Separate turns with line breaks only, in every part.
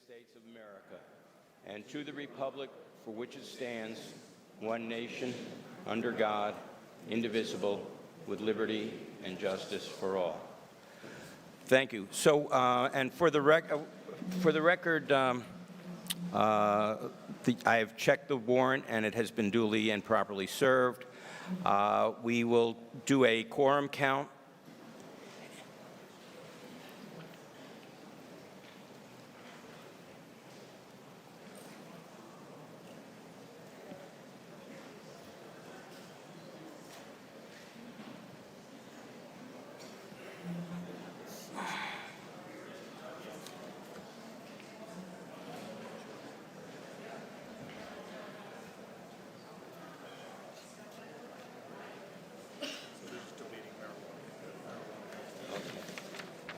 States of America, and to the republic for which it stands, one nation, under God, indivisible, with liberty and justice for all. Thank you. So, and for the record, I have checked the warrant, and it has been duly and properly served. We will do a quorum count.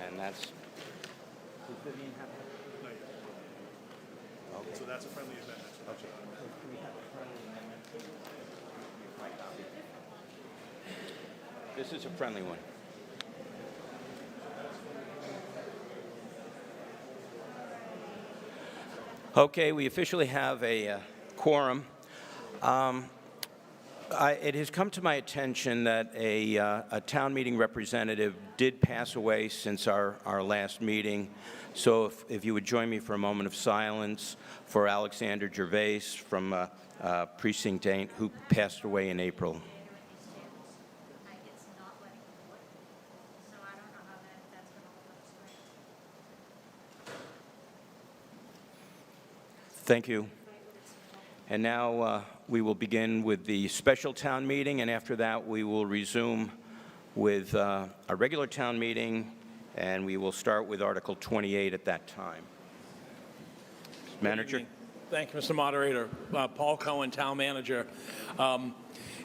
And that's, does Vivian have that?
No, yeah.
Okay.
So that's a friendly amendment.
Okay. Can we have a friendly amendment? My copy. This is a friendly one. Okay, we officially have a quorum. It has come to my attention that a town meeting representative did pass away since our last meeting. So if you would join me for a moment of silence for Alexander Gervais from Precinct 8, who passed away in April. Thank you. And now we will begin with the special town meeting, and after that we will resume with a regular town meeting, and we will start with Article 28 at that time. Manager?
Thank you, Mr. Moderator. Paul Cohen, Town Manager.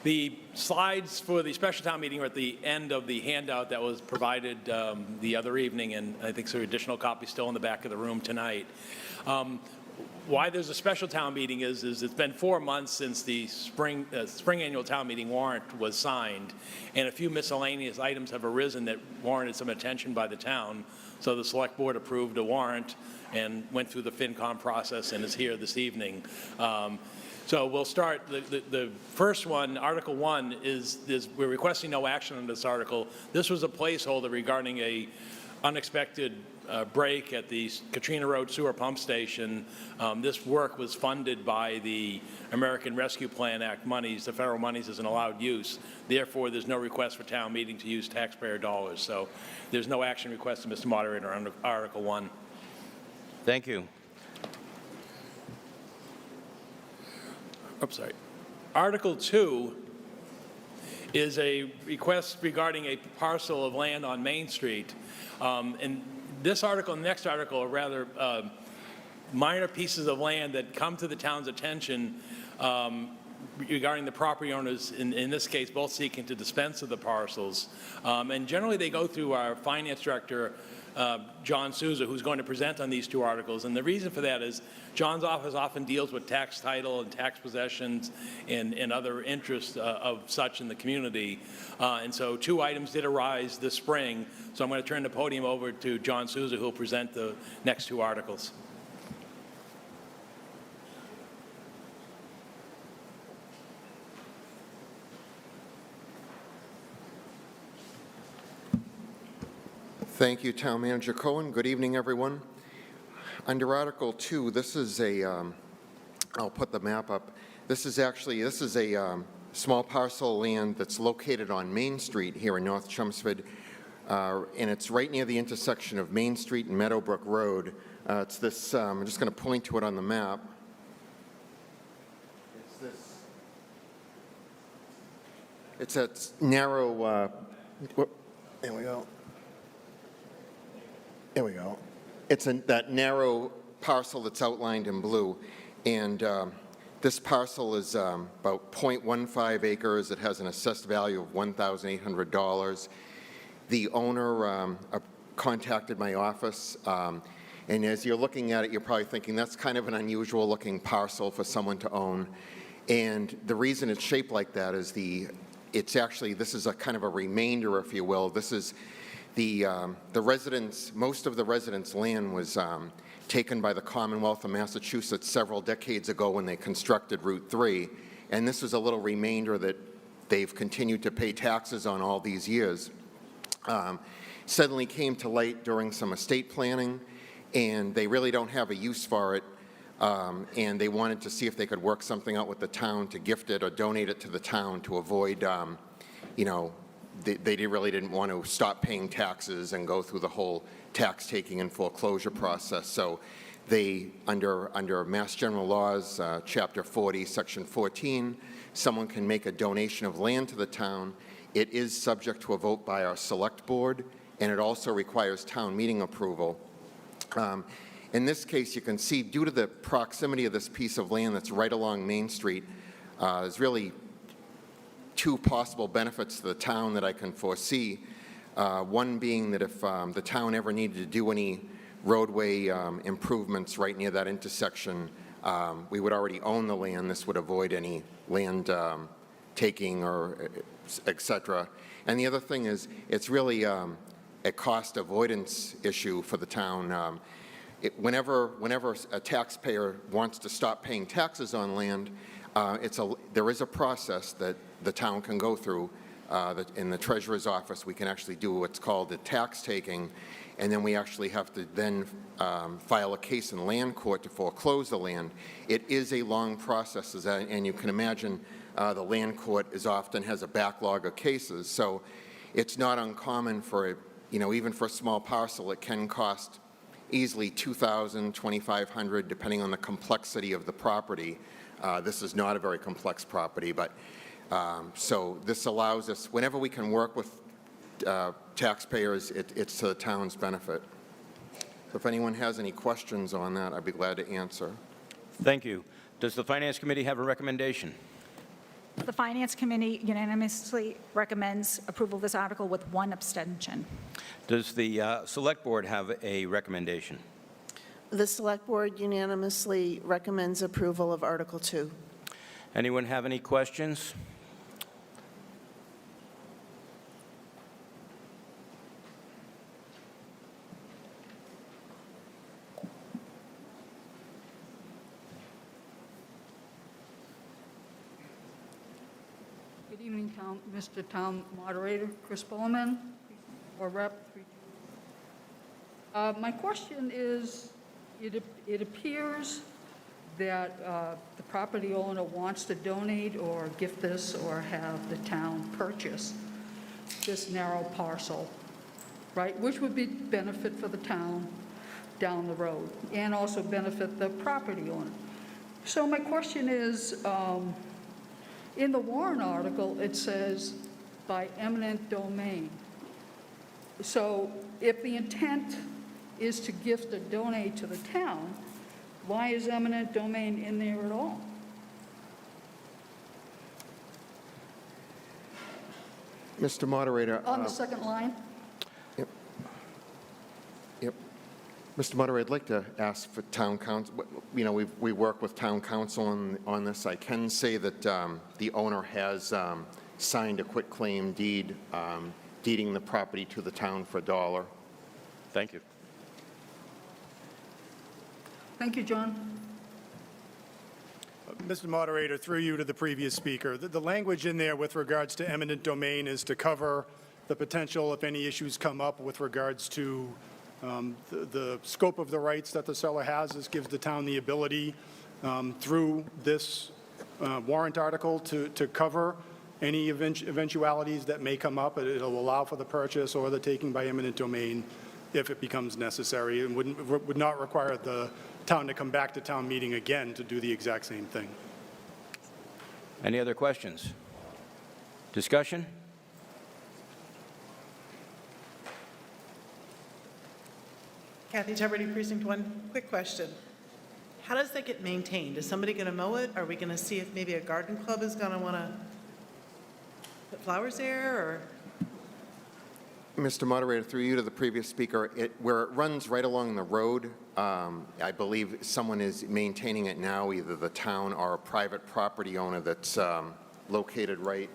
The slides for the special town meeting are at the end of the handout that was provided the other evening, and I think there are additional copies still in the back of the room tonight. Why there's a special town meeting is it's been 4 months since the spring annual town meeting warrant was signed, and a few miscellaneous items have arisen that warranted some attention by the town. So the select board approved a warrant and went through the FinCom process and is here this evening. So we'll start. The first one, Article 1, is we're requesting no action on this article. This was a placeholder regarding a unexpected break at the Katrina Road Sewer Pump Station. This work was funded by the American Rescue Plan Act monies. The federal monies is an allowed use. Therefore, there's no request for town meeting to use taxpayer dollars. So there's no action requested, Mr. Moderator, on Article 1.
Thank you.
Oops, sorry. Article 2 is a request regarding a parcel of land on Main Street. And this article and the next article are rather minor pieces of land that come to the town's attention regarding the property owners, in this case, both seeking to dispense of the parcels. And generally, they go through our finance director, John Souza, who's going to present on these two articles. And the reason for that is John's office often deals with tax title and tax possessions and other interests of such in the community. And so 2 items did arise this spring. So I'm going to turn the podium over to John Souza, who will present the next 2 articles.
Thank you, Town Manager Cohen. Good evening, everyone. Under Article 2, this is I'll put the map up. This is a small parcel of land that's located on Main Street here in North Chelmsford, and it's right near the intersection of Main Street and Meadowbrook Road. It's this, I'm just going to point to it on the map. It's this. It's that narrow, there we go. There we go. It's that narrow parcel that's outlined in blue, and this parcel is about 0.15 acres. It has an assessed value of $1,800. The owner contacted my office, and as you're looking at it, you're probably thinking that's kind of an unusual looking parcel for someone to own. And the reason it's shaped like that is this is a kind of a remainder, if you will. This is The residents, most of the residents' land was taken by the Commonwealth of Massachusetts several decades ago when they constructed Route 3, and this is a little remainder that they've continued to pay taxes on all these years. Suddenly came to light during some estate planning, and they really don't have a use for it, and they wanted to see if they could work something out with the town to gift it or donate it to the town to avoid, they really didn't want to stop paying taxes and go through the whole tax taking and foreclosure process. So they, under Mass General Laws, Chapter 40, Section 14, someone can make a donation of land to the town. It is subject to a vote by our select board, and it also requires town meeting approval. In this case, you can see, due to the proximity of this piece of land that's right along Main Street, there's really two possible benefits to the town that I can foresee. One being that if the town ever needed to do any roadway improvements right near that intersection, we would already own the land. This would avoid any land taking or et cetera. And the other thing is, it's really a cost avoidance issue for the town. Whenever a taxpayer wants to stop paying taxes on land, there is a process that the town can go through. In the treasurer's office, we can actually do what's called a tax taking, and then we actually have to then file a case in land court to foreclose the land. It is a long process, and you can imagine the land court often has a backlog of cases. So it's not uncommon for, even for a small parcel, it can cost easily $2,000, $2,500, depending on the complexity of the property. This is not a very complex property, but so this allows us, whenever we can work with taxpayers, it's to the town's benefit. So if anyone has any questions on that, I'd be glad to answer.
Thank you. Does the Finance Committee have a recommendation?
The Finance Committee unanimously recommends approval of this article with one abstention.
Does the Select Board have a recommendation?
The Select Board unanimously recommends approval of Article 2.
Anyone have any questions?
Good evening, Mr. Town Moderator, Chris Bowman, or Rep. My question is, it appears that the property owner wants to donate or gift this or have the town purchase this narrow parcel, right? Which would be benefit for the town down the road and also benefit the property owner. So my question is, in the warrant article, it says by eminent domain. So if the intent is to gift or donate to the town, why is eminent domain in there at all?
Mr. Moderator.
On the second line?
Yep. Mr. Moderator, I'd like to ask for town council, we work with town council on this. I can say that the owner has signed a quitclaim deed, deeding the property to the town for $1.
Thank you.
Thank you, John.
Mr. Moderator, through you to the previous speaker, the language in there with regards to eminent domain is to cover the potential, if any issues come up with regards to the scope of the rights that the seller has. This gives the town the ability through this warrant article to cover any eventualities that may come up. It'll allow for the purchase or the taking by eminent domain if it becomes necessary, and would not require the town to come back to town meeting again to do the exact same thing.
Any other questions? Discussion?
Kathy Tuberty, Precinct 1. Quick question. How does that get maintained? Is somebody going to mow it? Are we going to see if maybe a garden club is going to want to put flowers there? Or?
Mr. Moderator, through you to the previous speaker, where it runs right along the road, I believe someone is maintaining it now, either the town or a private property owner that's located right.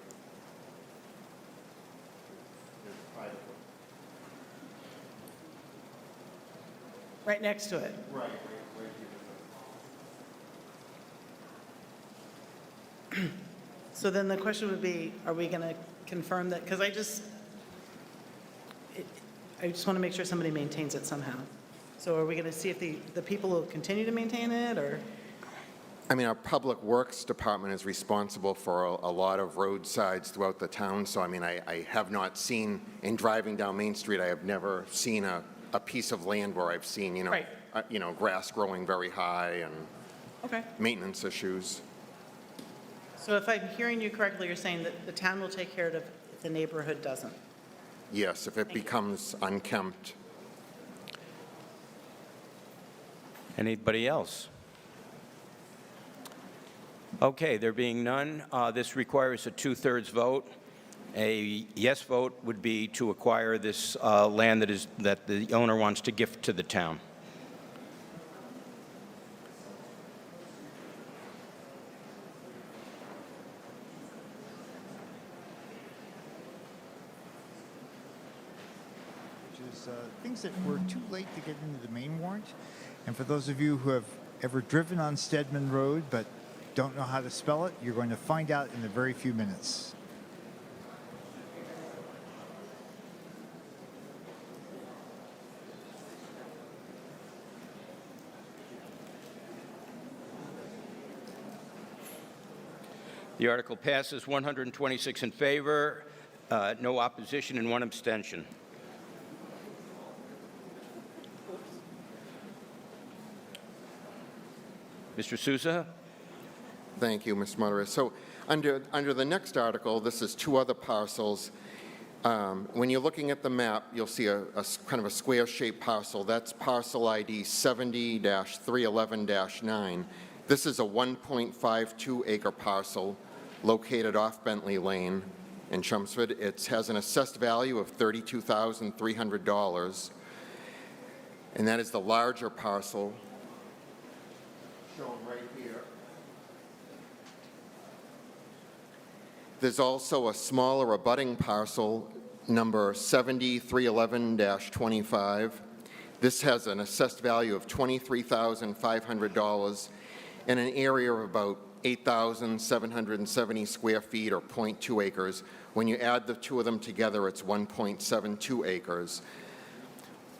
Right next to it? So then the question would be, are we going to confirm that? Because I just want to make sure somebody maintains it somehow. So are we going to see if the people will continue to maintain it, or?
I mean, our Public Works Department is responsible for a lot of roadsides throughout the town, so I mean, I have not seen, in driving down Main Street, I have never seen a piece of land where I've seen,
Right.
Grass growing very high and
Okay.
maintenance issues.
So if I'm hearing you correctly, you're saying that the town will take care of it if the neighborhood doesn't?
Yes, if it becomes unkempt.
Anybody else? Okay, there being none, this requires a two-thirds vote. A yes vote would be to acquire this land that the owner wants to gift to the town.
Which is things that were too late to get into the main warrant. And for those of you who have ever driven on Stedman Road but don't know how to spell it, you're going to find out in a very few minutes.
The article passes 126 in favor, no opposition, and 1 abstention. Mr. Souza?
Thank you, Mr. Moderator. So under the next article, this is 2 other parcels. When you're looking at the map, you'll see a kind of a square-shaped parcel. That's parcel ID 70-311-9. This is a 1.52 acre parcel located off Bentley Lane in Chelmsford. It has an assessed value of $32,300, and that is the larger parcel shown right here. There's also a smaller abutting parcel, number 70-311-25. This has an assessed value of $23,500 in an area of about 8,770 square feet, or 0.2 acres. When you add the 2 of them together, it's 1.72 acres.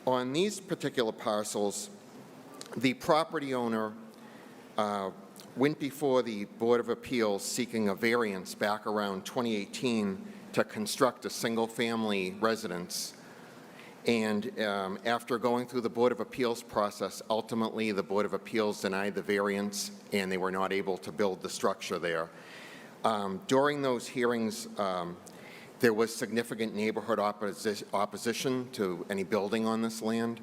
On these particular parcels, the property owner went before the Board of Appeals seeking a variance back around 2018 to construct a single-family residence. And after going through the Board of Appeals process, ultimately the Board of Appeals denied the variance, and they were not able to build the structure there. During those hearings, there was significant neighborhood opposition to any building on this land.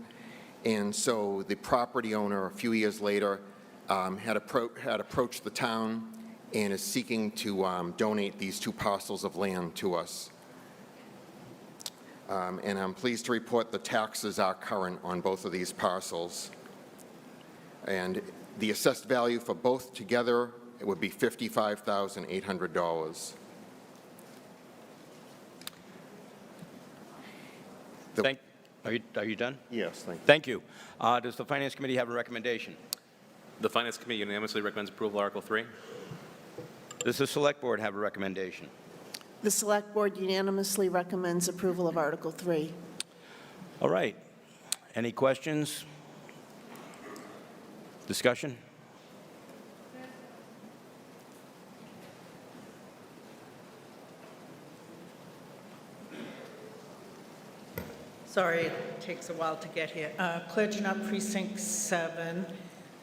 And so the property owner, a few years later, had approached the town and is seeking to donate these 2 parcels of land to us. And I'm pleased to report the taxes are current on both of these parcels. And the assessed value for both together, it would be $55,800.
Are you done?
Yes, thank you.
Thank you. Does the Finance Committee have a recommendation?
The Finance Committee unanimously recommends approval of Article 3.
Does the Select Board have a recommendation?
The Select Board unanimously recommends approval of Article 3.
All right. Any questions? Discussion?
Sorry, it takes a while to get here. Claire Janot, Precinct 7.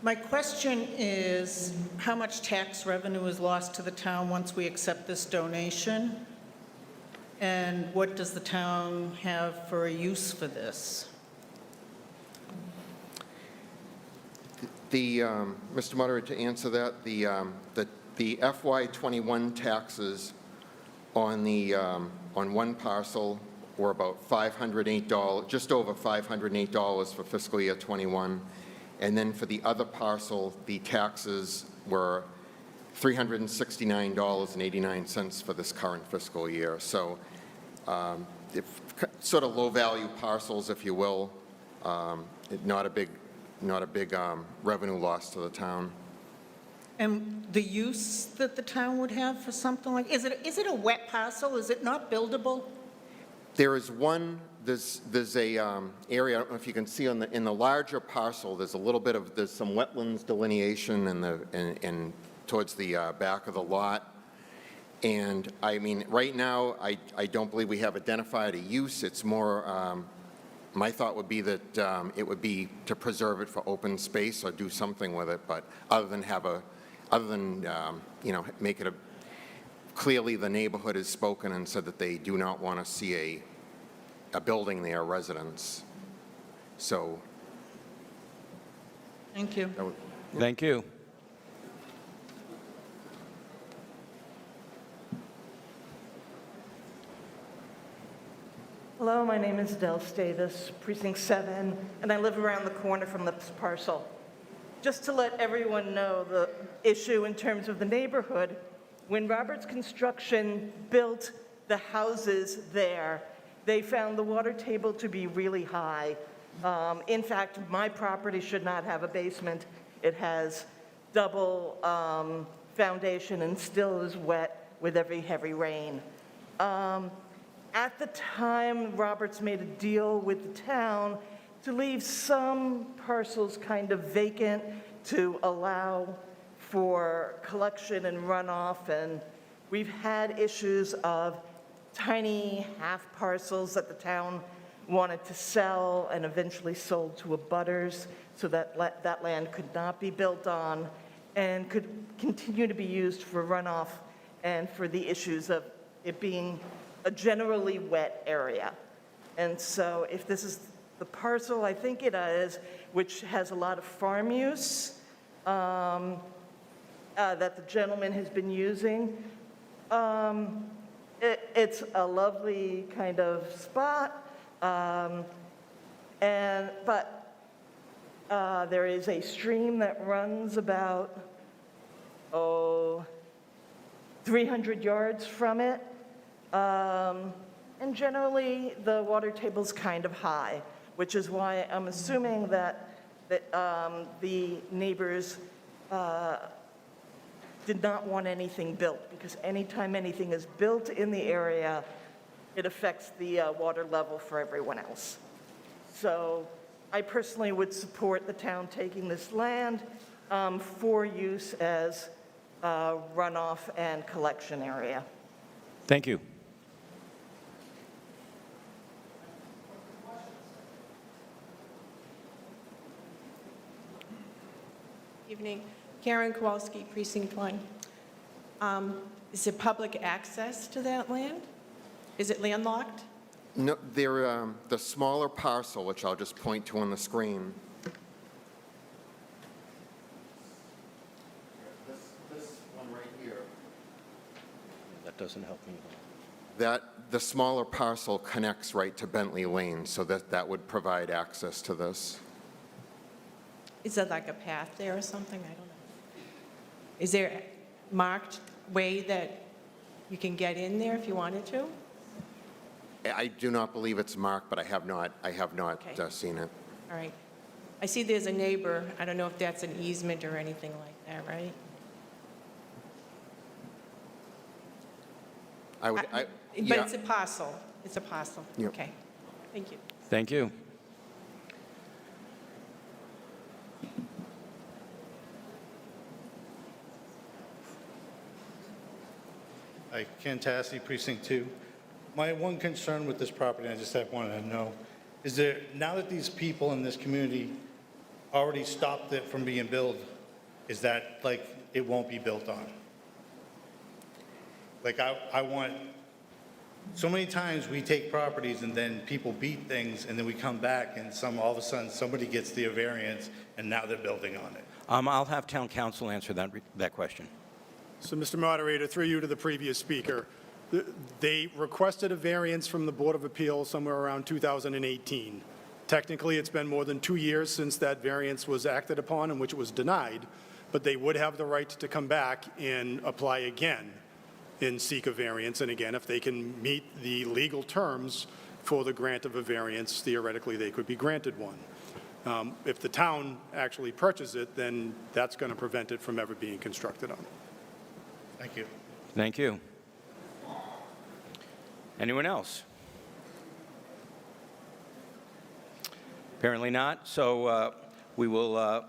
My question is, how much tax revenue is lost to the town once we accept this donation? And what does the town have for a use for this?
Mr. Moderator, to answer that, the FY21 taxes on one parcel were about $508, just over $508 for fiscal year 21. And then for the other parcel, the taxes were $369.89 for this current fiscal year. So sort of low-value parcels, if you will, not a big not a big revenue loss to the town.
And the use that the town would have for something like, is it a wet parcel? Is it not buildable?
There is one, there's a area, I don't know if you can see in the larger parcel, there's a little bit of, there's some wetlands delineation in towards the back of the lot. And I mean, right now, I don't believe we have identified a use. It's more, my thought would be that it would be to preserve it for open space or do something with it, but other than you know, make it clearly the neighborhood has spoken and said that they do not want to see a building there, a residence. So.
Thank you.
Thank you.
Hello, my name is Del Status, Precinct 7, and I live around the corner from this parcel. Just to let everyone know the issue in terms of the neighborhood, when Roberts Construction built the houses there, they found the water table to be really high. In fact, my property should not have a basement. It has double foundation and still is wet with every heavy rain. At the time, Roberts made a deal with the town to leave some parcels kind of vacant to allow for collection and runoff, and we've had issues of tiny half parcels that the town wanted to sell and eventually sold to abutters so that that land could not be built on and could continue to be used for runoff and for the issues of it being a generally wet area. And so if this is the parcel, I think it is, which has a lot of farm use that the gentleman has been using, it's a lovely kind of spot, but there is a stream that runs about, 300 yards from it. And generally, the water table's kind of high, which is why I'm assuming that the neighbors did not want anything built, because anytime anything is built in the area, it affects the water level for everyone else. So I personally would support the town taking this land for use as a runoff and collection area.
Thank you.
Evening. Karen Kowalski, Precinct 1. Is there public access to that land? Is it landlocked?
No, they're the smaller parcel, which I'll just point to on the screen. This one right here.
That doesn't help me.
The smaller parcel connects right to Bentley Lane, so that would provide access to this.
Is there like a path there or something? I don't know. Is there a marked way that you can get in there if you wanted to?
I do not believe it's marked, but I have not
Okay.
seen it.
All right. I see there's a neighbor. I don't know if that's an easement or anything like that, right? But
Yeah.
it's a parcel. It's a parcel.
Yep.
Okay. Thank you.
Thank you.
Hi, Ken Tassi, Precinct 2. My one concern with this property, I just wanted to know, is there, now that these people in this community already stopped it from being built, is that like it won't be built on? Like I want, so many times we take properties and then people beat things and then we come back and all of a sudden somebody gets the variance and now they're building on it.
I'll have town council answer that question.
So, Mr. Moderator, through you to the previous speaker, they requested a variance from the Board of Appeals somewhere around 2018. Technically, it's been more than 2 years since that variance was acted upon and which was denied, but they would have the right to come back and apply again and seek a variance. And again, if they can meet the legal terms for the grant of a variance, theoretically, they could be granted one. If the town actually purchases it, then that's going to prevent it from ever being constructed on.
Thank you.
Thank you. Anyone else? Apparently not, so we will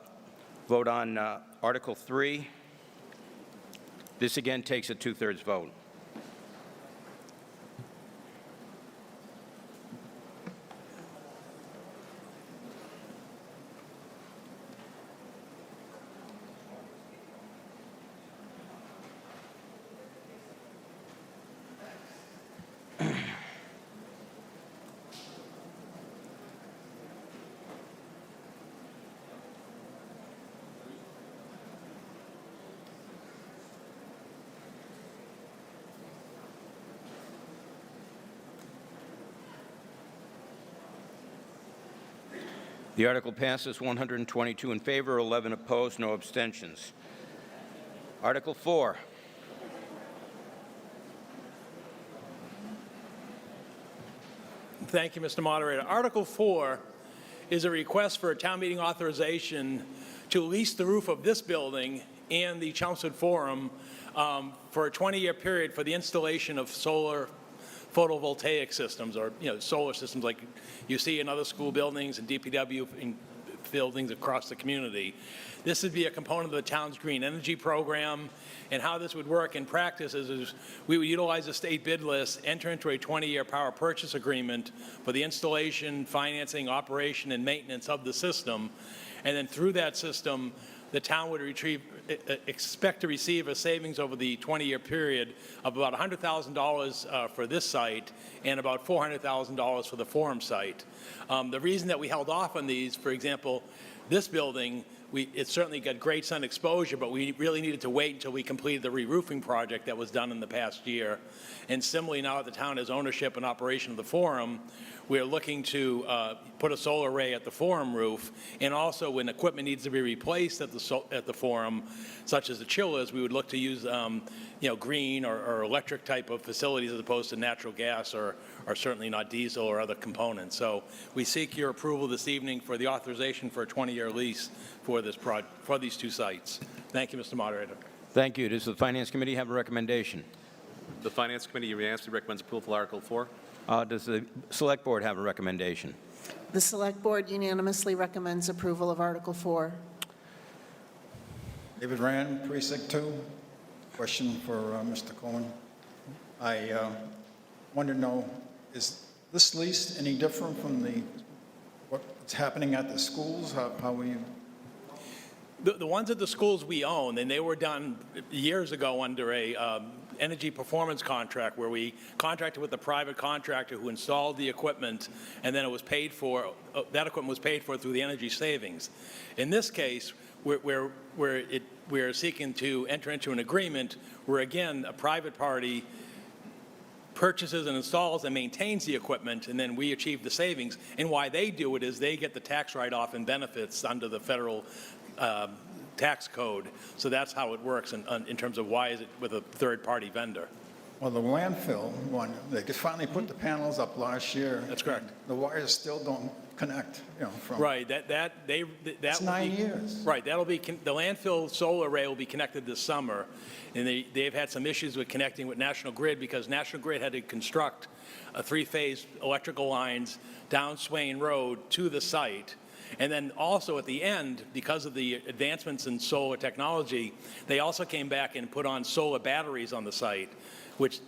vote on Article 3. This again takes a 2/3 vote. The article passes 122 in favor, 11 opposed, no abstentions. Article 4.
Thank you, Mr. Moderator. Article 4 is a request for a town meeting authorization to lease the roof of this building and the Chelmsford Forum for a 20-year period for the installation of solar photovoltaic systems, or solar systems like you see in other school buildings and DPW in buildings across the community. This would be a component of the town's green energy program, and how this would work in practice is we would utilize a state bid list, enter into a 20-year power purchase agreement for the installation, financing, operation, and maintenance of the system, and then through that system, the town would expect to receive a savings over the 20-year period of about $100,000 for this site and about $400,000 for the Forum site. The reason that we held off on these, for example, this building, it certainly got great sun exposure, but we really needed to wait until we completed the re-roofing project that was done in the past year. And similarly, now that the town has ownership and operation of the Forum, we're looking to put a solar array at the Forum roof, and also when equipment needs to be replaced at the Forum, such as the chillers, we would look to use green or electric type of facilities as opposed to natural gas or certainly not diesel or other components. So we seek your approval this evening for the authorization for a 20-year lease for these two sites. Thank you, Mr. Moderator.
Thank you. Does the Finance Committee have a recommendation?
The Finance Committee unanimously recommends approval of Article 4.
Does the Select Board have a recommendation?
The Select Board unanimously recommends approval of Article 4.
David Rand, Precinct 2. Question for Mr. Cohen. I want to know, is this lease any different from what's happening at the schools? How will you?
The ones at the schools we own, and they were done years ago under a energy performance contract where we contracted with a private contractor who installed the equipment, and then it was paid for, that equipment was paid for through the energy savings. In this case, we're seeking to enter into an agreement where, again, a private party purchases and installs and maintains the equipment, and then we achieve the savings. And why they do it is they get the tax write-off and benefits under the federal tax code. So that's how it works in terms of why is it with a third-party vendor.
Well, the landfill one, they could finally put the panels up last year.
That's correct.
The wires still don't connect, from.
Right,
It's 9 years.
Right, the landfill solar array will be connected this summer, and they've had some issues with connecting with National Grid because National Grid had to construct a 3-phase electrical lines down Swain Road to the site. And then also at the end, because of the advancements in solar technology, they also came back and put on solar batteries on the site, which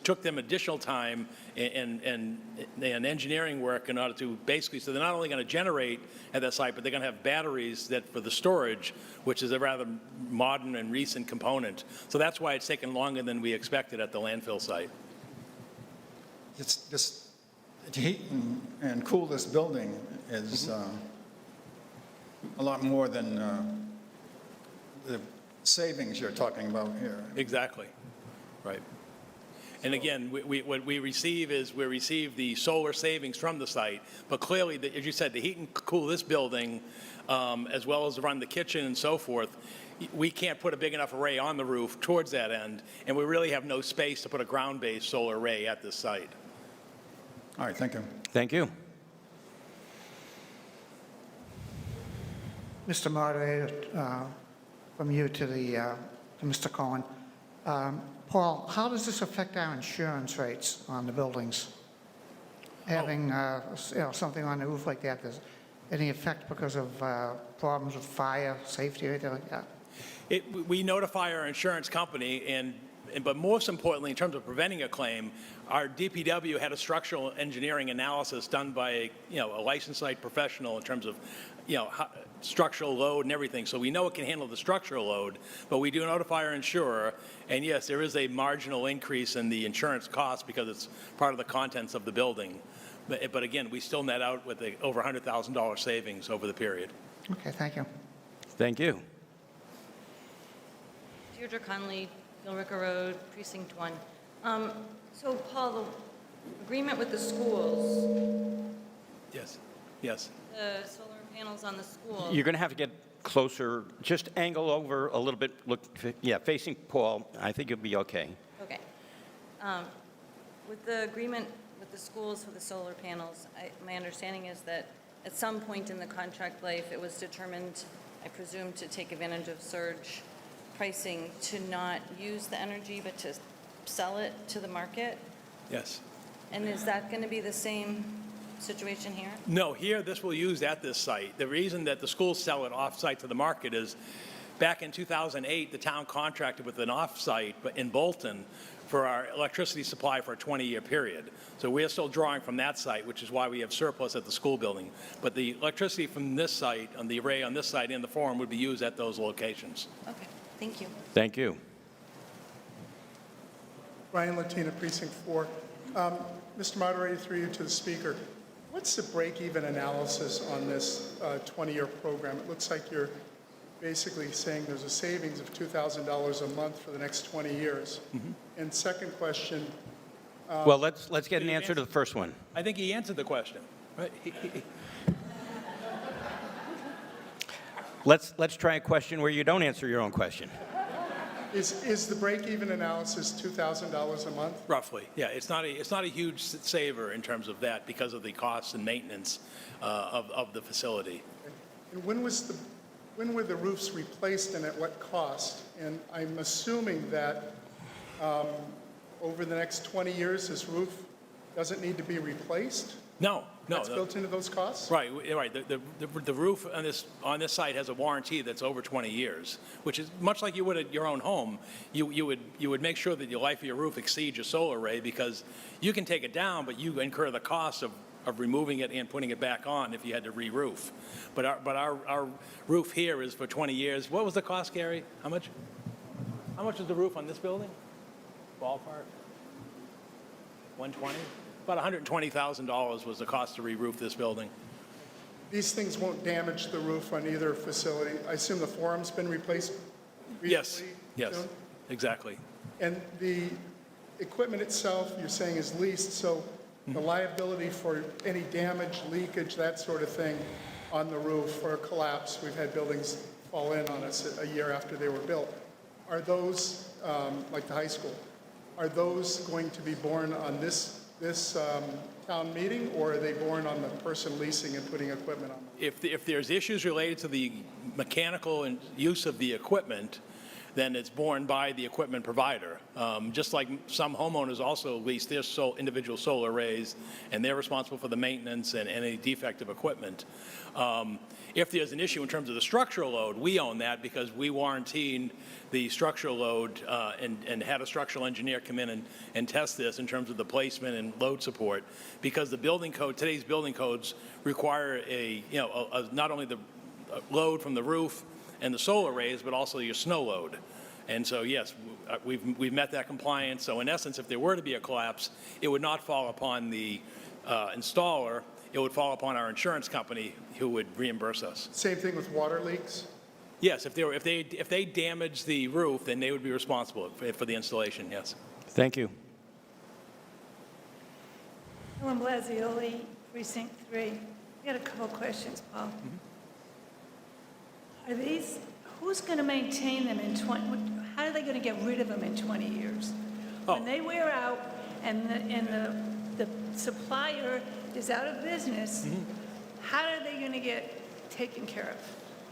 took them additional time and engineering work in order to basically, so they're not only going to generate at that site, but they're going to have batteries for the storage, which is a rather modern and recent component. So that's why it's taken longer than we expected at the landfill site.
It's just to heat and cool this building is a lot more than the savings you're talking about here.
Exactly, right. And again, what we receive is we receive the solar savings from the site, but clearly, as you said, to heat and cool this building, as well as run the kitchen and so forth, we can't put a big enough array on the roof towards that end, and we really have no space to put a ground-based solar array at this site.
All right, thank you.
Thank you.
Mr. Moderator, from you to Mr. Cohen. Paul, how does this affect our insurance rates on the buildings? Having something on the roof like that, does any effect because of problems with fire, safety, or anything like that?
We notify our insurance company, but most importantly, in terms of preventing a claim, our DPW had a structural engineering analysis done by a licensed site professional in terms of structural load and everything. So we know it can handle the structural load, but we do notify our insurer. And yes, there is a marginal increase in the insurance cost because it's part of the contents of the building. But again, we still net out with over $100,000 savings over the period.
Okay, thank you.
Thank you.
Deirdre Conley, Gilricker Road, Precinct 1. So, Paul, the agreement with the schools,
Yes.
the solar panels on the schools.
You're going to have to get closer, just angle over a little bit, look, facing Paul. I think you'll be okay.
Okay. With the agreement with the schools for the solar panels, my understanding is that at some point in the contract life, it was determined, I presume, to take advantage of surge pricing to not use the energy, but to sell it to the market.
Yes.
And is that going to be the same situation here?
No, here, this will use at this site. The reason that the schools sell it off-site to the market is back in 2008, the town contracted with an off-site in Bolton for our electricity supply for a 20-year period. So we're still drawing from that site, which is why we have surplus at the school building. But the electricity from this site, on the array on this site and the forum, would be used at those locations.
Okay, thank you.
Thank you.
Ryan Latina, Precinct 4. Mr. Moderator, through you to the Speaker, what's the break-even analysis on this 20-year program? It looks like you're basically saying there's a savings of $2,000 a month for the next 20 years. And second question.
Well, let's get an answer to the first one.
I think he answered the question. Right?
Let's try a question where you don't answer your own question.
Is the break-even analysis $2,000 a month?
Roughly, yeah. It's not a huge saver in terms of that because of the costs and maintenance of the facility.
And when were the roofs replaced and at what cost? And I'm assuming that over the next 20 years, this roof doesn't need to be replaced?
No.
That's built into those costs?
Right. The roof on this site has a warranty that's over 20 years, which is much like you would at your own home. You would make sure that the life of your roof exceeds your solar array because you can take it down, but you incur the cost of removing it and putting it back on if you had to re-roof. But our roof here is for 20 years. What was the cost, Gary? How much? How much is the roof on this building? Ballpark? 120? About $120,000 was the cost to re-roof this building.
These things won't damage the roof on either facility. I assume the forum's been replaced recently?
Yes,
soon?
exactly.
And the equipment itself, you're saying, is leased, so the liability for any damage, leakage, that sort of thing on the roof or a collapse, we've had buildings fall in on us a year after they were built. Are those, like the high school, are those going to be borne on this town meeting, or are they borne on the person leasing and putting equipment on them?
If there's issues related to the mechanical and use of the equipment, then it's borne by the equipment provider. Just like some homeowners also lease their individual solar arrays, and they're responsible for the maintenance and any defective equipment. If there's an issue in terms of the structural load, we own that because we warranted the structural load and had a structural engineer come in and test this in terms of the placement and load support, because the building code, today's building codes require not only the load from the roof and the solar arrays, but also your snow load. And so, yes, we've met that compliance. So in essence, if there were to be a collapse, it would not fall upon the installer. It would fall upon our insurance company, who would reimburse us.
Same thing with water leaks?
Yes, if they damage the roof, then they would be responsible for the installation, yes.
Thank you.
Ellen Blasioli, Precinct 3. I got a couple questions, Paul. Are these, who's going to maintain them in 20, how are they going to get rid of them in 20 years? When they wear out and the supplier is out of business, how are they going to get taken care of?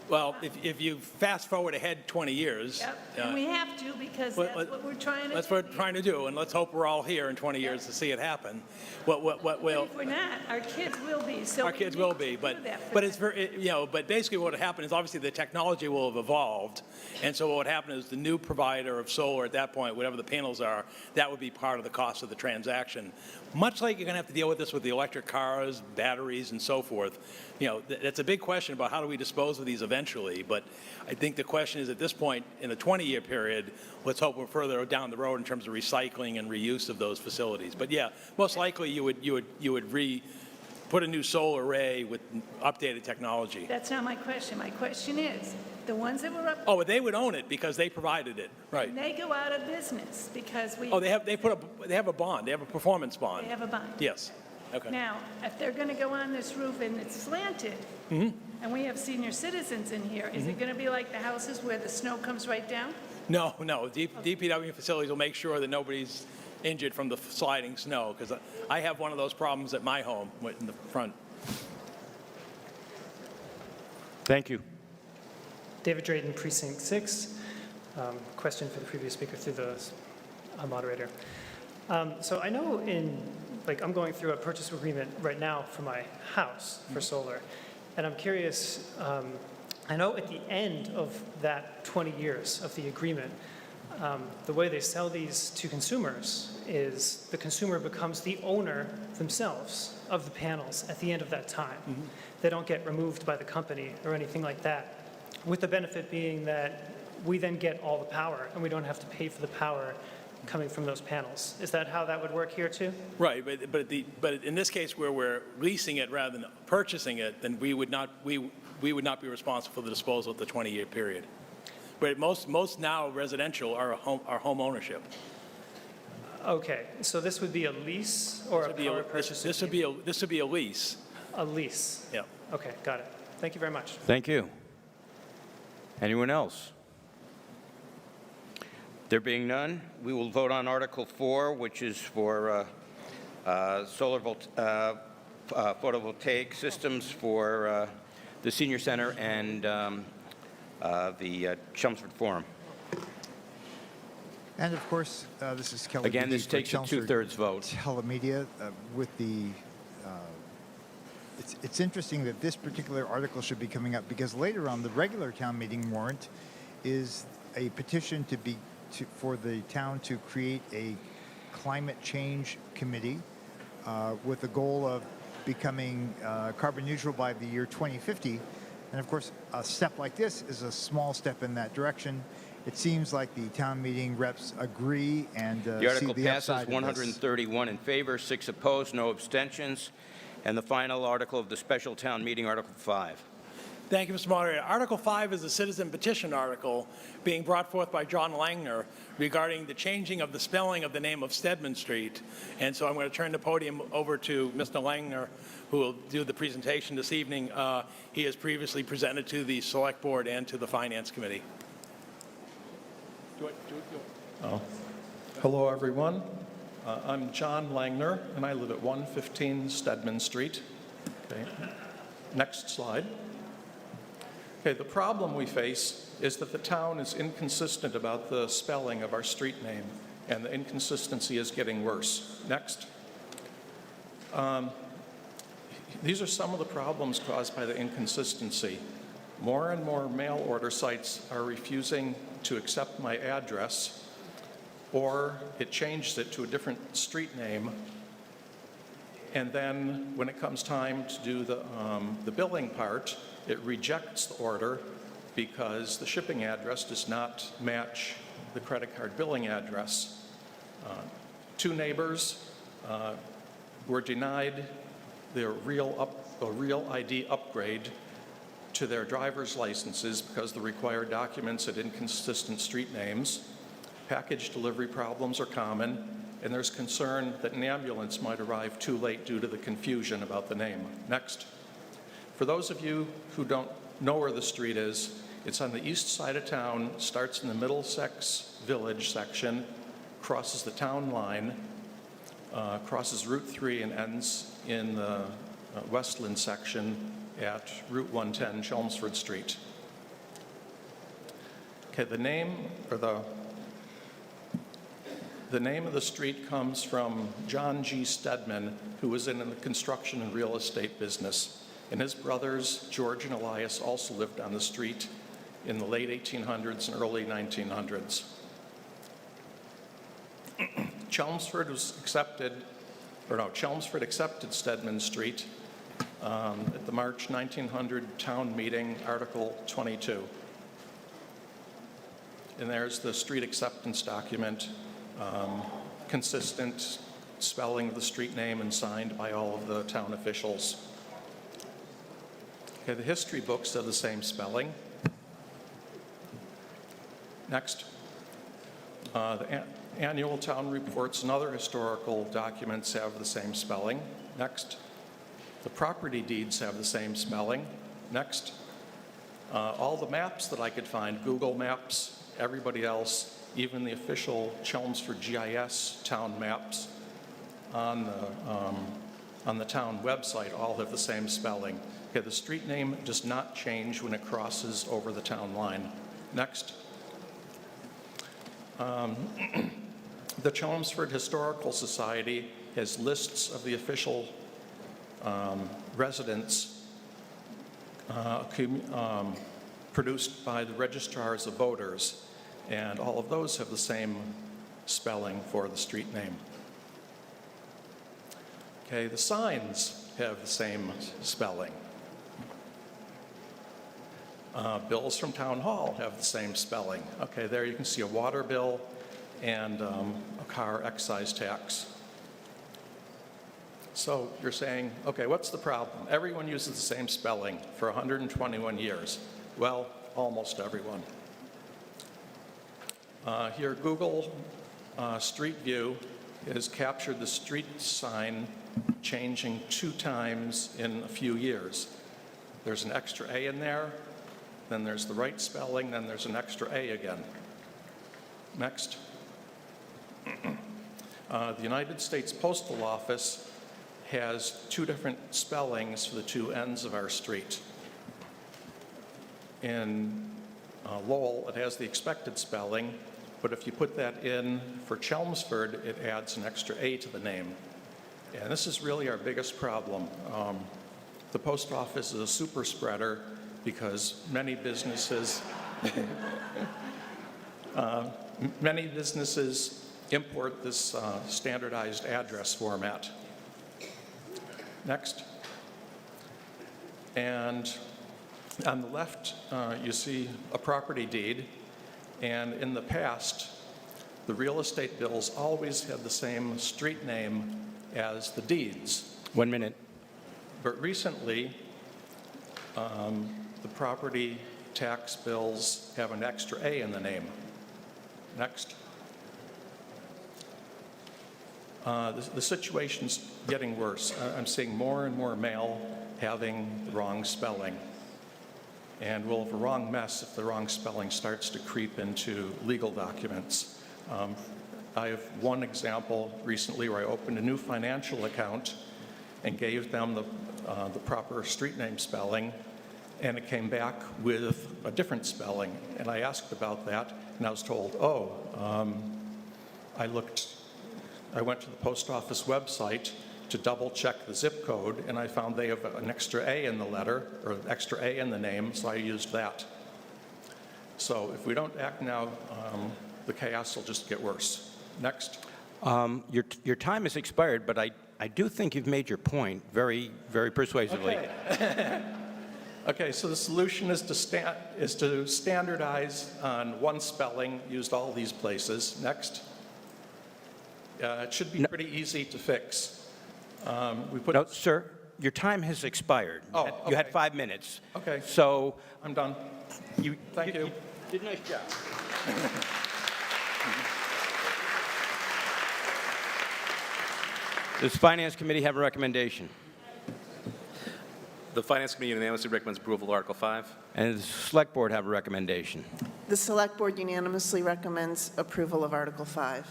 Well, if you fast forward ahead 20 years.
Yep, and we have to because
Let-
that's what we're trying to do.
That's what we're trying to do, and let's hope we're all here in 20 years to see it happen. What will,
If we're not, our kids will be, so.
our
we
kids
need
will
to
be,
do
but,
that for
but it's
them.
very, but basically what happened is obviously the technology will have evolved, and so what would happen is the new provider of solar at that point, whatever the panels are, that would be part of the cost of the transaction. Much like you're going to have to deal with this with the electric cars, batteries, and so forth. That's a big question about how do we dispose of these eventually, but I think the question is at this point, in a 20-year period, let's hope we're further down the road in terms of recycling and reuse of those facilities. But yeah, most likely you would put a new solar array with updated technology.
That's not my question. My question is, the ones that were up,
Oh, but they would own it because they provided it, right?
they go out of business because we.
Oh, they have a bond, they have a performance bond.
They have a bond.
Yes, okay.
Now, if they're going to go on this roof and it's slanted, and we have senior citizens in here, is it going to be like the houses where the snow comes right down?
No, DPW facilities will make sure that nobody's injured from the sliding snow, because I have one of those problems at my home in the front.
Thank you.
David Drayton, Precinct 6. Question for the previous speaker through the moderator. So I know I'm going through a purchase agreement right now for my house for solar. And I'm curious, I know at the end of that 20 years of the agreement, the way they sell these to consumers is the consumer becomes the owner themselves of the panels at the end of that time. They don't get removed by the company or anything like that, with the benefit being that we then get all the power and we don't have to pay for the power coming from those panels. Is that how that would work here too?
Right, but in this case where we're leasing it rather than purchasing it, then we would not be responsible for the disposal of the 20-year period. But most now residential are home ownership.
Okay, so this would be a lease or a power purchase?
This would be a lease.
A lease?
Yeah.
Okay, got it. Thank you very much.
Thank you. Anyone else? There being none, we will vote on Article 4, which is for solar photovoltaic systems for the Senior Center and the Chelmsford Forum.
And of course, this is Kelly.
Again, this
Beatty for
takes a
Chelmsford
two-thirds vote.
Telemedia with the. It's interesting that this particular article should be coming up because later on the regular town meeting warrant is a petition for the town to create a climate change committee with the goal of becoming carbon neutral by the year 2050. And of course, a step like this is a small step in that direction. It seems like the town meeting reps agree and
The article
see the
passes
upside of this.
131 in favor, 6 opposed, no abstentions. And the final article of the special town meeting, Article 5.
Thank you, Mr. Moderator. Article 5 is a citizen petition article being brought forth by John Langner regarding the changing of the spelling of the name of Stedman Street. And so I'm going to turn the podium over to Mr. Langner, who will do the presentation this evening. He has previously presented to the Select Board and to the Finance Committee.
Hello, everyone. I'm John Langner, and I live at 115 Stedman Street. Okay. Next slide. Okay, the problem we face is that the town is inconsistent about the spelling of our street name, and the inconsistency is getting worse. Next. These are some of the problems caused by the inconsistency. More and more mail order sites are refusing to accept my address, or it changes it to a different street name, and then when it comes time to do the billing part, it rejects the order because the shipping address does not match the credit card billing address. Two neighbors were denied their real ID upgrade to their driver's licenses because the required documents had inconsistent street names. Package delivery problems are common, and there's concern that an ambulance might arrive too late due to the confusion about the name. Next. For those of you who don't know where the street is, it's on the east side of town, starts in the Middlesex Village section, crosses the town line, crosses Route 3 and ends in the Westland section at Route 110, Chelmsford Street. Okay, the name of the street comes from John G. Stedman, who was in the construction and real estate business. And his brothers, George and Elias, also lived on the street in the late 1800s and early 1900s. Chelmsford accepted Stedman Street at the March 1900 town meeting, Article 22. And there's the street acceptance document, consistent spelling of the street name and signed by all of the town officials. Okay, the history books have the same spelling. Next, the annual town reports and other historical documents have the same spelling. Next, the property deeds have the same spelling. Next, all the maps that I could find, Google Maps, everybody else, even the official Chelmsford GIS town maps on the town website all have the same spelling. Okay, the street name does not change when it crosses over the town line. Next. The Chelmsford Historical Society has lists of the official residents produced by the registrars of voters, and all of those have the same spelling for the street name. Okay, the signs have the same spelling. Bills from Town Hall have the same spelling. Okay, there you can see a water bill and a car excise tax. So you're saying, okay, what's the problem? Everyone uses the same spelling for 121 years. Well, almost everyone. Here, Google Street View has captured the street sign changing 2 times in a few years. There's an extra A in there, then there's the right spelling, then there's an extra A again. Next. The United States Postal Office has 2 different spellings for the 2 ends of our street. In Lowell, it has the expected spelling, but if you put that in for Chelmsford, it adds an extra A to the name. And this is really our biggest problem. The post office is a super spreader because many businesses import this standardized address format. Next. And on the left, you see a property deed. And in the past, the real estate bills always had the same street name as the deeds.
1 minute.
But recently, the property tax bills have an extra A in the name. Next. The situation's getting worse. I'm seeing more and more mail having the wrong spelling. And we'll have a wrong mess if the wrong spelling starts to creep into legal documents. I have one example recently where I opened a new financial account and gave them the proper street name spelling, and it came back with a different spelling. And I asked about that, and I was told, I went to the post office website to double check the zip code, and I found they have an extra A in the letter, or an extra A in the name, so I used that. So if we don't act now, the chaos will just get worse. Next.
Your time has expired, but I do think you've made your point very, very persuasively.
Okay. Okay, so the solution is to standardize on one spelling used all these places. Next. It should be pretty easy to fix.
No, sir, your time has expired.
Oh,
You had
okay.
5 minutes.
Okay.
So
I'm done. Thank you.
You did a nice job. Does the Finance Committee have a recommendation?
The Finance Committee unanimously recommends approval of Article 5.
And does the Select Board have a recommendation?
The Select Board unanimously recommends approval of Article 5.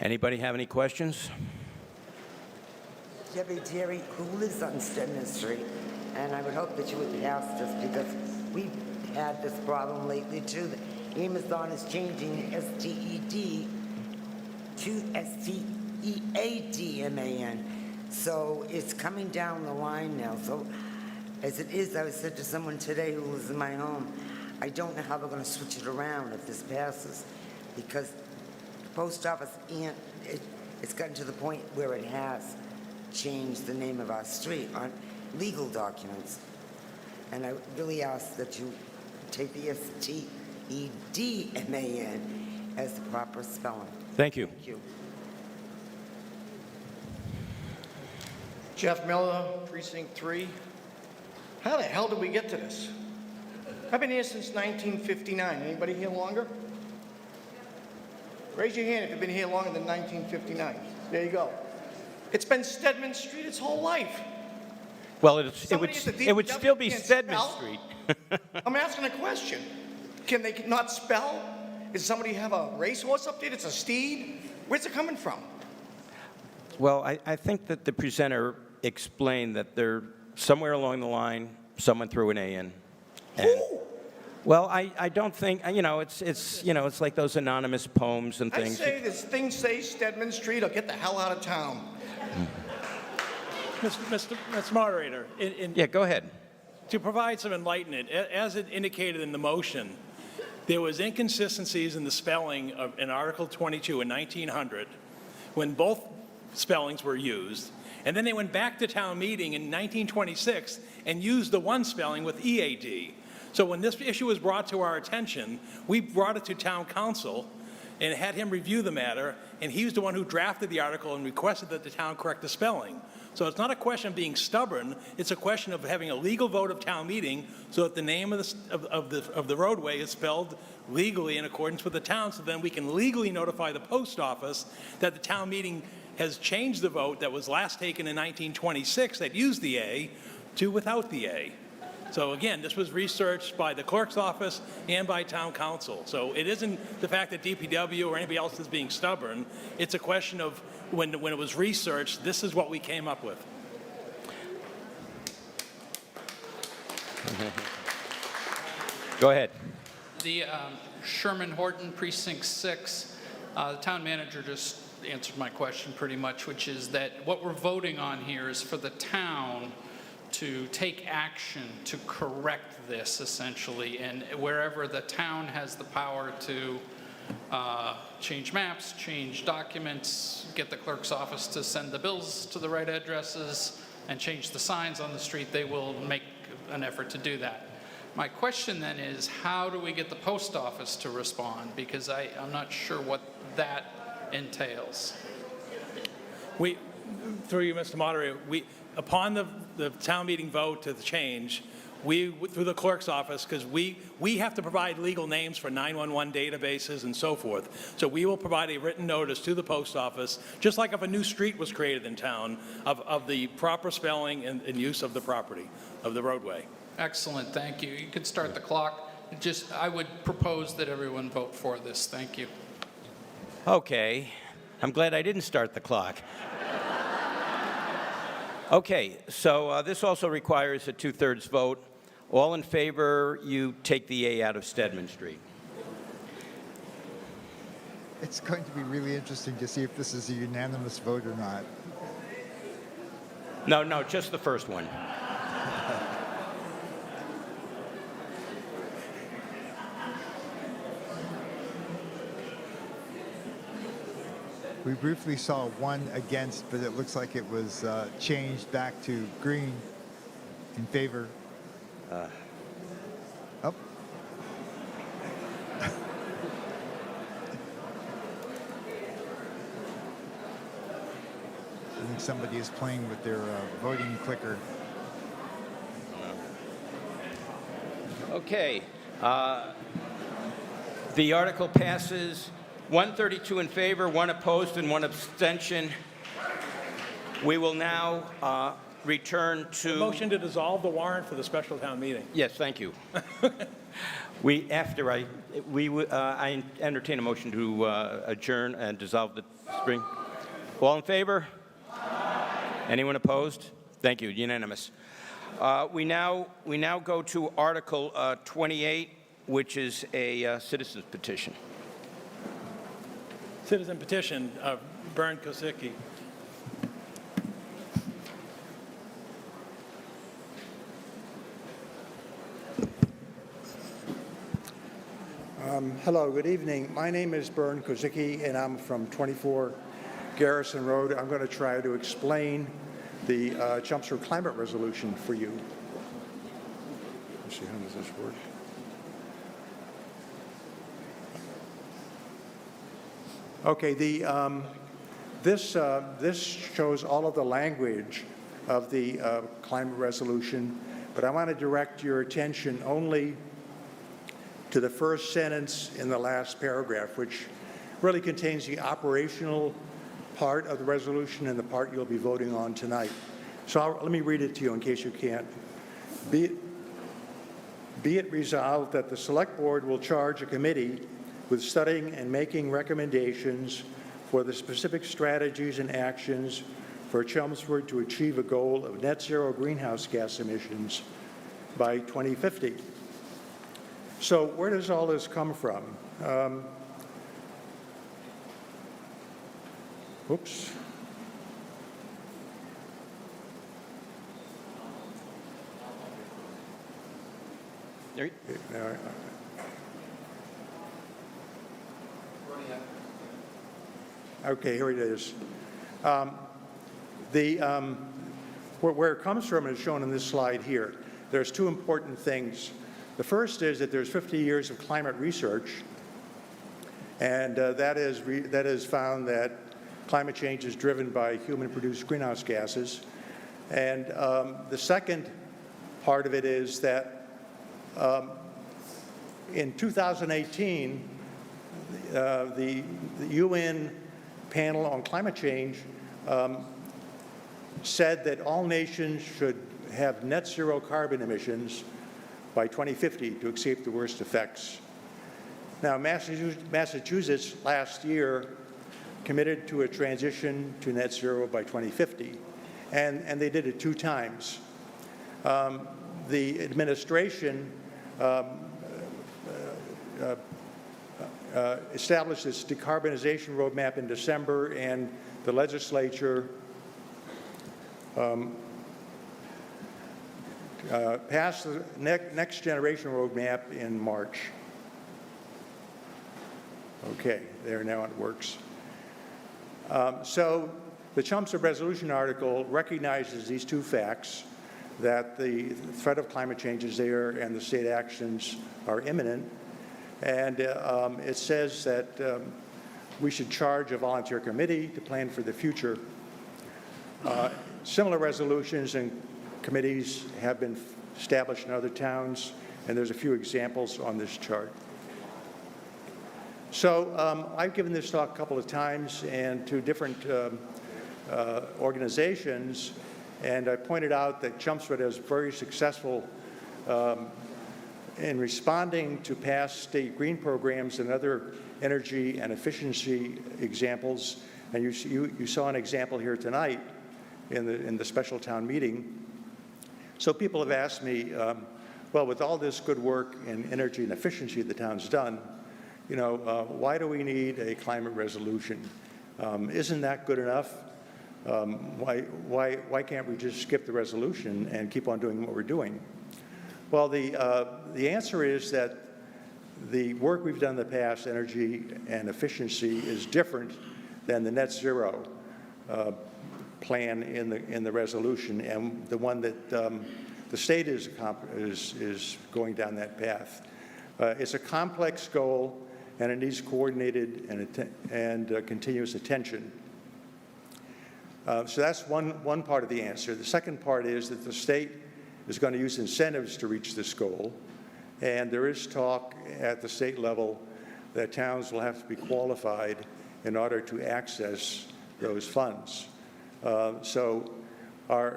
Anybody have any questions?
Jerry, who lives on Stedman Street, and I would hope that you would pass this because we had this problem lately too. Amazon is changing STED to STEADMAN. So it's coming down the line now. So as it is, I said to someone today who was in my home, I don't know how they're going to switch it around if this passes, because the post office it's gotten to the point where it has changed the name of our street on legal documents. And I really ask that you take the STEDMAN as the proper spelling.
Thank you.
Thank you.
Jeff Miller, Precinct 3. How the hell did we get to this? I've been here since 1959. Anybody here longer? Raise your hand if you've been here longer than 1959. There you go. It's been Stedman Street its whole life.
Well, it
Somebody at the
would still be
DPW can't
Stedman
spell?
Street.
I'm asking a question. Can they not spell? Does somebody have a racehorse up there that's a steed? Where's it coming from?
Well, I think that the presenter explained that there, somewhere along the line, someone threw an A in. And, well, I don't think, it's like those anonymous poems and
I
things.
say this thing says Stedman Street, or get the hell out of town.
Mr. Moderator.
Yeah, go ahead.
To provide some enlightenment, as it indicated in the motion, there was inconsistencies in the spelling in Article 22 in 1900 when both spellings were used, and then they went back to town meeting in 1926 and used the one spelling with EAD. So when this issue was brought to our attention, we brought it to town council and had him review the matter, and he was the one who drafted the article and requested that the town correct the spelling. So it's not a question of being stubborn, it's a question of having a legal vote of town meeting so that the name of the roadway is spelled legally in accordance with the town, so then we can legally notify the post office that the town meeting has changed the vote that was last taken in 1926 that used the A to without the A. So again, this was researched by the clerk's office and by town council. So it isn't the fact that DPW or anybody else is being stubborn. It's a question of when it was researched, this is what we came up with.
Go ahead.
The Sherman Horton, Precinct 6, the town manager just answered my question pretty much, which is that what we're voting on here is for the town to take action to correct this, essentially, and wherever the town has the power to change maps, change documents, get the clerk's office to send the bills to the right addresses, and change the signs on the street, they will make an effort to do that. My question then is, how do we get the post office to respond? Because I'm not sure what that entails.
Through you, Mr. Moderator, upon the town meeting vote to the change, through the clerk's office, because we have to provide legal names for 911 databases and so forth. So we will provide a written notice to the post office, just like if a new street was created in town, of the proper spelling and use of the property, of the roadway.
Excellent, thank you. You can start the clock. I would propose that everyone vote for this. Thank you.
Okay. I'm glad I didn't start the clock. Okay, so this also requires a 2/3 vote. All in favor, you take the A out of Stedman Street.
It's going to be really interesting to see if this is a unanimous vote or not.
No, just the first one.
We briefly saw one against, but it looks like it was changed back to green in favor. Up. I think somebody is playing with their voting clicker.
Okay. The article passes 132 in favor, 1 opposed, and 1 abstention. We will now return to...
A motion to dissolve the warrant for the special town meeting.
Yes, thank you. I entertain a motion to adjourn and dissolve the spring. All in favor? Anyone opposed? Thank you, unanimous. We now go to Article 28, which is a citizen's petition.
Citizen petition, Bern Kosicki.
Hello, good evening. My name is Bern Kosicki, and I'm from 24 Garrison Road. I'm going to try to explain the Chelmsford climate resolution for you. Let's see, how does this work? Okay, this shows all of the language of the climate resolution, but I want to direct your attention only to the first sentence in the last paragraph, which really contains the operational part of the resolution and the part you'll be voting on tonight. So let me read it to you in case you can't. Be it resolved that the Select Board will charge a committee with studying and making recommendations for the specific strategies and actions for Chelmsford to achieve a goal of net zero greenhouse gas emissions by 2050. So where does all this come from? Oops.
There.
Okay, here it is. Where it comes from is shown in this slide here. There's two important things. The first is that there's 50 years of climate research, and that is found that climate change is driven by human-produced greenhouse gases. And the second part of it is that in 2018, the UN panel on climate change said that all nations should have net zero carbon emissions by 2050 to escape the worst effects. Now, Massachusetts last year committed to a transition to net zero by 2050, and they did it 2 times. The administration established this decarbonization roadmap in December, and the legislature passed the next generation roadmap in March. Okay, there, now it works. So the Chelmsford resolution article recognizes these 2 facts, that the threat of climate change is there and the state actions are imminent. And it says that we should charge a volunteer committee to plan for the future. Similar resolutions and committees have been established in other towns, and there's a few examples on this chart. So I've given this talk a couple of times and to different organizations, and I pointed out that Chelmsford is very successful in responding to past state green programs and other energy and efficiency examples. And you saw an example here tonight in the special town meeting. So people have asked me, well, with all this good work in energy and efficiency the town's done, you know, why do we need a climate resolution? Isn't that good enough? Why can't we just skip the resolution and keep on doing what we're doing? Well, the answer is that the work we've done in the past, energy and efficiency, is different than the net zero plan in the resolution, and the one that the state is going down that path. It's a complex goal, and it needs coordinated and continuous attention. So that's one part of the answer. The second part is that the state is going to use incentives to reach this goal, and there is talk at the state level that towns will have to be qualified in order to access those funds. So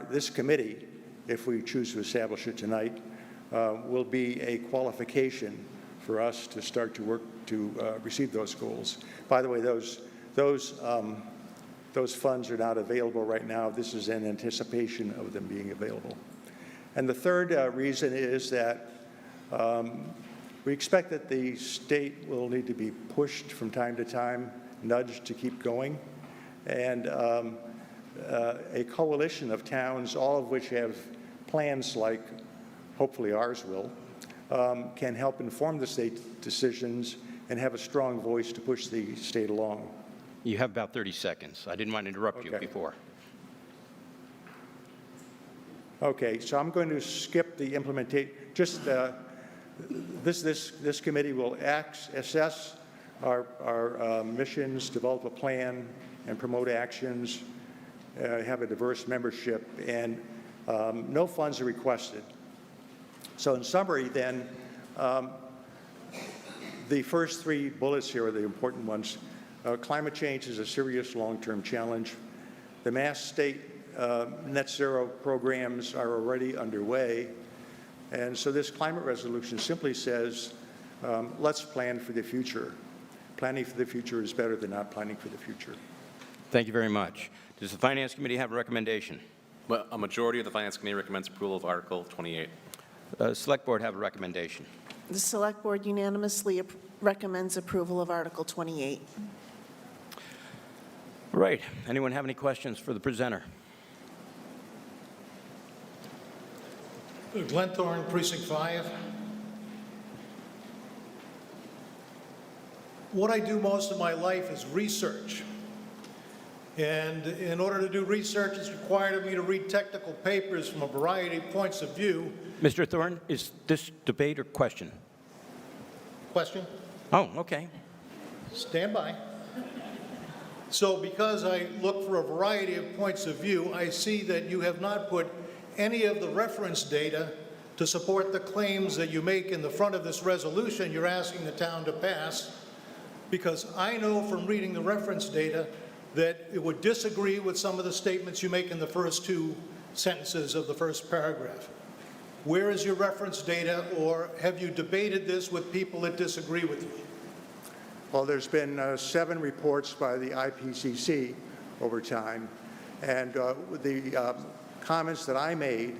this committee, if we choose to establish it tonight, will be a qualification for us to start to work to receive those goals. By the way, those funds are not available right now. This is in anticipation of them being available. And the third reason is that we expect that the state will need to be pushed from time to time, nudged to keep going. And a coalition of towns, all of which have plans like hopefully ours will, can help inform the state decisions and have a strong voice to push the state along.
You have about 30 seconds. I didn't want to interrupt you before.
Okay, so I'm going to skip the implementation. Just this committee will assess our missions, develop a plan, and promote actions, have a diverse membership, and no funds are requested. So in summary, then, the first three bullets here are the important ones. Climate change is a serious long-term challenge. The Mass state net zero programs are already underway. And so this climate resolution simply says, let's plan for the future. Planning for the future is better than not planning for the future.
Thank you very much. Does the Finance Committee have a recommendation?
Well, a majority of the Finance Committee recommends approval of Article 28.
Select Board have a recommendation.
The Select Board unanimously recommends approval of Article 28.
Right. Anyone have any questions for the presenter?
Glenn Thorne, Precinct 5. What I do most of my life is research. And in order to do research, it's required of me to read technical papers from a variety of points of view.
Mr. Thorne, is this debate or question?
Question?
Oh, okay.
Stand by. So because I look for a variety of points of view, I see that you have not put any of the reference data to support the claims that you make in the front of this resolution you're asking the town to pass, because I know from reading the reference data that it would disagree with some of the statements you make in the first two sentences of the first paragraph. Where is your reference data, or have you debated this with people that disagree with you?
Well, there's been 7 reports by the IPCC over time, and the comments that I made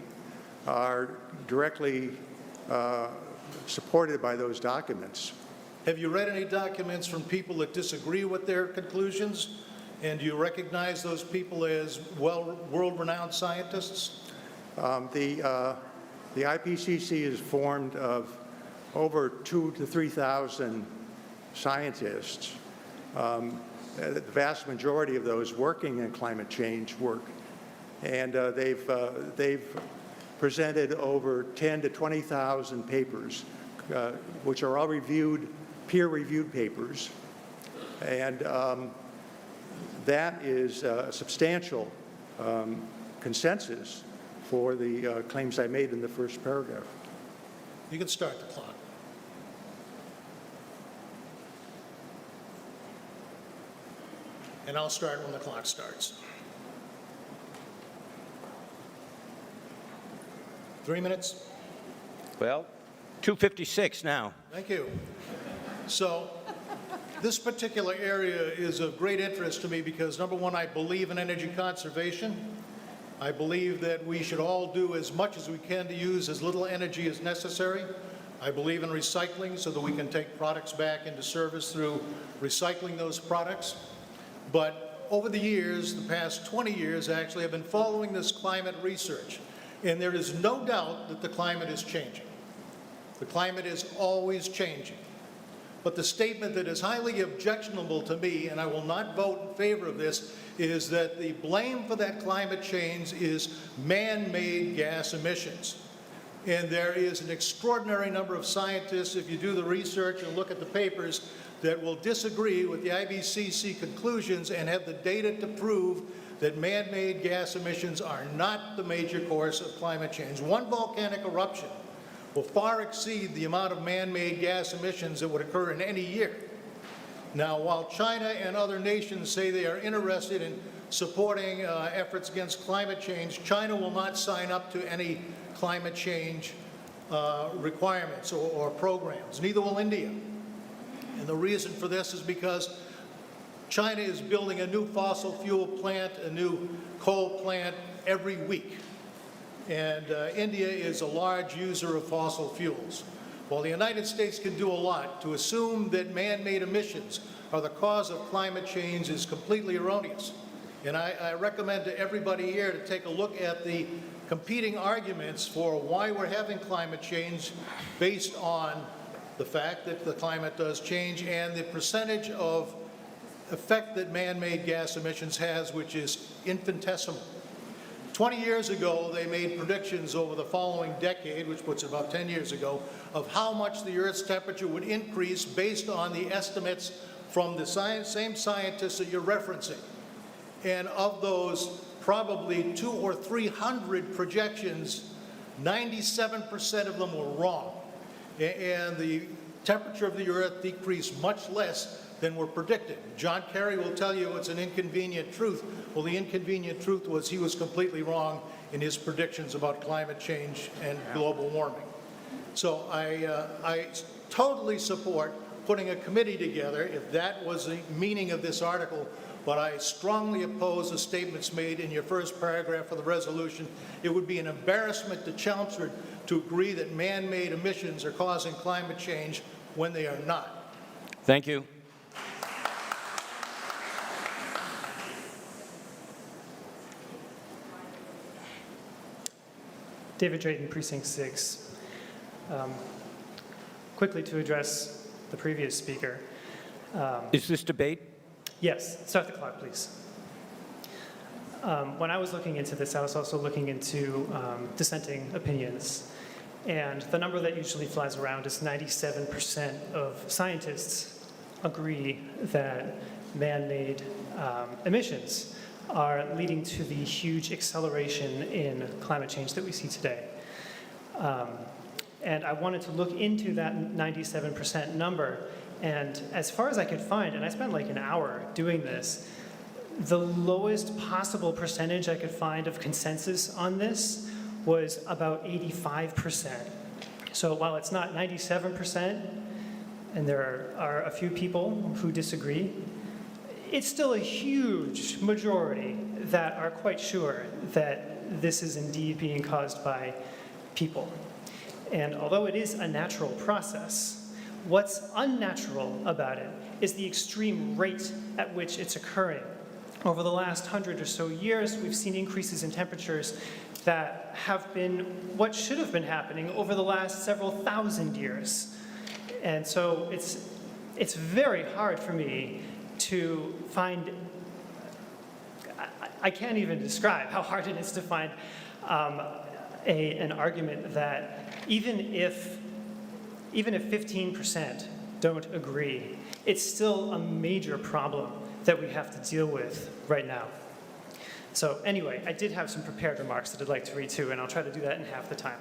are directly supported by those documents.
Have you read any documents from people that disagree with their conclusions? And do you recognize those people as world-renowned scientists?
The IPCC is formed of over 2,000 to 3,000 scientists. The vast majority of those working in climate change work. And they've presented over 10 to 20,000 papers, which are all peer-reviewed papers. And that is a substantial consensus for the claims I made in the first paragraph.
You can start the clock. And I'll start when the clock starts. 3 minutes?
Well, 2:56 now.
Thank you. So this particular area is of great interest to me because, number one, I believe in energy conservation. I believe that we should all do as much as we can to use as little energy as necessary. I believe in recycling so that we can take products back into service through recycling those products. But over the years, the past 20 years actually, I've been following this climate research. And there is no doubt that the climate is changing. The climate is always changing. But the statement that is highly objectionable to me, and I will not vote in favor of this, is that the blame for that climate change is man-made gas emissions. And there is an extraordinary number of scientists, if you do the research and look at the papers, that will disagree with the IPCC conclusions and have the data to prove that man-made gas emissions are not the major cause of climate change. One volcanic eruption will far exceed the amount of man-made gas emissions that would occur in any year. Now, while China and other nations say they are interested in supporting efforts against climate change, China will not sign up to any climate change requirements or programs. Neither will India. And the reason for this is because China is building a new fossil fuel plant, a new coal plant every week. and India is a large user of fossil fuels. While the United States can do a lot, to assume that man-made emissions are the cause of climate change is completely erroneous. And I recommend to everybody here to take a look at the competing arguments for why we're having climate change based on the fact that the climate does change and the percentage of effect that man-made gas emissions has, which is infinitesimal. 20 years ago, they made predictions over the following decade, which puts it about 10 years ago, of how much the Earth's temperature would increase based on the estimates from the same scientists that you're referencing. And of those probably 200 or 300 projections, 97% of them were wrong. And the temperature of the Earth decreased much less than were predicted. John Kerry will tell you it's an inconvenient truth. Well, the inconvenient truth was he was completely wrong in his predictions about climate change and global warming. So I totally support putting a committee together, if that was the meaning of this article, but I strongly oppose the statements made in your first paragraph of the resolution. It would be an embarrassment to Chelmsford to agree that man-made emissions are causing climate change when they are not.
Thank you.
David Drayton, Precinct 6. Quickly to address the previous speaker.
Is this debate?
Yes, start the clock, please. When I was looking into this, I was also looking into dissenting opinions. And the number that usually flies around is 97% of scientists agree that man-made emissions are leading to the huge acceleration in climate change that we see today. And I wanted to look into that 97% number, and as far as I could find, and I spent like an hour doing this, the lowest possible percentage I could find of consensus on this was about 85%. So while it's not 97%, and there are a few people who disagree, it's still a huge majority that are quite sure that this is indeed being caused by people. And although it is a natural process, what's unnatural about it is the extreme rate at which it's occurring. Over the last 100 or so years, we've seen increases in temperatures that have been what should have been happening over the last several thousand years. And so it's very hard for me to find, I can't even describe how hard it is to find an argument that even if 15% don't agree, it's still a major problem that we have to deal with right now. So anyway, I did have some prepared remarks that I'd like to read too, and I'll try to do that in half the time.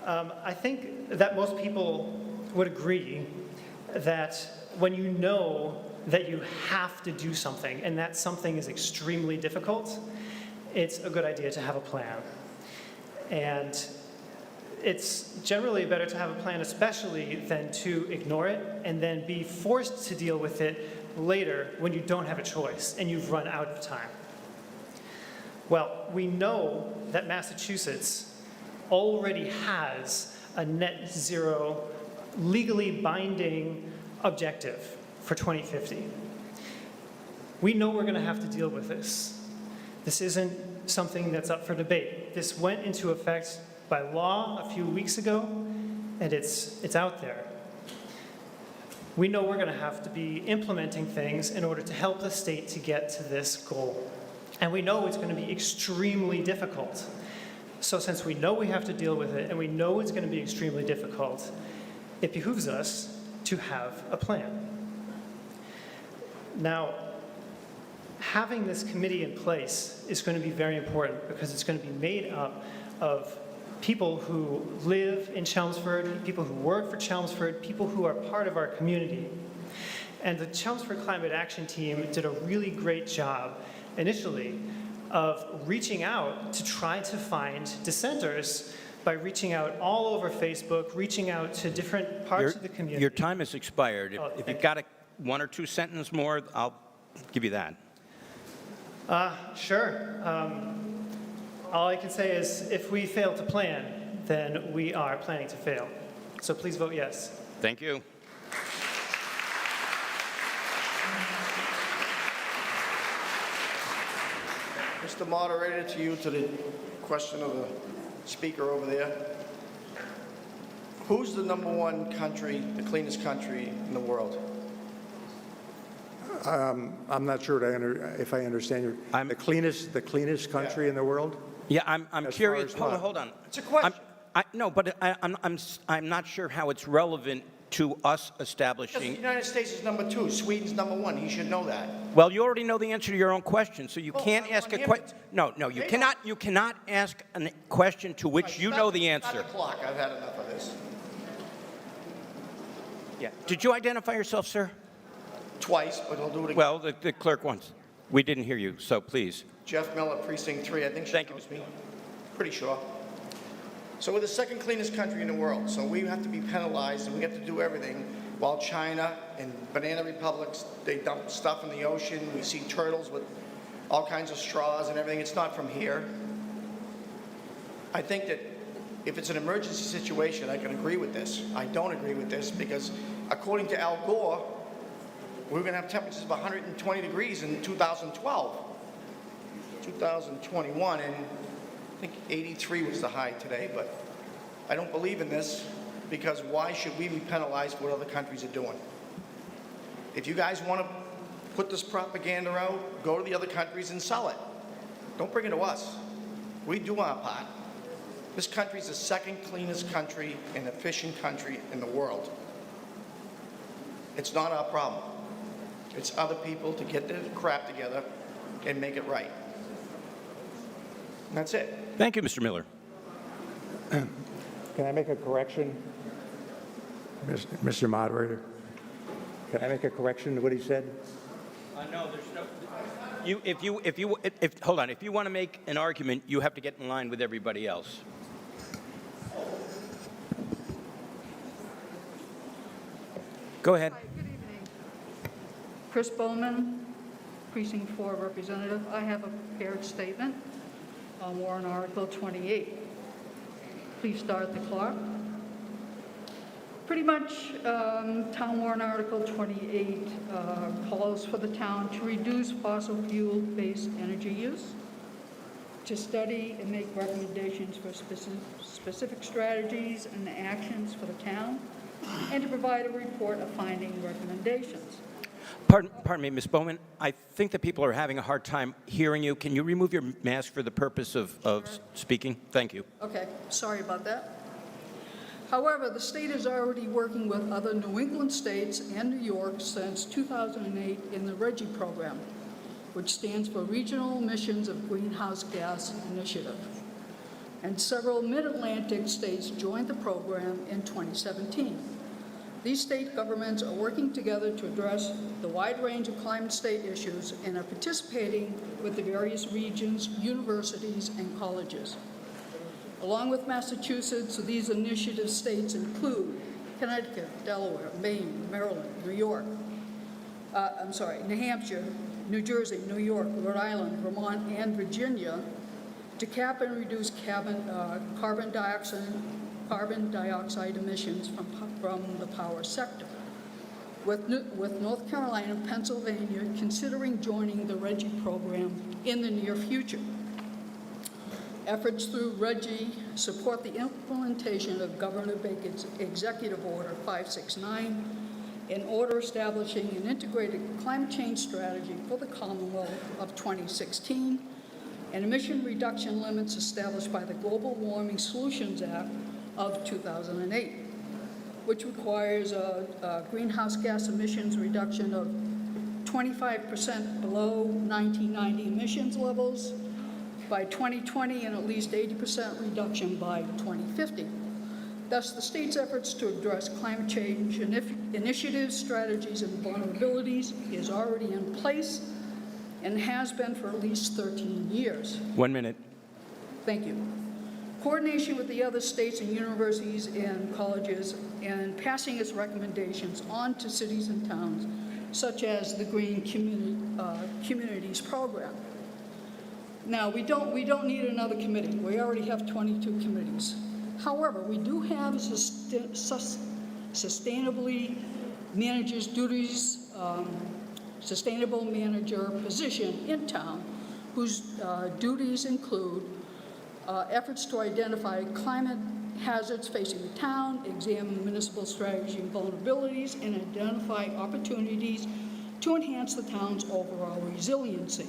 I think that most people would agree that when you know that you have to do something, and that something is extremely difficult, it's a good idea to have a plan. And it's generally better to have a plan, especially than to ignore it and then be forced to deal with it later when you don't have a choice and you've run out of time. Well, we know that Massachusetts already has a net zero, legally binding objective for 2050. We know we're going to have to deal with this. This isn't something that's up for debate. This went into effect by law a few weeks ago, and it's out there. We know we're going to have to be implementing things in order to help the state to get to this goal. And we know it's going to be extremely difficult. So since we know we have to deal with it, and we know it's going to be extremely difficult, it behooves us to have a plan. Now, having this committee in place is going to be very important because it's going to be made up of people who live in Chelmsford, people who work for Chelmsford, people who are part of our community. And the Chelmsford Climate Action Team did a really great job initially of reaching out to try to find dissenters by reaching out all over Facebook, reaching out to different parts of the community.
Your time has expired. If you've got one or two sentences more, I'll give you that.
Sure. all I can say is if we fail to plan, then we are planning to fail. So please vote yes.
Thank you.
Mr. Moderator, to you, to the question of the speaker over there. Who's the #1 country, the cleanest country in the world?
I'm not sure if I understand your, the cleanest country in the world?
Yeah, I'm
As
curious.
far as
Hold on.
It's a question.
No, but I'm not sure how it's relevant to us
Because the
establishing.
United States is #2, Sweden's #1. He should know that.
Well, you already know the answer to your own question, so you
Well,
can't
I
ask a
want him
question.
to-
No, you
They
cannot. You cannot ask a question to which you know the answer.
Stop the clock. I've had enough of this.
Yeah. Did you identify yourself, sir?
Twice, but I'll do it again.
Well, the clerk once. We didn't hear you, so please.
Jeff Miller, Precinct 3. I think she knows me. Pretty sure. So we're the second cleanest country in the world. So we have to be penalized and we have to do everything. While China and banana republics, they dump stuff in the ocean. We see turtles with all kinds of straws and everything. It's not from here. I think that if it's an emergency situation, I can agree with this. I don't agree with this because according to Al Gore, we're going to have temperatures of 120 degrees in 2012. 2021, and I think 83 was the high today, but I don't believe in this because why should we be penalized for what other countries are doing? If you guys want to put this propaganda out, go to the other countries and sell it. Don't bring it to us. We do our part. This country is the second cleanest country and efficient country in the world. It's not our problem. It's other people to get their crap together and make it right. And that's it.
Thank you, Mr. Miller.
Can I make a correction? Mr. Moderator, can I make a correction to what he said?
No, there's no. Hold on. If you want to make an argument, you have to get in line with everybody else. Go ahead.
Hi, good evening. Chris Bowman, Precinct 4 Representative. I have a prepared statement on warrant Article 28. Please start the clock. Pretty much, Town warrant Article 28 calls for the town to reduce fossil fuel-based energy use, to study and make recommendations for specific strategies and actions for the town, and to provide a report of finding recommendations.
Pardon me, Ms. Bowman. I think that people are having a hard time hearing you. Can you remove your mask for the purpose of speaking? Thank you.
Okay, sorry about that. However, the state is already working with other New England states and New York since 2008 in the RGGI program, which stands for Regional Emissions of Greenhouse Gas Initiative. And several mid-Atlantic states joined the program in 2017. These state governments are working together to address the wide range of climate state issues and are participating with the various regions, universities, and colleges. Along with Massachusetts, these initiative states include Connecticut, Delaware, Maine, Maryland, New Hampshire, New Jersey, New York, Rhode Island, Vermont, and Virginia to cap and reduce carbon dioxide emissions from the power sector. With North Carolina and Pennsylvania considering joining the RGGI program in the near future. Efforts through RGGI support the implementation of Governor Baker's Executive Order 569, an order establishing an integrated climate change strategy for the Commonwealth of 2016, and emission reduction limits established by the Global Warming Solutions Act of 2008, which requires a greenhouse gas emissions reduction of 25% below 1990 emissions levels by 2020 and at least 80% reduction by 2050. Thus, the state's efforts to address climate change initiatives, strategies, and vulnerabilities is already in place and has been for at least 13 years.
1 minute.
Thank you. Coordination with the other states and universities and colleges and passing its recommendations on to cities and towns, such as the Green Communities Program. Now, we don't need another committee. We already have 22 committees. However, we do have a sustainability manager's duties, sustainable manager position in town, whose duties include efforts to identify climate hazards facing the town, examine municipal strategy and vulnerabilities, and identify opportunities to enhance the town's overall resiliency.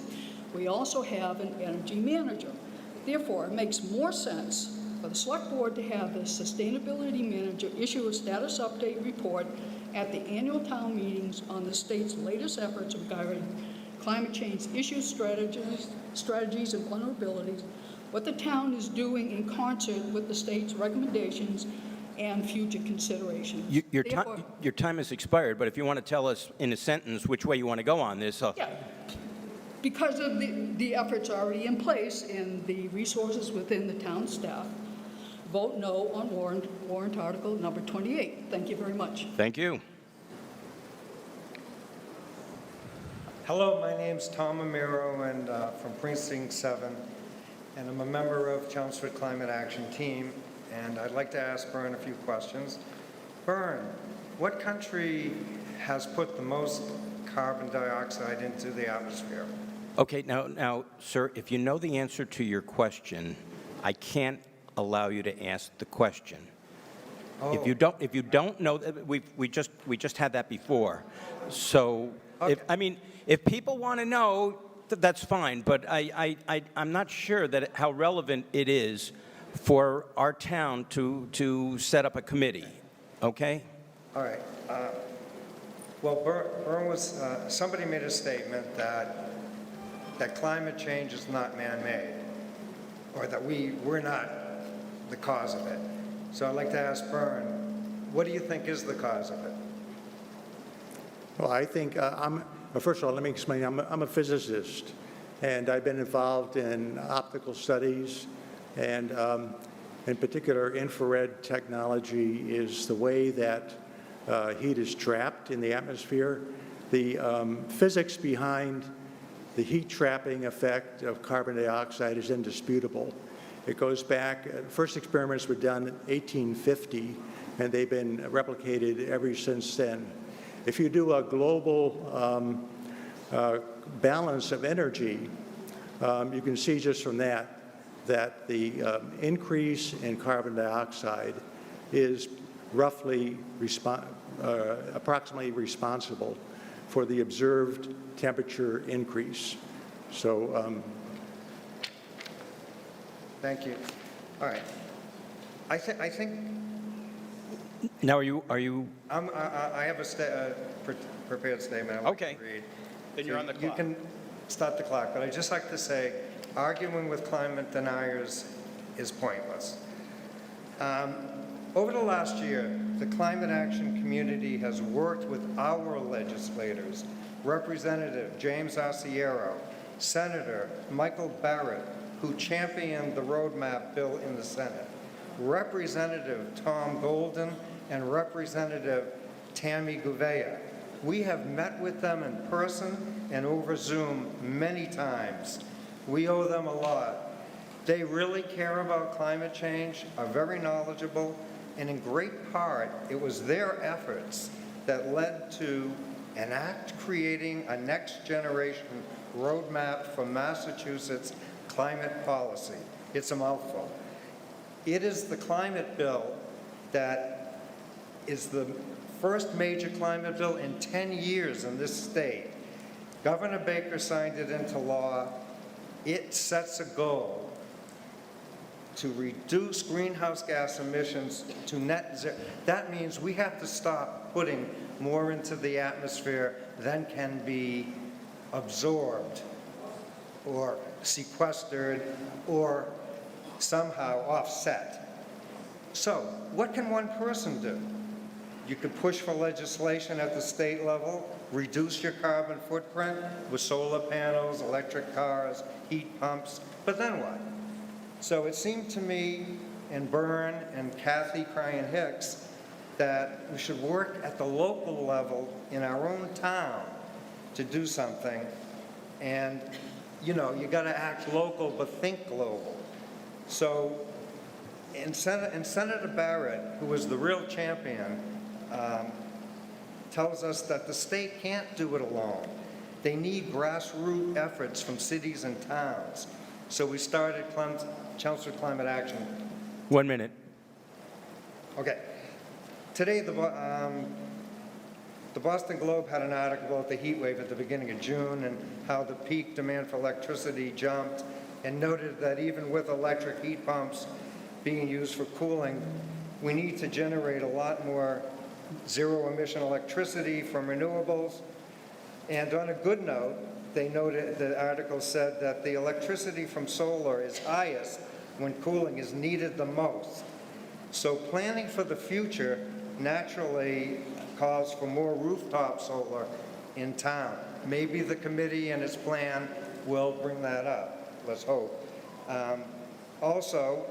We also have an energy manager. Therefore, it makes more sense for the Select Board to have the Sustainability Manager issue a status update report at the annual town meetings on the state's latest efforts regarding climate change issues, strategies and vulnerabilities, what the town is doing in concert with the state's recommendations and future considerations.
Your time has expired, but if you want to tell us in a sentence which way you want to go on this.
Yeah. Because of the efforts already in place and the resources within the town staff, vote no on warrant article number 28. Thank you very much.
Thank you.
Hello, my name's Tom Amiro, and from Precinct 7, and I'm a member of Chelmsford Climate Action Team, and I'd like to ask Byrne a few questions. Byrne, what country has put the most carbon dioxide into the atmosphere?
Okay, now, sir, if you know the answer to your question, I can't allow you to ask the question.
Oh.
If you don't know, we just had that before. So,
Okay.
if people want to know, that's fine. But I'm not sure that how relevant it is for our town to set up a committee. Okay.
All right. Well, Byrne was, somebody made a statement that climate change is not man-made, or that we're not the cause of it. So I'd like to ask Byrne, what do you think is the cause of it?
Well, I think, first of all, let me explain. I'm a physicist, and I've been involved in optical studies, and in particular, infrared technology is the way that heat is trapped in the atmosphere. The physics behind the heat trapping effect of carbon dioxide is indisputable. It goes back, first experiments were done in 1850, and they've been replicated ever since then. If you do a global balance of energy, you can see just from that the increase in carbon dioxide is roughly approximately responsible for the observed temperature increase. So,
Thank you. All right. I think.
Now, are you?
I have a prepared statement. I
Okay.
to read.
Then you're on the clock.
You can start the clock, but I'd just like to say, arguing with climate deniers is pointless. Over the last year, the climate action community has worked with our legislators, Representative James Asiero, Senator Michael Barrett, who championed the roadmap bill in the Senate, Representative Tom Golden, and Representative Tammy Gouveia. We have met with them in person and over Zoom many times. We owe them a lot. They really care about climate change, are very knowledgeable, and in great part, it was their efforts that led to an act creating a next generation roadmap for Massachusetts climate policy. It's a mouthful. It is the climate bill that is the first major climate bill in 10 years in this state. Governor Baker signed it into law. It sets a goal to reduce greenhouse gas emissions to net zero. That means we have to stop putting more into the atmosphere than can be absorbed or sequestered or somehow offset. So what can one person do? You could push for legislation at the state level, reduce your carbon footprint with solar panels, electric cars, heat pumps, but then what? So it seemed to me, and Byrne and Kathy Cryan-Hicks, that we should work at the local level in our own town to do something. And you know, you got to act local but think global. So, and Senator Barrett, who was the real champion, tells us that the state can't do it alone. They need grassroots efforts from cities and towns. So we started Chelmsford Climate Action.
1 minute.
Okay. Today, the Boston Globe had an article about the heat wave at the beginning of June and how the peak demand for electricity jumped, and noted that even with electric heat pumps being used for cooling, we need to generate a lot more zero-emission electricity from renewables. And on a good note, they noted, the article said that the electricity from solar is highest when cooling is needed the most. So planning for the future naturally calls for more rooftop solar in town. Maybe the committee and its plan will bring that up. Let's hope. Also,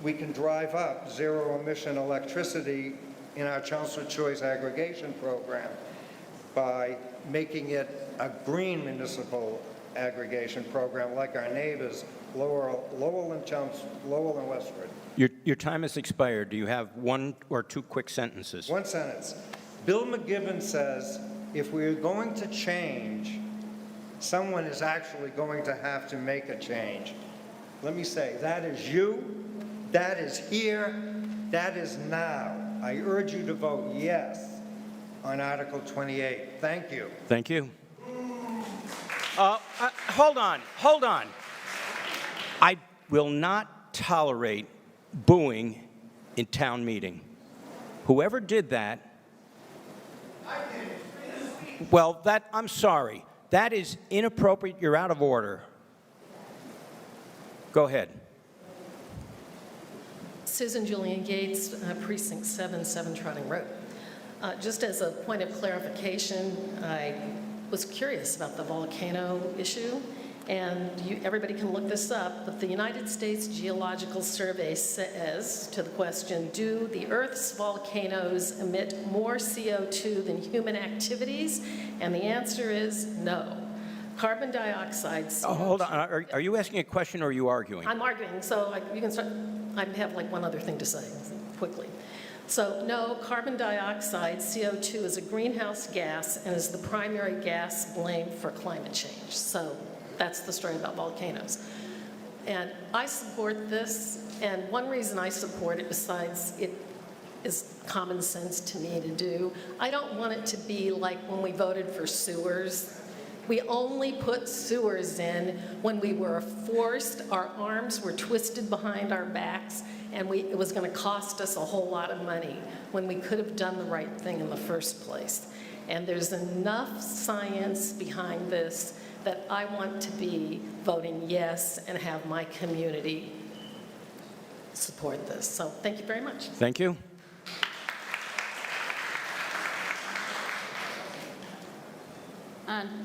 we can drive up zero-emission electricity in our Chelmsford Choice aggregation program by making it a green municipal aggregation program like our neighbors, Lowell and Westford.
Your time has expired. Do you have 1 or 2 quick sentences?
One sentence. Bill McGibbon says, if we're going to change, someone is actually going to have to make a change. Let me say, that is you, that is here, that is now. I urge you to vote yes on Article 28. Thank you.
Thank you. Hold on. I will not tolerate booing in town meeting. Whoever did that, well, I'm sorry. That is inappropriate. You're out of order. Go ahead.
Susan Julian Gates, Precinct 7, 7 Trotting Road. Just as a point of clarification, I was curious about the volcano issue, and everybody can look this up, but the United States Geological Survey says, to the question, do the Earth's volcanoes emit more CO2 than human activities? And the answer is no. Carbon dioxide, CO2...
Oh, hold on. Are you asking a question or are you arguing?
I'm arguing, so you can start. I have like one other thing to say quickly. So no, carbon dioxide, CO2, is a greenhouse gas and is the primary gas blamed for climate change. So that's the story about volcanoes. And I support this, and one reason I support it, besides it is common sense to me to do, I don't want it to be like when we voted for sewers. We only put sewers in when we were forced, our arms were twisted behind our backs, and it was going to cost us a whole lot of money when we could have done the right thing in the first place. And there's enough science behind this that I want to be voting yes and have my community support this. So thank you very much.
Thank you.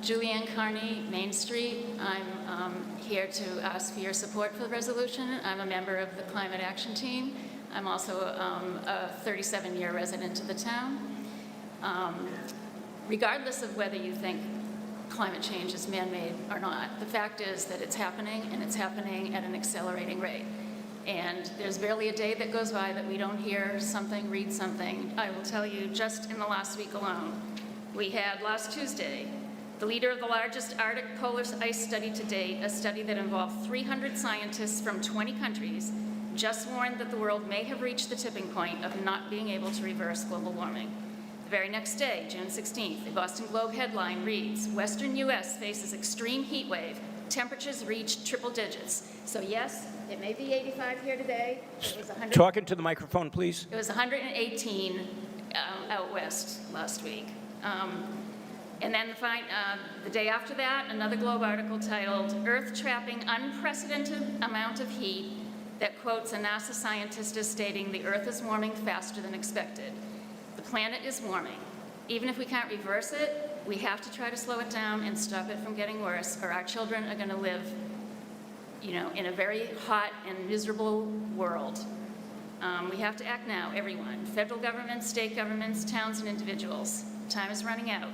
Julianne Carney, Main Street. I'm here to ask for your support for the resolution. I'm a member of the Climate Action Team. I'm also a 37-year resident of the town. Regardless of whether you think climate change is man-made or not, the fact is that it's happening, and it's happening at an accelerating rate. And there's barely a day that goes by that we don't hear something, read something. I will tell you, just in the last week alone, we had last Tuesday, the leader of the largest Arctic polar ice study to date, a study that involved 300 scientists from 20 countries, just warned that the world may have reached the tipping point of not being able to reverse global warming. The very next day, June 16th, the Boston Globe headline reads, "Western U.S. faces extreme heat wave. Temperatures reached triple digits." So yes, it may be 85 here today. It was 100.
Talking to the microphone, please.
It was 118 out west last week. And then the day after that, another Globe article titled, "Earth Trapping Unprecedented Amount of Heat," that quotes a NASA scientist as stating, "The Earth is warming faster than expected." The planet is warming. Even if we can't reverse it, we have to try to slow it down and stop it from getting worse, or our children are going to live, in a very hot and miserable world. We have to act now, everyone. Federal governments, state governments, towns, and individuals. Time is running out.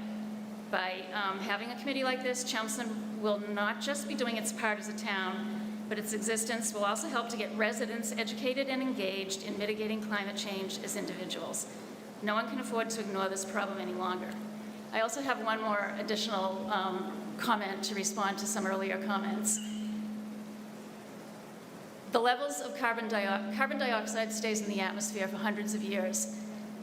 By having a committee like this, Chelmsford will not just be doing its part as a town, but its existence will also help to get residents educated and engaged in mitigating climate change as individuals. No one can afford to ignore this problem any longer. I also have one more additional comment to respond to some earlier comments. The levels of carbon dioxide stays in the atmosphere for hundreds of years.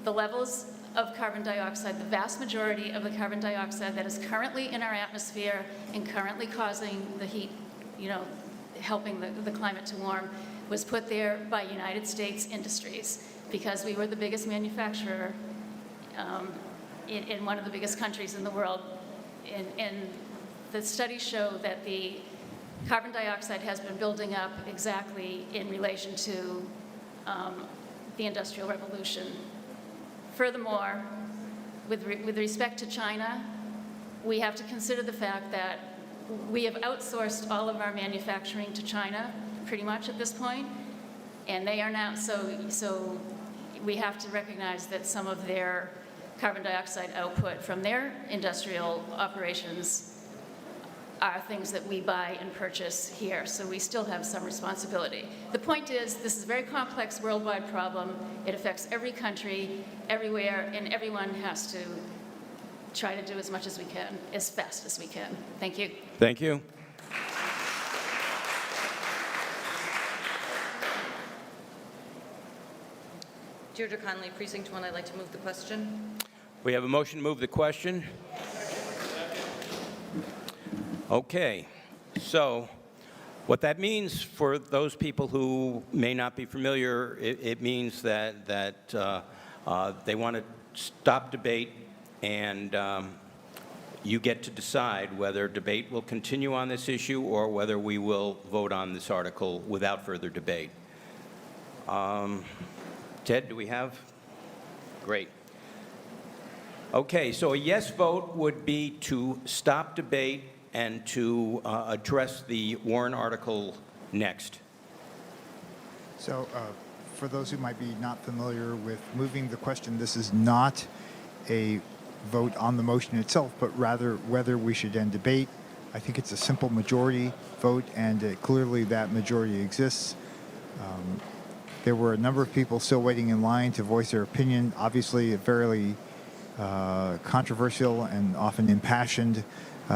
The levels of carbon dioxide, the vast majority of the carbon dioxide that is currently in our atmosphere and currently causing the heat, helping the climate to warm, was put there by United States industries because we were the biggest manufacturer in one of the biggest countries in the world. And the studies show that the carbon dioxide has been building up exactly in relation to the Industrial Revolution. Furthermore, with respect to China, we have to consider the fact that we have outsourced all of our manufacturing to China pretty much at this point, and they are now, so we have to recognize that some of their carbon dioxide output from their industrial operations are things that we buy and purchase here, so we still have some responsibility. The point is, this is a very complex worldwide problem. It affects every country, everywhere, and everyone has to try to do as much as we can, as fast as we can. Thank you.
Thank you.
Deirdre Conley, Precinct 1, I'd like to move the question.
We have a motion to move the question. Okay, so what that means for those people who may not be familiar, it means that they want to stop debate, and you get to decide whether debate will continue on this issue or whether we will vote on this article without further debate. Ted, do we have? Great. Okay, so a yes vote would be to stop debate and to address the Warren article next.
So for those who might be not familiar with moving the question, this is not a vote on the motion itself, but rather whether we should end debate. I think it's a simple majority vote, and clearly that majority exists. There were a number of people still waiting in line to voice their opinion. Obviously, a fairly controversial and often impassioned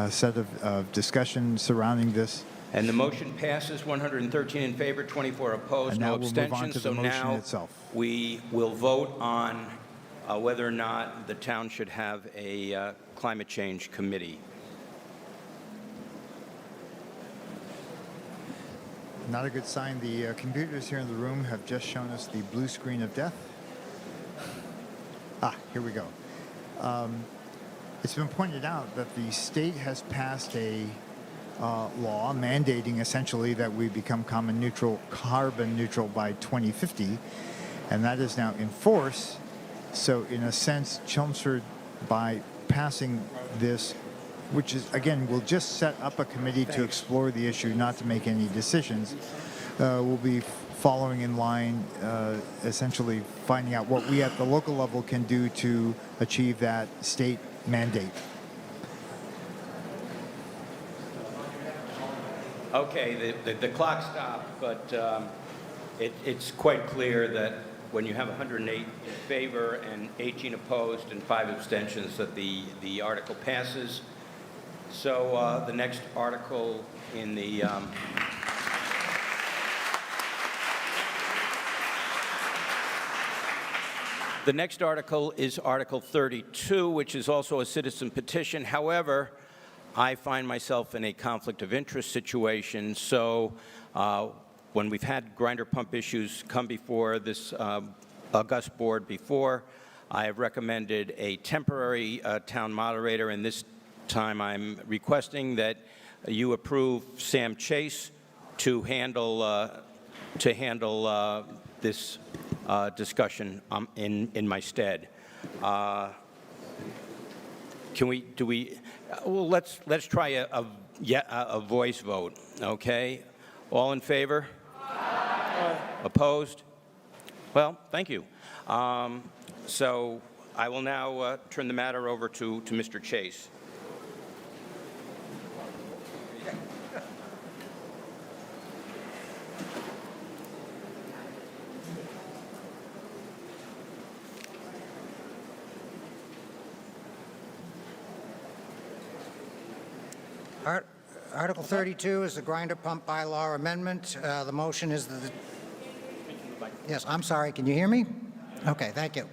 set of discussion surrounding this.
And the motion passes 113 in favor, 24 opposed,
And
no
now we'll move on
abstentions.
to the
So
motion
now
itself.
we will vote on whether or not the town should have a climate change committee.
Not a good sign. The computers here in the room have just shown us the blue screen of death. Here we go. It's been pointed out that the state has passed a law mandating essentially that we become carbon neutral by 2050, and that is now in force. So in a sense, Chelmsford, by passing this, which is, again, will just set up a committee to explore the issue, not to make any decisions, will be following in line, essentially finding out what we at the local level can do to achieve that state mandate.
Okay, the clock stopped, but it's quite clear that when you have 108 in favor and 18 opposed and 5 abstentions, that the article passes. So the next article in the the next article is Article 32, which is also a citizen petition. However, I find myself in a conflict of interest situation. So when we've had grinder pump issues come before this august board before, I have recommended a temporary town moderator, and this time I'm requesting that you approve Sam Chase to handle this discussion in my stead. Well, let's try a voice vote, okay? All in favor? Aye. Opposed? Well, thank you. So I will now turn the matter over to Mr. Chase.
Article 32 is the grinder pump bylaw amendment. The motion is that yes, I'm sorry, can you hear me? Okay, thank you.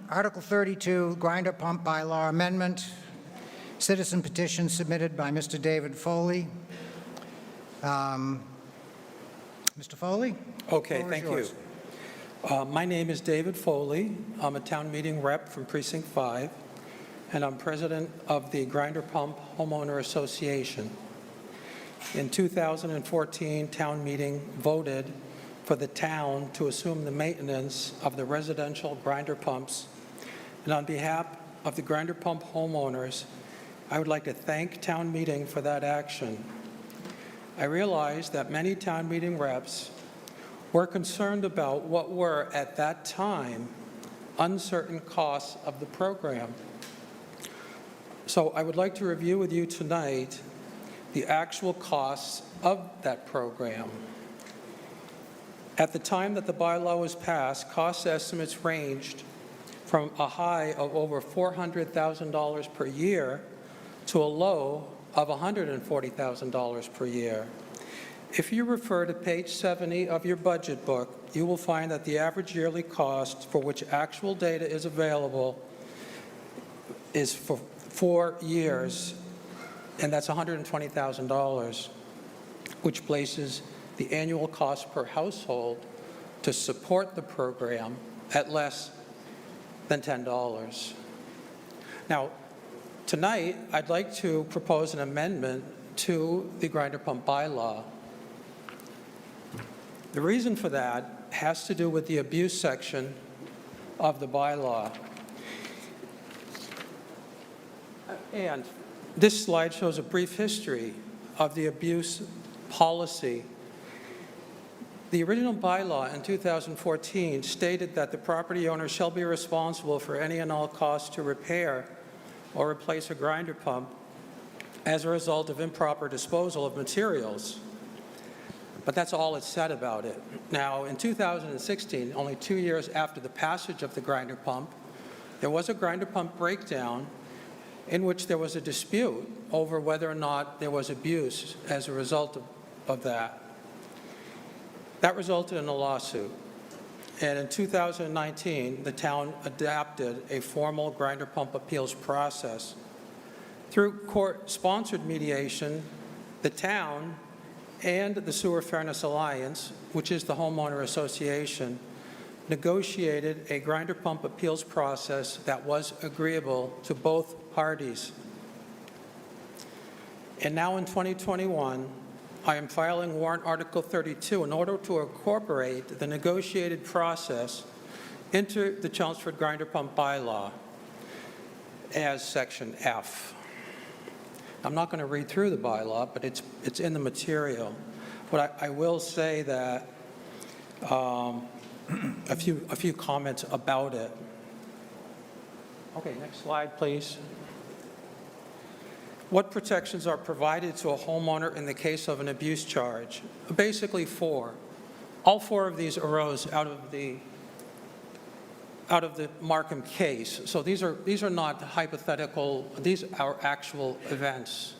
Article 32, grinder pump bylaw amendment. Citizen petition submitted by Mr. David Foley. Mr. Foley?
Okay,
Floor is
thank
yours.
you. My name is David Foley. I'm a town meeting rep from Precinct 5, and I'm president of the Grinder Pump Homeowner Association. In 2014, town meeting voted for the town to assume the maintenance of the residential grinder pumps. And on behalf of the grinder pump homeowners, I would like to thank town meeting for that action. I realize that many town meeting reps were concerned about what were, at that time, uncertain costs of the program. So I would like to review with you tonight the actual costs of that program. At the time that the bylaw was passed, cost estimates ranged from a high of over $400,000 per year to a low of $140,000 per year. If you refer to page 70 of your budget book, you will find that the average yearly cost for which actual data is available is for 4 years, and that's $120,000, which places the annual cost per household to support the program at less than $10. Now, tonight, I'd like to propose an amendment to the grinder pump bylaw. The reason for that has to do with the abuse section of the bylaw. And this slide shows a brief history of the abuse policy. The original bylaw in 2014 stated that the property owner shall be responsible for any and all costs to repair or replace a grinder pump as a result of improper disposal of materials. But that's all it said about it. Now, in 2016, only 2 years after the passage of the grinder pump, there was a grinder pump breakdown in which there was a dispute over whether or not there was abuse as a result of that. That resulted in a lawsuit. And in 2019, the town adopted a formal grinder pump appeals process. Through court-sponsored mediation, the town and the Sewer Fairness Alliance, which is the homeowner association, negotiated a grinder pump appeals process that was agreeable to both parties. And now in 2021, I am filing warrant Article 32 in order to incorporate the negotiated process into the Chelmsford grinder pump bylaw as Section F. I'm not going to read through the bylaw, but it's in the material. But I will say that a few comments about it. Okay, next slide, please. What protections are provided to a homeowner in the case of an abuse charge? Basically 4. All 4 of these arose out of the Markham case. So these are not hypothetical, these are actual events.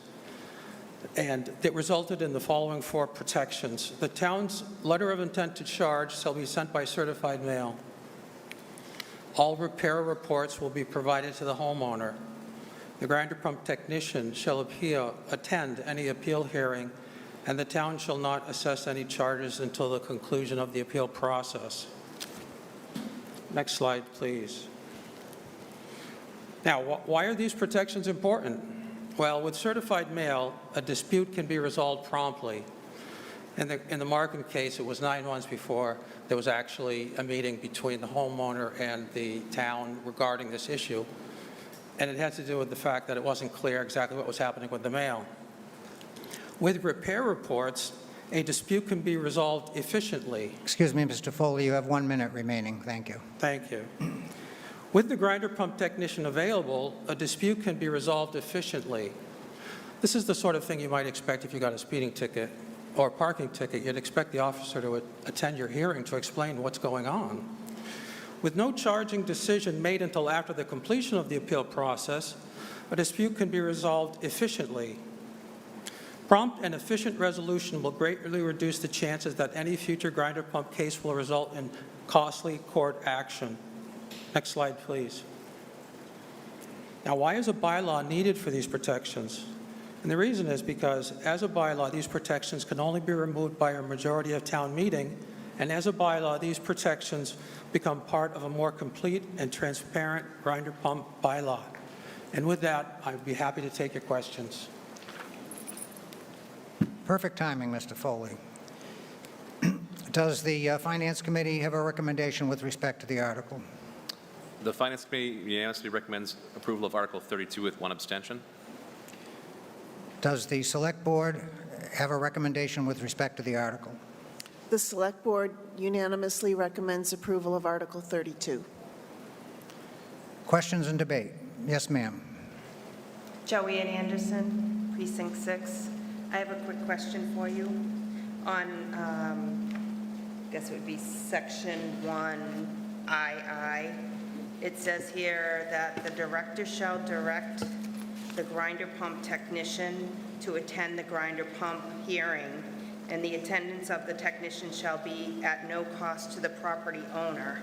And it resulted in the following 4 protections. The town's letter of intent to charge shall be sent by certified mail. All repair reports will be provided to the homeowner. The grinder pump technician shall attend any appeal hearing, and the town shall not assess any charges until the conclusion of the appeal process. Next slide, please. Now, why are these protections important? Well, with certified mail, a dispute can be resolved promptly. In the Markham case, it was 9 months before there was actually a meeting between the homeowner and the town regarding this issue. And it had to do with the fact that it wasn't clear exactly what was happening with the mail. With repair reports, a dispute can be resolved efficiently.
Excuse me, Mr. Foley, you have 1 minute remaining. Thank you.
Thank you. With the grinder pump technician available, a dispute can be resolved efficiently. This is the sort of thing you might expect if you got a speeding ticket or a parking ticket. You'd expect the officer to attend your hearing to explain what's going on. With no charging decision made until after the completion of the appeal process, a dispute can be resolved efficiently. Prompt and efficient resolution will greatly reduce the chances that any future grinder pump case will result in costly court action. Next slide, please. Now, why is a bylaw needed for these protections? And the reason is because, as a bylaw, these protections can only be removed by a majority of town meeting, and as a bylaw, these protections become part of a more complete and transparent grinder pump bylaw. And with that, I'd be happy to take your questions.
Perfect timing, Mr. Foley. Does the Finance Committee have a recommendation with respect to the article?
The Finance Committee unanimously recommends approval of Article 32 with one abstention.
Does the Select Board have a recommendation with respect to the article?
The Select Board unanimously recommends approval of Article 32.
Questions and debate? Yes, ma'am.
Joanne Anderson, Precinct 6. I have a quick question for you on, I guess it would be Section 1II. It says here that the director shall direct the grinder pump technician to attend the grinder pump hearing, and the attendance of the technician shall be at no cost to the property owner.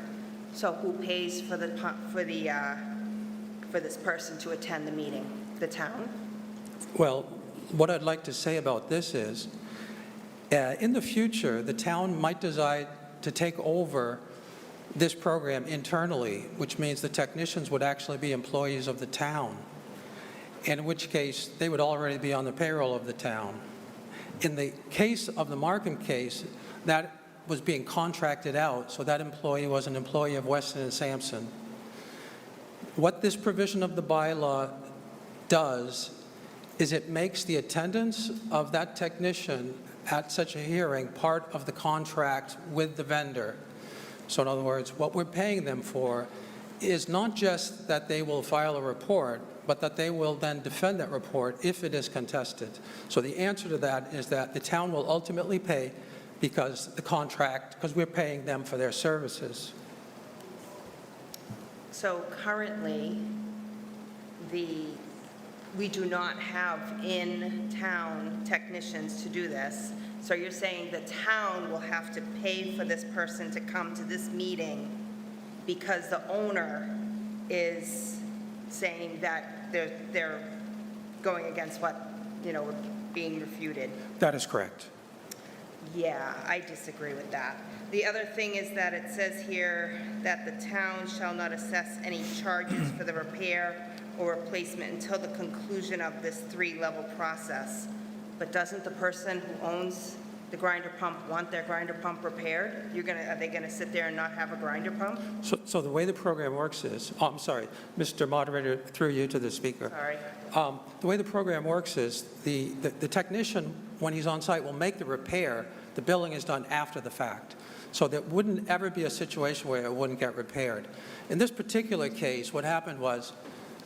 So who pays for the for this person to attend the meeting? The town?
Well, what I'd like to say about this is, in the future, the town might decide to take over this program internally, which means the technicians would actually be employees of the town, in which case they would already be on the payroll of the town. In the case of the Markham case, that was being contracted out, so that employee was an employee of Weston and Sampson. What this provision of the bylaw does is it makes the attendance of that technician at such a hearing part of the contract with the vendor. So in other words, what we're paying them for is not just that they will file a report, but that they will then defend that report if it is contested. So the answer to that is that the town will ultimately pay because we're paying them for their services.
So currently, we do not have in-town technicians to do this. So you're saying the town will have to pay for this person to come to this meeting because the owner is saying that they're going against what, being refuted?
That is correct.
Yeah, I disagree with that. The other thing is that it says here that the town shall not assess any charges for the repair or replacement until the conclusion of this 3-level process. But doesn't the person who owns the grinder pump want their grinder pump repaired? Are they gonna sit there and not have a grinder pump?
So the way the program works is, I'm sorry, Mr. Moderator, through you to the speaker.
Sorry.
The way the program works is the technician, when he's on site, will make the repair. The billing is done after the fact. So there wouldn't ever be a situation where it wouldn't get repaired. In this particular case, what happened was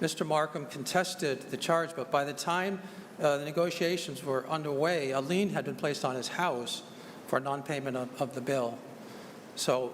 Mr. Markham contested the charge, but by the time the negotiations were underway, a lien had been placed on his house for non-payment of the bill. So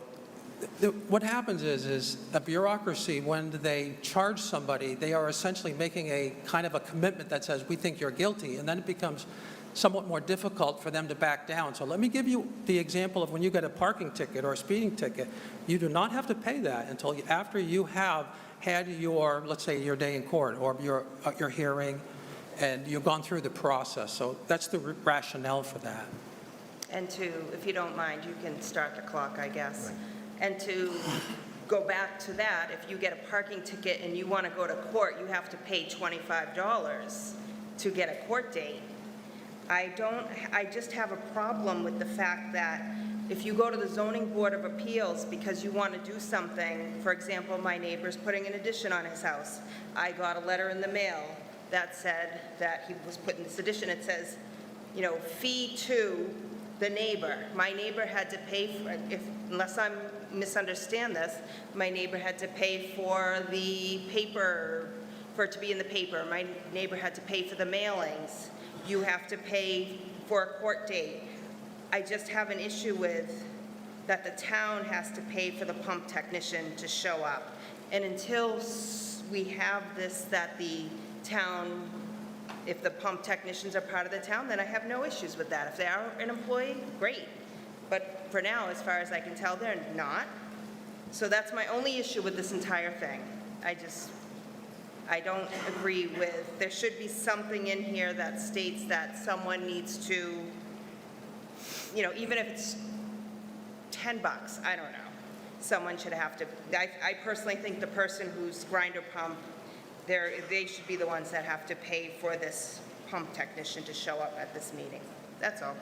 what happens is a bureaucracy, when they charge somebody, they are essentially making a kind of a commitment that says, we think you're guilty, and then it becomes somewhat more difficult for them to back down. So let me give you the example of when you get a parking ticket or a speeding ticket. You do not have to pay that until after you have had your, let's say, your day in court or your hearing, and you've gone through the process. So that's the rationale for that.
And if you don't mind, you can start the clock, I guess. Right. And to go back to that, if you get a parking ticket and you want to go to court, you have to pay $25 to get a court date. I just have a problem with the fact that if you go to the Zoning Board of Appeals because you want to do something, for example, my neighbor's putting an addition on his house. I got a letter in the mail that said that he was putting this addition. It says, fee to the neighbor. My neighbor had to pay for, unless I misunderstand this, my neighbor had to pay for the paper, for it to be in the paper. My neighbor had to pay for the mailings. You have to pay for a court date. I just have an issue with that the town has to pay for the pump technician to show up. And until we have this, that the town If the pump technicians are part of the town, then I have no issues with that. If they are an employee, great. But for now, as far as I can tell, they're not. So that's my only issue with this entire thing. I don't agree with, there should be something in here that states that someone needs to, you know, even if it's $10, I don't know. Someone should have to, I personally think the person who's grinder pump, they should be the ones that have to pay for this pump technician to show up at this meeting. That's all.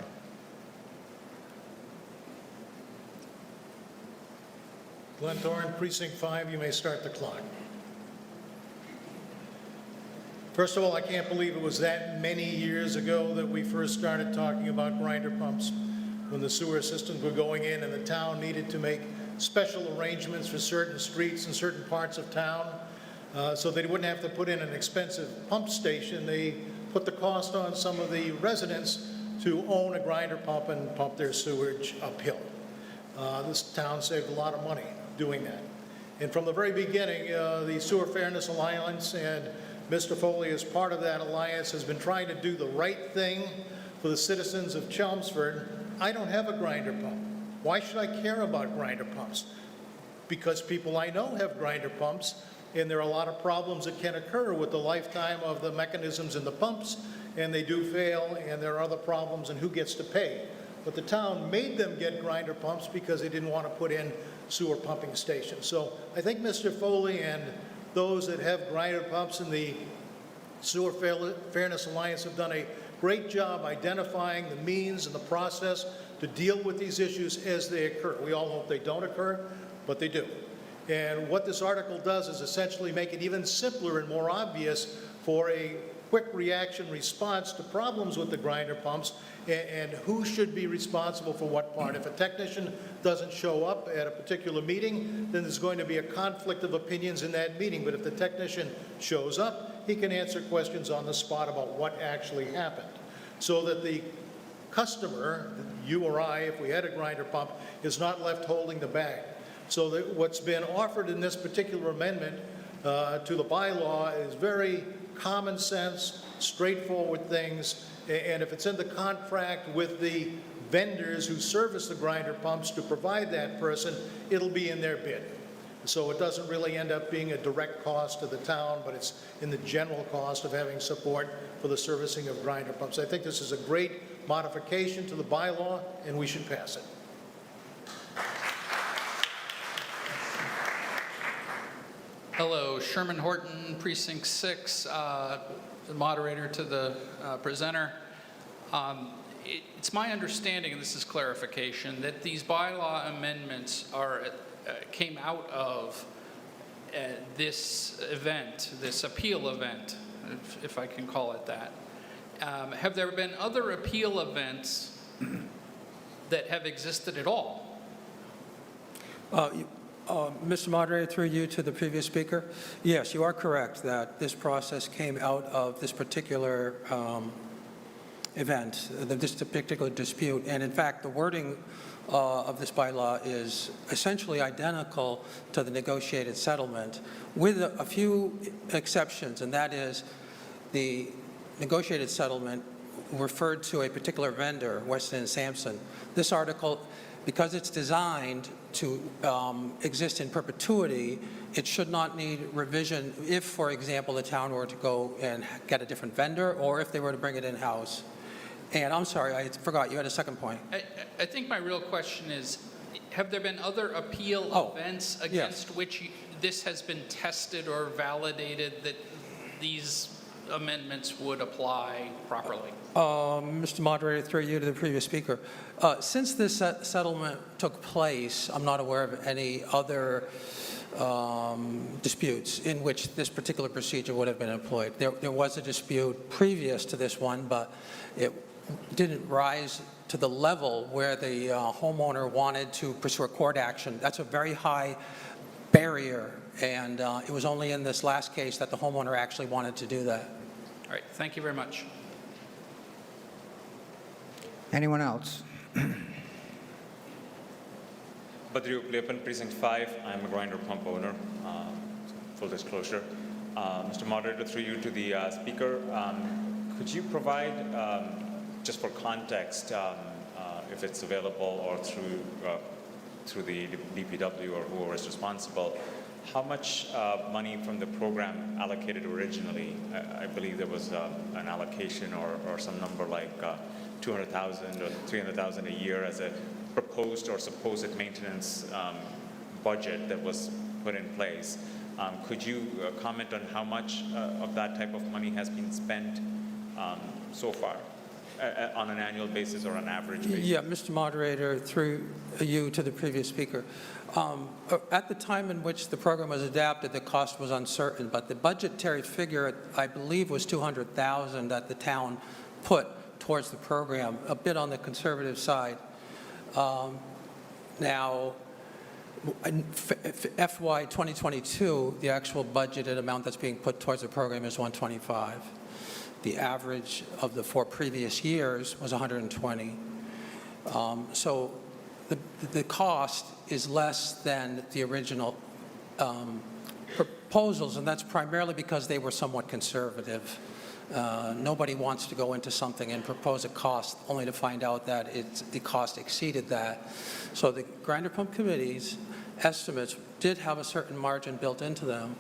Glenn Thorne, Precinct 5, you may start the clock. First of all, I can't believe it was that many years ago that we first started talking about grinder pumps, when the sewer systems were going in and the town needed to make special arrangements for certain streets and certain parts of town, so they wouldn't have to put in an expensive pump station. They put the cost on some of the residents to own a grinder pump and pump their sewage uphill. This town saved a lot of money doing that. And from the very beginning, the Sewer Fairness Alliance and Mr. Foley, as part of that alliance, has been trying to do the right thing for the citizens of Chelmsford. I don't have a grinder pump. Why should I care about grinder pumps? Because people I know have grinder pumps, and there are a lot of problems that can occur with the lifetime of the mechanisms in the pumps, and they do fail, and there are other problems, and who gets to pay? But the town made them get grinder pumps because they didn't want to put in sewer pumping stations. So I think Mr. Foley and those that have grinder pumps in the Sewer Fairness Alliance have done a great job identifying the means and the process to deal with these issues as they occur. We all hope they don't occur, but they do. And what this article does is essentially make it even simpler and more obvious for a quick reaction response to problems with the grinder pumps and who should be responsible for what part. If a technician doesn't show up at a particular meeting, then there's going to be a conflict of opinions in that meeting. But if the technician shows up, he can answer questions on the spot about what actually happened, so that the customer, you or I, if we had a grinder pump, is not left holding the bag. So that what's been offered in this particular amendment to the bylaw is very common sense, straightforward things, and if it's in the contract with the vendors who service the grinder pumps to provide that person, it'll be in their bid. So it doesn't really end up being a direct cost to the town, but it's in the general cost of having support for the servicing of grinder pumps. I think this is a great modification to the bylaw, and we should pass it.
Hello, Sherman Horton, Precinct 6, the moderator to the presenter. It's my understanding, and this is clarification, that these bylaw amendments came out of this event, this appeal event, if I can call it that. Have there been other appeal events that have existed at all?
Mr. Moderator, through you to the previous speaker, yes, you are correct that this process came out of this particular event, this particular dispute. And in fact, the wording of this bylaw is essentially identical to the negotiated settlement, with a few exceptions, and that is the negotiated settlement referred to a particular vendor, Weston & Sampson. This article, because it's designed to exist in perpetuity, it should not need revision if, for example, the town were to go and get a different vendor, or if they were to bring it in-house. And I'm sorry, I forgot, you had a second point.
I think my real question is, have there been other appeal events against which this has been tested or validated that these amendments would apply properly?
Mr. Moderator, through you to the previous speaker. Since this settlement took place, I'm not aware of any other disputes in which this particular procedure would have been employed. There was a dispute previous to this one, but it didn't rise to the level where the homeowner wanted to pursue a court action. That's a very high barrier, and it was only in this last case that the homeowner actually wanted to do that.
All right, thank you very much.
Anyone else?
Badriu Plepan, Precinct 5. I'm a grinder pump owner, full disclosure. Mr. Moderator, through you to the speaker, Could you provide, just for context, if it's available or through the DPW or whoever is responsible, how much money from the program allocated originally? I believe there was an allocation or some number like 200,000 or 300,000 a year as a proposed or supposed maintenance budget that was put in place. Could you comment on how much of that type of money has been spent so far on an annual basis or an average basis?
Yeah, Mr. Moderator, through you to the previous speaker. At the time in which the program was adapted, the cost was uncertain, but the budgetary figure, I believe, was $200,000 that the town put towards the program, a bit on the conservative side. Now, in FY 2022, the actual budgeted amount that's being put towards the program is $125. The average of the 4 previous years was $120. So the cost is less than the original proposals, and that's primarily because they were somewhat conservative. Nobody wants to go into something and propose a cost only to find out that the cost exceeded that. So the grinder pump committee's estimates did have a certain margin built into them,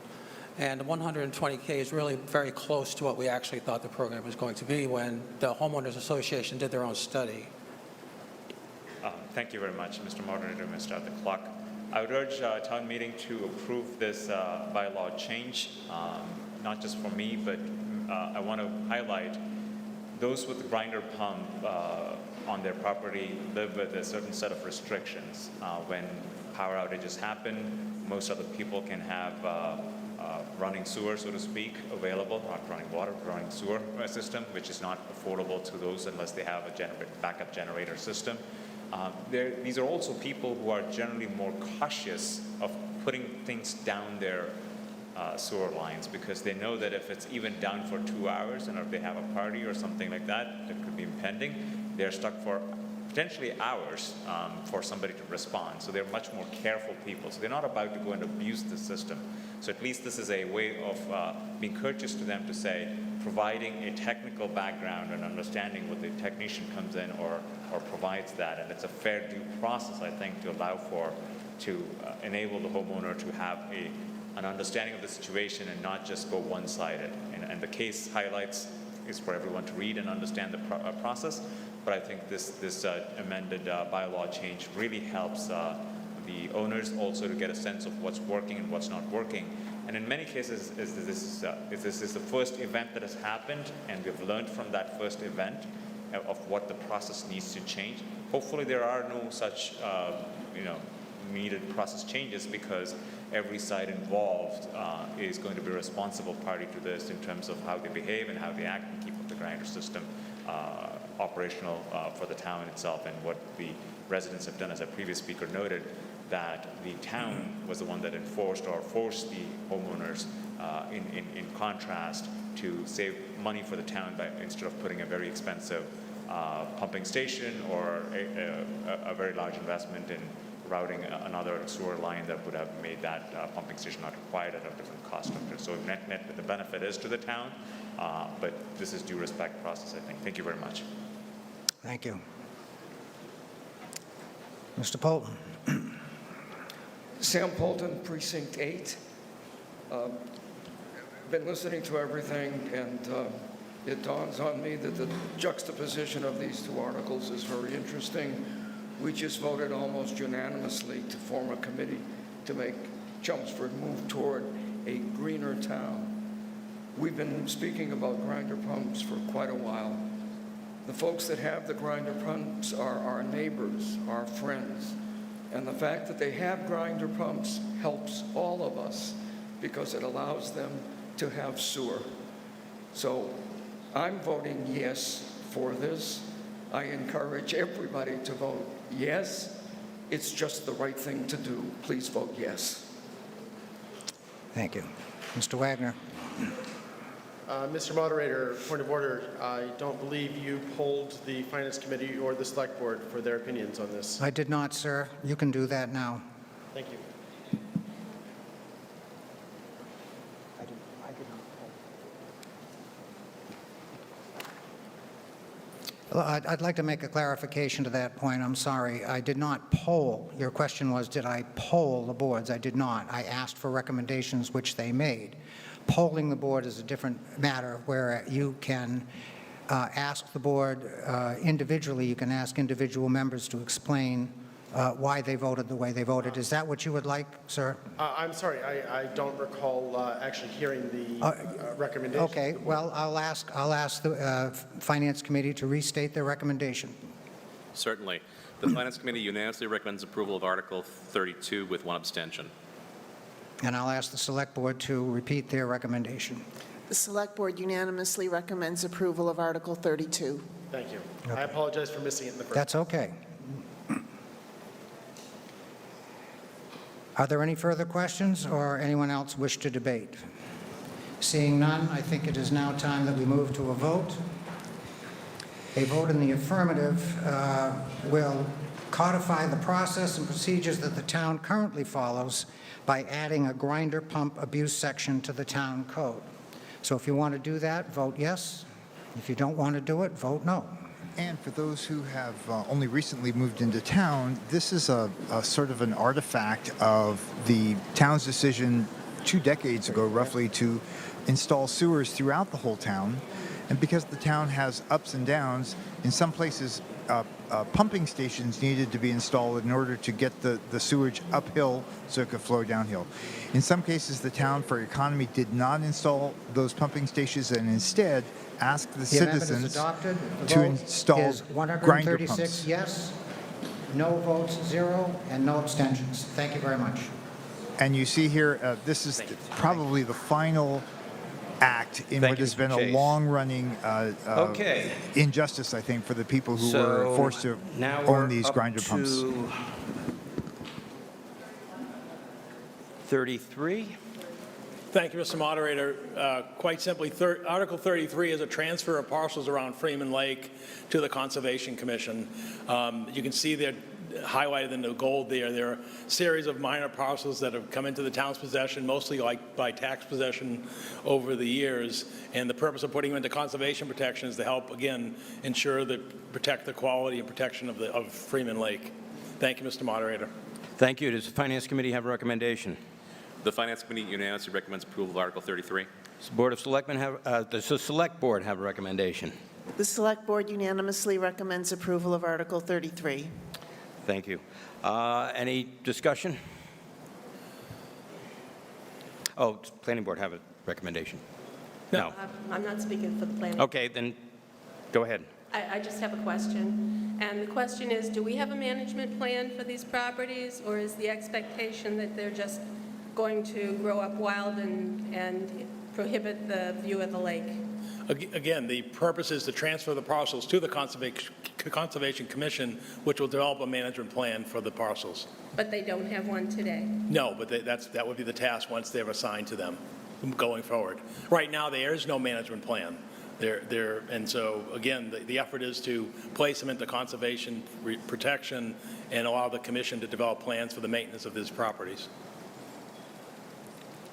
and 120K is really very close to what we actually thought the program was going to be when the Homeowners Association did their own study.
Thank you very much, Mr. Moderator. Mr. Start the clock. I would urge town meeting to approve this bylaw change, not just for me, but I want to highlight those with the grinder pump on their property live with a certain set of restrictions. When power outages happen, most other people can have running sewer, so to speak, available, not running water, running sewer system, which is not affordable to those unless they have a backup generator system. These are also people who are generally more cautious of putting things down their sewer lines because they know that if it's even down for 2 hours and if they have a party or something like that that could be impending, they're stuck for potentially hours for somebody to respond. So they're much more careful people. So they're not about to go and abuse the system. So at least this is a way of being courteous to them to say, providing a technical background and understanding what the technician comes in or provides that. And it's a fair due process, I think, to allow to enable the homeowner to have an understanding of the situation and not just go one-sided. And the case highlights is for everyone to read and understand the process. But I think this amended bylaw change really helps the owners also to get a sense of what's working and what's not working. And in many cases, this is the first event that has happened, and we've learned from that first event of what the process needs to change. Hopefully, there are no such needed process changes because every side involved is going to be a responsible party to this in terms of how they behave and how they act and keep up the grinder system operational for the town itself. And what the residents have done, as a previous speaker noted, that the town was the one that enforced or forced the homeowners in contrast to save money for the town by instead of putting a very expensive pumping station or a very large investment in routing another sewer line that would have made that pumping station not required at a different cost structure. So net, the benefit is to the town, but this is due respect process, I think. Thank you very much.
Thank you. Mr. Polton.
Sam Polton, Precinct 8. Been listening to everything, and it dawns on me that the juxtaposition of these two articles is very interesting. We just voted almost unanimously to form a committee to make Chelmsford move toward a greener town. We've been speaking about grinder pumps for quite a while. The folks that have the grinder pumps are our neighbors, our friends. And the fact that they have grinder pumps helps all of us because it allows them to have sewer. So I'm voting yes for this. I encourage everybody to vote yes. It's just the right thing to do. Please vote yes.
Thank you. Mr. Wagner.
Mr. Moderator, point of order. I don't believe you polled the Finance Committee or the Select Board for their opinions on this.
I did not, sir. You can do that now.
Thank you.
I did not poll. I'd like to make a clarification to that point. I'm sorry. I did not poll. Your question was, did I poll the boards? I did not. I asked for recommendations, which they made. Polling the board is a different matter, where you can ask the board individually. You can ask individual members to explain why they voted the way they voted. Is that what you would like, sir?
I'm sorry, I don't recall actually hearing the recommendation.
Okay, well, I'll ask the Finance Committee to restate their recommendation.
Certainly. The Finance Committee unanimously recommends approval of Article 32 with one abstention.
And I'll ask the Select Board to repeat their recommendation.
The Select Board unanimously recommends approval of Article 32.
Thank you. I apologize for missing it in the first.
That's okay. Are there any further questions, or anyone else wish to debate? Seeing none, I think it is now time that we move to a vote. A vote in the affirmative will codify the process and procedures that the town currently follows by adding a grinder pump abuse section to the town code. So if you want to do that, vote yes. If you don't want to do it, vote no.
And for those who have only recently moved into town, this is a sort of an artifact of the town's decision 2 decades ago, roughly, to install sewers throughout the whole town. And because the town has ups and downs, in some places pumping stations needed to be installed in order to get the sewage uphill so it could flow downhill. In some cases, the town, for economy, did not install those pumping stations and instead asked the citizens to install grinder pumps.
136 yes, no votes 0, and no abstentions. Thank you very much.
And you see here, this is probably the final act in what has been a long-running injustice, I think, for the people who were forced to own these grinder pumps.
33.
Thank you, Mr. Moderator. Quite simply, Article 33 is a transfer of parcels around Freeman Lake to the Conservation Commission. You can see they're highlighted in the gold there. There are a series of minor parcels that have come into the town's possession, mostly like by tax possession over the years. And the purpose of putting them into conservation protection is to help, again, ensure that protect the quality and protection of Freeman Lake. Thank you, Mr. Moderator.
Thank you. Does the Finance Committee have a recommendation?
The Finance Committee unanimously recommends approval of Article 33.
Does the Board of Selectmen have, does the Select Board have a recommendation?
The Select Board unanimously recommends approval of Article 33.
Thank you. Any discussion? Oh, does the Planning Board have a recommendation? No.
I'm not speaking for the planning.
Okay, then go ahead.
I just have a question. And the question is, do we have a management plan for these properties, or is the expectation that they're just going to grow up wild and prohibit the view of the lake?
Again, the purpose is to transfer the parcels to the Conservation Commission, which will develop a management plan for the parcels.
But they don't have one today?
No, but that would be the task once they're assigned to them going forward. Right now, there is no management plan. And so, again, the effort is to place them into conservation protection and allow the commission to develop plans for the maintenance of these properties.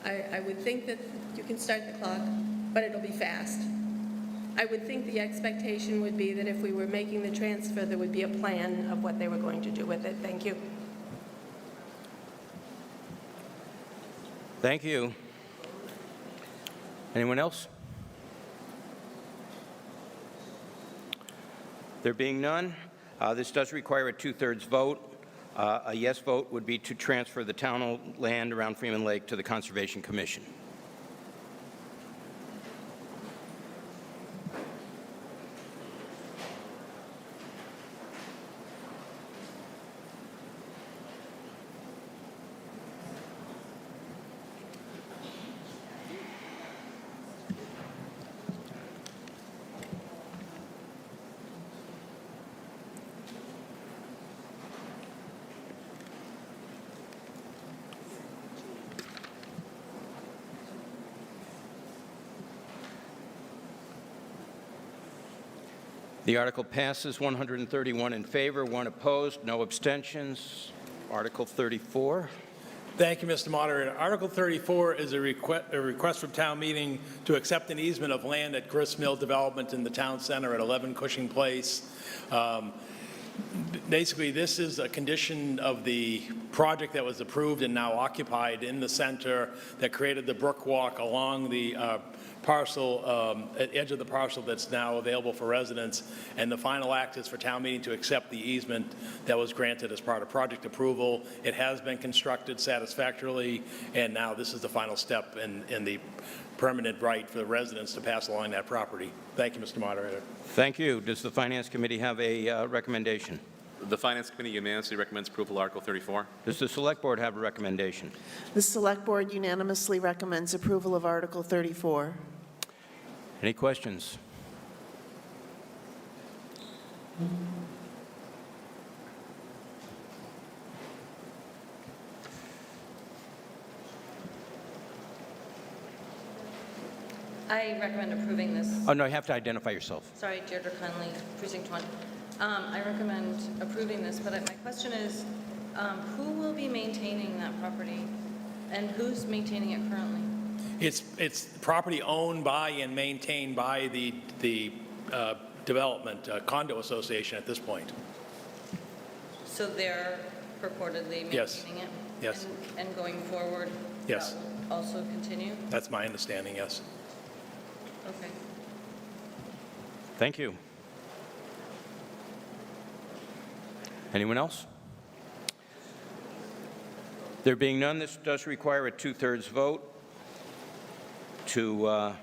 I would think that you can start the clock, but it'll be fast. I would think the expectation would be that if we were making the transfer, there would be a plan of what they were going to do with it. Thank you.
Thank you. Anyone else? There being none, this does require a 2/3 vote. A yes vote would be to transfer the town land around Freeman Lake to the Conservation Commission. The article passes 131 in favor, 1 opposed, no abstentions. Article 34.
Thank you, Mr. Moderator. Article 34 is a request from town meeting to accept an easement of land at Grist Mill Development in the town center at 11 Cushing Place. Basically, this is a condition of the project that was approved and now occupied in the center that created the brook walk along the parcel, edge of the parcel that's now available for residents. And the final act is for town meeting to accept the easement that was granted as part of project approval. It has been constructed satisfactorily, and now this is the final step in the permanent right for the residents to pass along that property. Thank you, Mr. Moderator.
Thank you. Does the Finance Committee have a recommendation?
The Finance Committee unanimously recommends approval of Article 34.
Does the Select Board have a recommendation?
The Select Board unanimously recommends approval of Article 34.
Any questions?
I recommend approving this.
Oh, no, you have to identify yourself.
Sorry, Deirdre Conley, Precinct 1. I recommend approving this, but my question is, who will be maintaining that property, and who's maintaining it currently?
It's property owned by and maintained by the development condo association at this point.
So they're purportedly maintaining
Yes.
it?
Yes.
And going forward?
Yes.
That will also continue?
That's my understanding, yes.
Okay.
Thank you. Anyone else? There being none, this does require a 2/3 vote to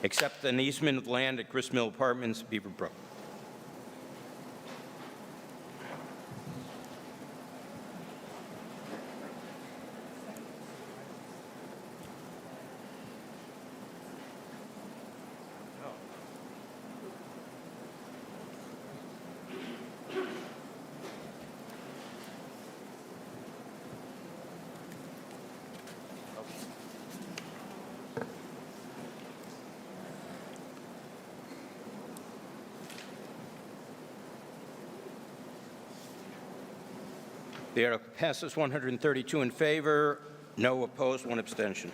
accept an easement of land at Grist Mill Apartments, Beaver Brook. The article passes 132 in favor, no opposed, 1 abstention.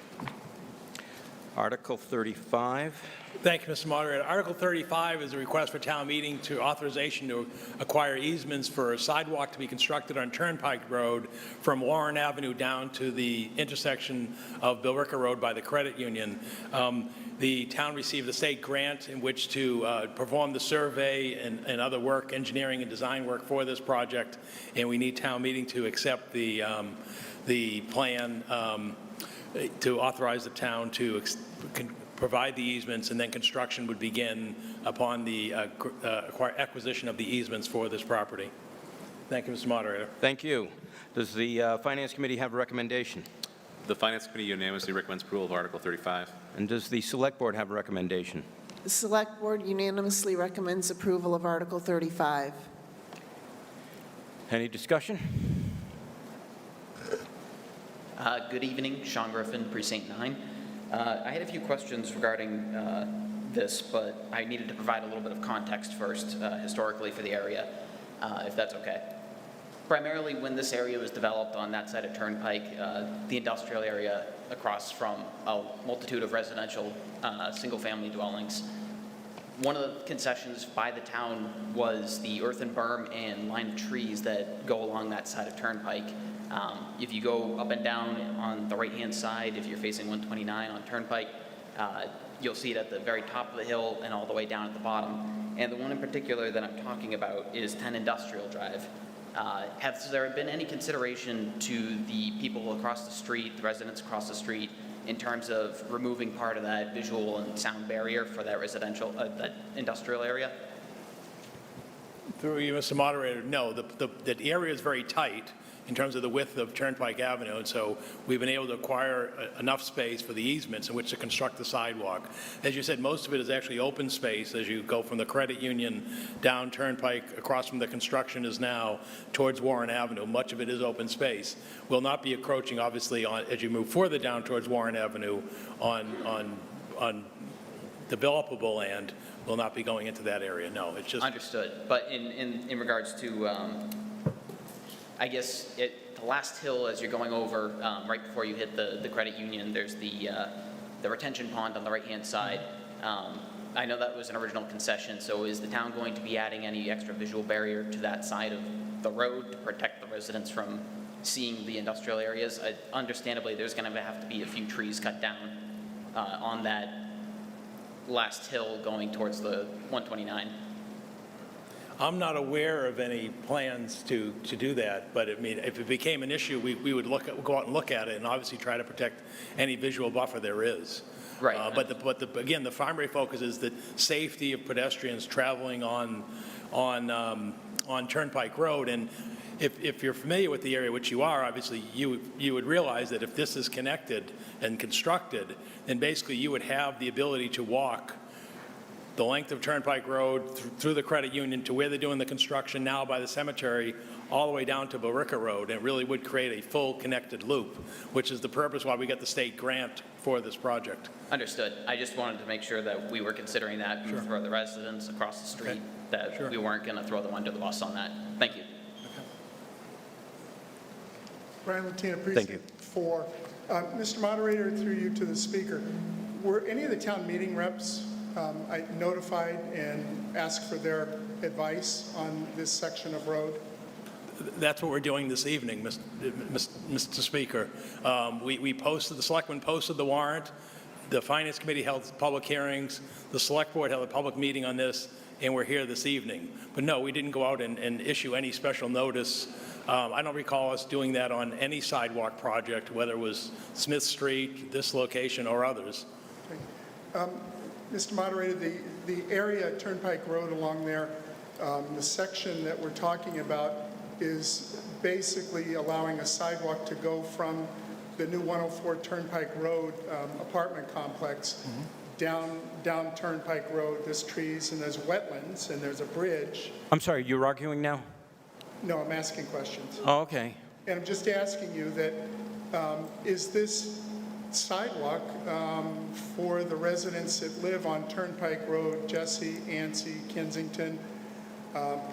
Article 35.
Thank you, Mr. Moderator. Article 35 is a request for town meeting to authorization to acquire easements for a sidewalk to be constructed on Turnpike Road from Warren Avenue down to the intersection of Billerica Road by the credit union. The town received a state grant in which to perform the survey and other work, engineering and design work for this project, and we need town meeting to accept the plan to authorize the town to provide the easements, and then construction would begin upon the acquisition of the easements for this property. Thank you, Mr. Moderator.
Thank you. Does the Finance Committee have a recommendation?
The Finance Committee unanimously recommends approval of Article 35.
And does the Select Board have a recommendation?
The Select Board unanimously recommends approval of Article 35.
Any discussion?
Good evening, Sean Griffin, Precinct 9. I had a few questions regarding this, but I needed to provide a little bit of context first, historically for the area, if that's okay. Primarily, when this area was developed on that side of Turnpike, the industrial area across from a multitude of residential single-family dwellings, one of the concessions by the town was the earthen berm and line of trees that go along that side of Turnpike. If you go up and down on the right-hand side, if you're facing 129 on Turnpike, you'll see it at the very top of the hill and all the way down at the bottom. And the one in particular that I'm talking about is 10 Industrial Drive. Has there been any consideration to the people across the street, the residents across the street, in terms of removing part of that visual and sound barrier for that residential, that industrial area?
Through you, Mr. Moderator, no. The area is very tight in terms of the width of Turnpike Avenue, and so we've been able to acquire enough space for the easements in which to construct the sidewalk. As you said, most of it is actually open space as you go from the credit union down Turnpike, across from the construction is now, towards Warren Avenue. Much of it is open space. We'll not be encroaching, obviously, on as you move further down towards Warren Avenue on developable land. Will not be going into that area, no. It's just...
Understood. But in regards to I guess the last hill as you're going over, right before you hit the credit union, there's the retention pond on the right-hand side. I know that was an original concession, so is the town going to be adding any extra visual barrier to that side of the road to protect the residents from seeing the industrial areas? Understandably, there's going to have to be a few trees cut down on that last hill going towards the 129.
I'm not aware of any plans to do that, but I mean, if it became an issue, we would go out and look at it and obviously try to protect any visual buffer there is.
Right.
Again, the primary focus is the safety of pedestrians traveling on Turnpike Road. And if you're familiar with the area, which you are, obviously, you would realize that if this is connected and constructed, then basically you would have the ability to walk the length of Turnpike Road through the credit union to where they're doing the construction now by the cemetery, all the way down to Billerica Road. And it really would create a full connected loop, which is the purpose why we got the state grant for this project.
Understood. I just wanted to make sure that we were considering that for the residents across the street, that we weren't going to throw them under the bus on that. Thank you.
Brian Latina, Precinct 4. Mr. Moderator, through you to the speaker, were any of the town meeting reps notified and asked for their advice on this section of road?
That's what we're doing this evening, Mr. Speaker. We posted, the selectmen posted the warrant, the Finance Committee held public hearings, the Select Board held a public meeting on this, and we're here this evening. But no, we didn't go out and issue any special notice. I don't recall us doing that on any sidewalk project, whether it was Smith Street, this location, or others.
Okay. Mr. Moderator, the area at Turnpike Road along there, the section that we're talking about is basically allowing a sidewalk to go from the new 104 Turnpike Road apartment complex down Turnpike Road. There's trees and there's wetlands and there's a bridge.
I'm sorry, you're arguing now?
No, I'm asking questions.
Oh, okay.
And I'm just asking you that, is this sidewalk for the residents that live on Turnpike Road, Jesse, Anstey, Kensington,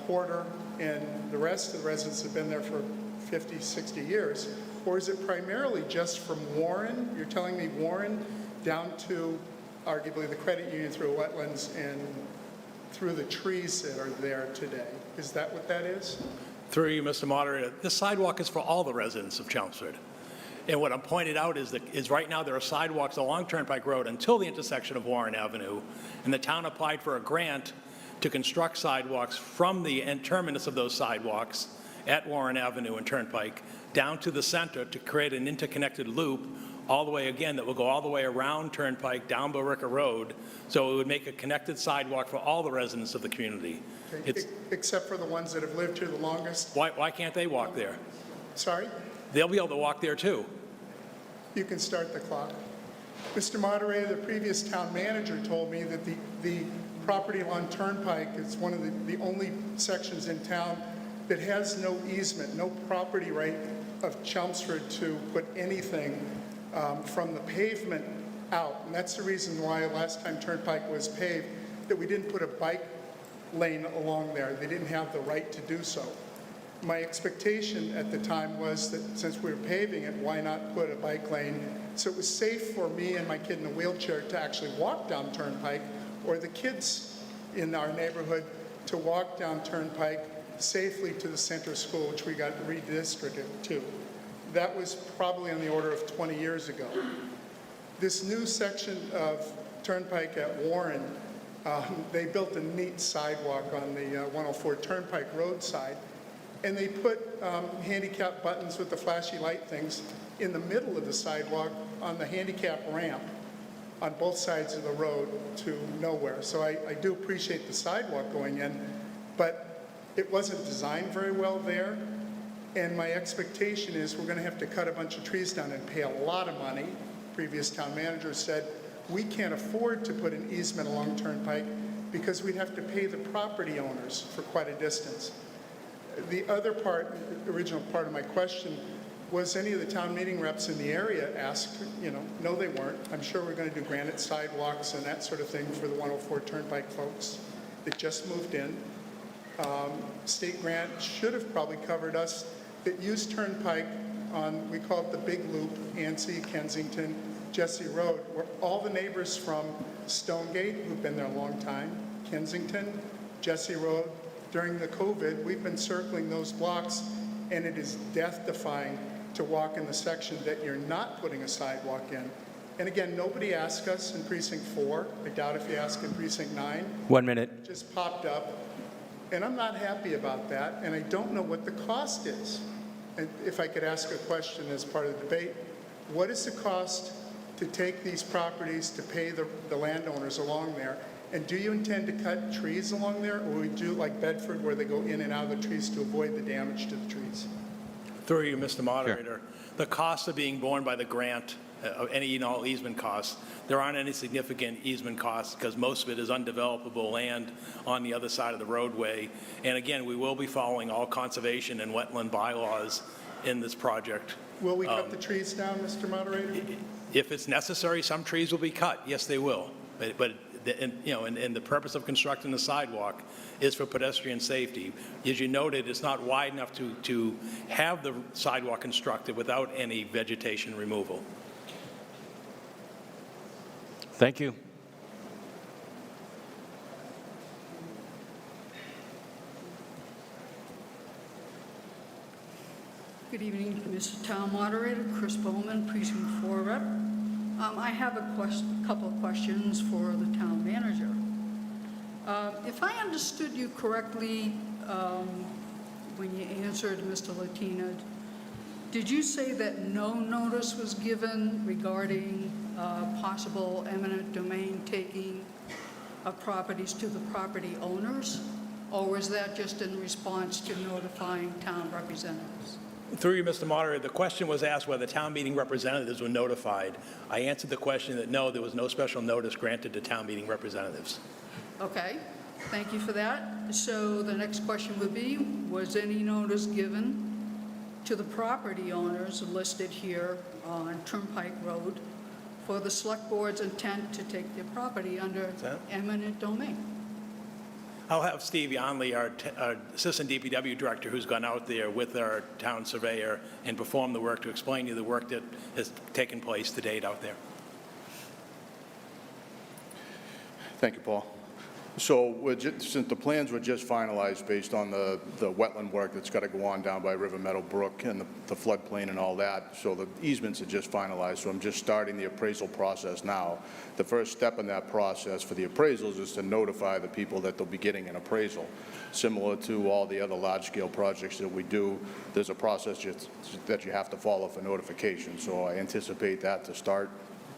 Porter, and the rest of the residents have been there for 50, 60 years? Or is it primarily just from Warren? You're telling me Warren down to arguably the credit union through wetlands and through the trees that are there today. Is that what that is?
Through you, Mr. Moderator, this sidewalk is for all the residents of Chelmsford. And what I'm pointing out is right now there are sidewalks along Turnpike Road until the intersection of Warren Avenue, and the town applied for a grant to construct sidewalks from the terminus of those sidewalks at Warren Avenue and Turnpike down to the center to create an interconnected loop all the way, again, that will go all the way around Turnpike, down Billerica Road, so it would make a connected sidewalk for all the residents of the community.
Okay. Except for the ones that have lived here the longest?
Why can't they walk there?
Sorry?
They'll be able to walk there, too.
You can start the clock. Mr. Moderator, the previous town manager told me that the property along Turnpike is one of the only sections in town that has no easement, no property right of Chelmsford to put anything from the pavement out. And that's the reason why last time Turnpike was paved, that we didn't put a bike lane along there. They didn't have the right to do so. My expectation at the time was that since we were paving it, why not put a bike lane so it was safe for me and my kid in a wheelchair to actually walk down Turnpike, or the kids in our neighborhood to walk down Turnpike safely to the center school, which we got redistricted to. That was probably on the order of 20 years ago. This new section of Turnpike at Warren, they built a neat sidewalk on the 104 Turnpike Road side, and they put handicap buttons with the flashy light things in the middle of the sidewalk on the handicap ramp on both sides of the road to nowhere. So I do appreciate the sidewalk going in, but it wasn't designed very well there. And my expectation is we're going to have to cut a bunch of trees down and pay a lot of money. Previous town manager said, we can't afford to put an easement along Turnpike because we'd have to pay the property owners for quite a distance. The other part, the original part of my question, was any of the town meeting reps in the area asked, no they weren't. I'm sure we're going to do granite sidewalks and that sort of thing for the 104 Turnpike folks that just moved in. State grant should have probably covered us that use Turnpike on, we call it the Big Loop, Anstey, Kensington, Jesse Road, where all the neighbors from Stonegate, who've been there a long time, Kensington, Jesse Road, during the COVID, we've been circling those blocks, and it is death-defying to walk in the section that you're not putting a sidewalk in. And again, nobody asked us in Precinct 4. I doubt if you ask in Precinct 9.
1 minute.
It just popped up. And I'm not happy about that, and I don't know what the cost is. And if I could ask a question as part of the debate, what is the cost to take these properties to pay the landowners along there? And do you intend to cut trees along there, or will we do like Bedford where they go in and out of the trees to avoid the damage to the trees?
Through you, Mr. Moderator, the costs are being borne by the grant, any and all easement costs. There aren't any significant easement costs because most of it is undevelopable land on the other side of the roadway. And again, we will be following all conservation and wetland bylaws in this project.
Will we cut the trees down, Mr. Moderator?
If it's necessary, some trees will be cut. Yes, they will. But and the purpose of constructing the sidewalk is for pedestrian safety. As you noted, it's not wide enough to have the sidewalk constructed without any vegetation removal.
Thank you.
Good evening, Mr. Town Moderator, Chris Bowman, Precinct 4 Rep. I have a couple of questions for the town manager. If I understood you correctly when you answered Mr. Latina, did you say that no notice was given regarding possible eminent domain taking of properties to the property owners? Or was that just in response to notifying town representatives?
Through you, Mr. Moderator, the question was asked whether town meeting representatives were notified. I answered the question that no, there was no special notice granted to town meeting representatives.
Okay, thank you for that. So the next question would be, was any notice given to the property owners listed here on Turnpike Road for the select board's intent to take their property under eminent domain?
I'll have Steve Yonley, our Assistant DPW Director, who's gone out there with our town surveyor and performed the work to explain to you the work that has taken place to date out there.
Thank you, Paul. So since the plans were just finalized based on the wetland work that's got to go on down by River Meadow Brook and the floodplain and all that, so the easements are just finalized, so I'm just starting the appraisal process now. The first step in that process for the appraisals is to notify the people that they'll be getting an appraisal. Similar to all the other large-scale projects that we do, there's a process that you have to follow for notification, so I anticipate that to start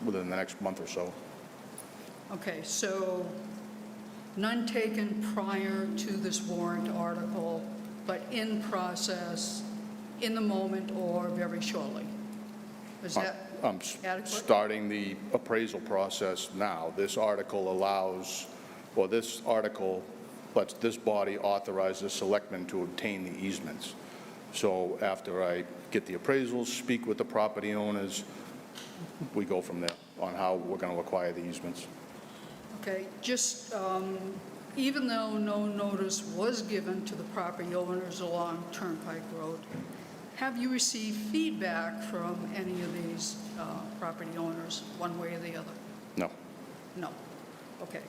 within the next month or so.
Okay, so none taken prior to this warrant article, but in process in the moment or very shortly. Is that
I'm
adequate?
starting the appraisal process now. This article allows, or this article lets this body authorize the selectmen to obtain the easements. So after I get the appraisals, speak with the property owners, we go from there on how we're going to acquire the easements.
Okay, just even though no notice was given to the property owners along Turnpike Road, have you received feedback from any of these property owners, one way or the other?
No.
No. Okay.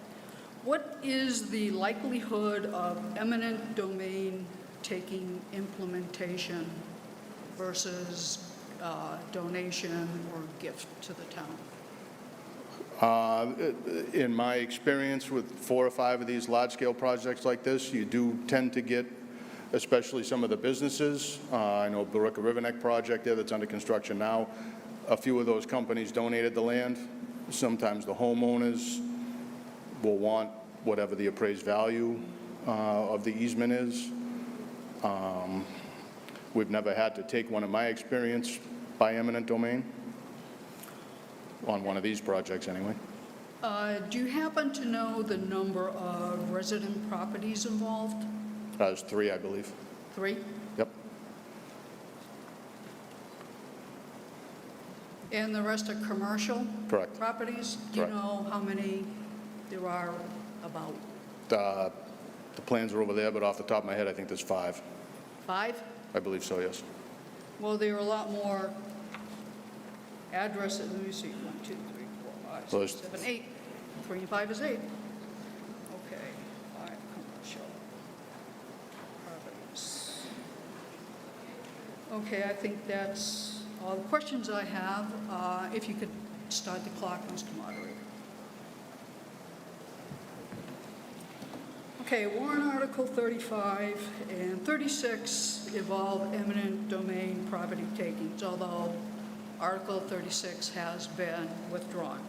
What is the likelihood of eminent domain taking implementation versus donation or gift to the town?
In my experience with 4 or 5 of these large-scale projects like this, you do tend to get, especially some of the businesses. I know Barica Riverneck project there that's under construction now. A few of those companies donated the land. Sometimes the homeowners will want whatever the appraised value of the easement is. We've never had to take one, in my experience, by eminent domain. On one of these projects, anyway.
Do you happen to know the number of resident properties involved?
There's 3, I believe.
3?
Yep.
And the rest are commercial?
Correct.
Properties? Do you know how many there are about?
The plans are over there, but off the top of my head, I think there's 5.
5?
I believe so, yes.
Well, there are a lot more addresses. Let me see, 1, 2, 3, 4, 5,
Well,
6, 7, 8. 3 and 5 is 8. Okay, 5 commercial properties. Okay, I think that's all the questions I have. If you could start the clock, Mr. Moderator. Okay, warrant Article 35 and 36 involve eminent domain property takings, although Article 36 has been withdrawn.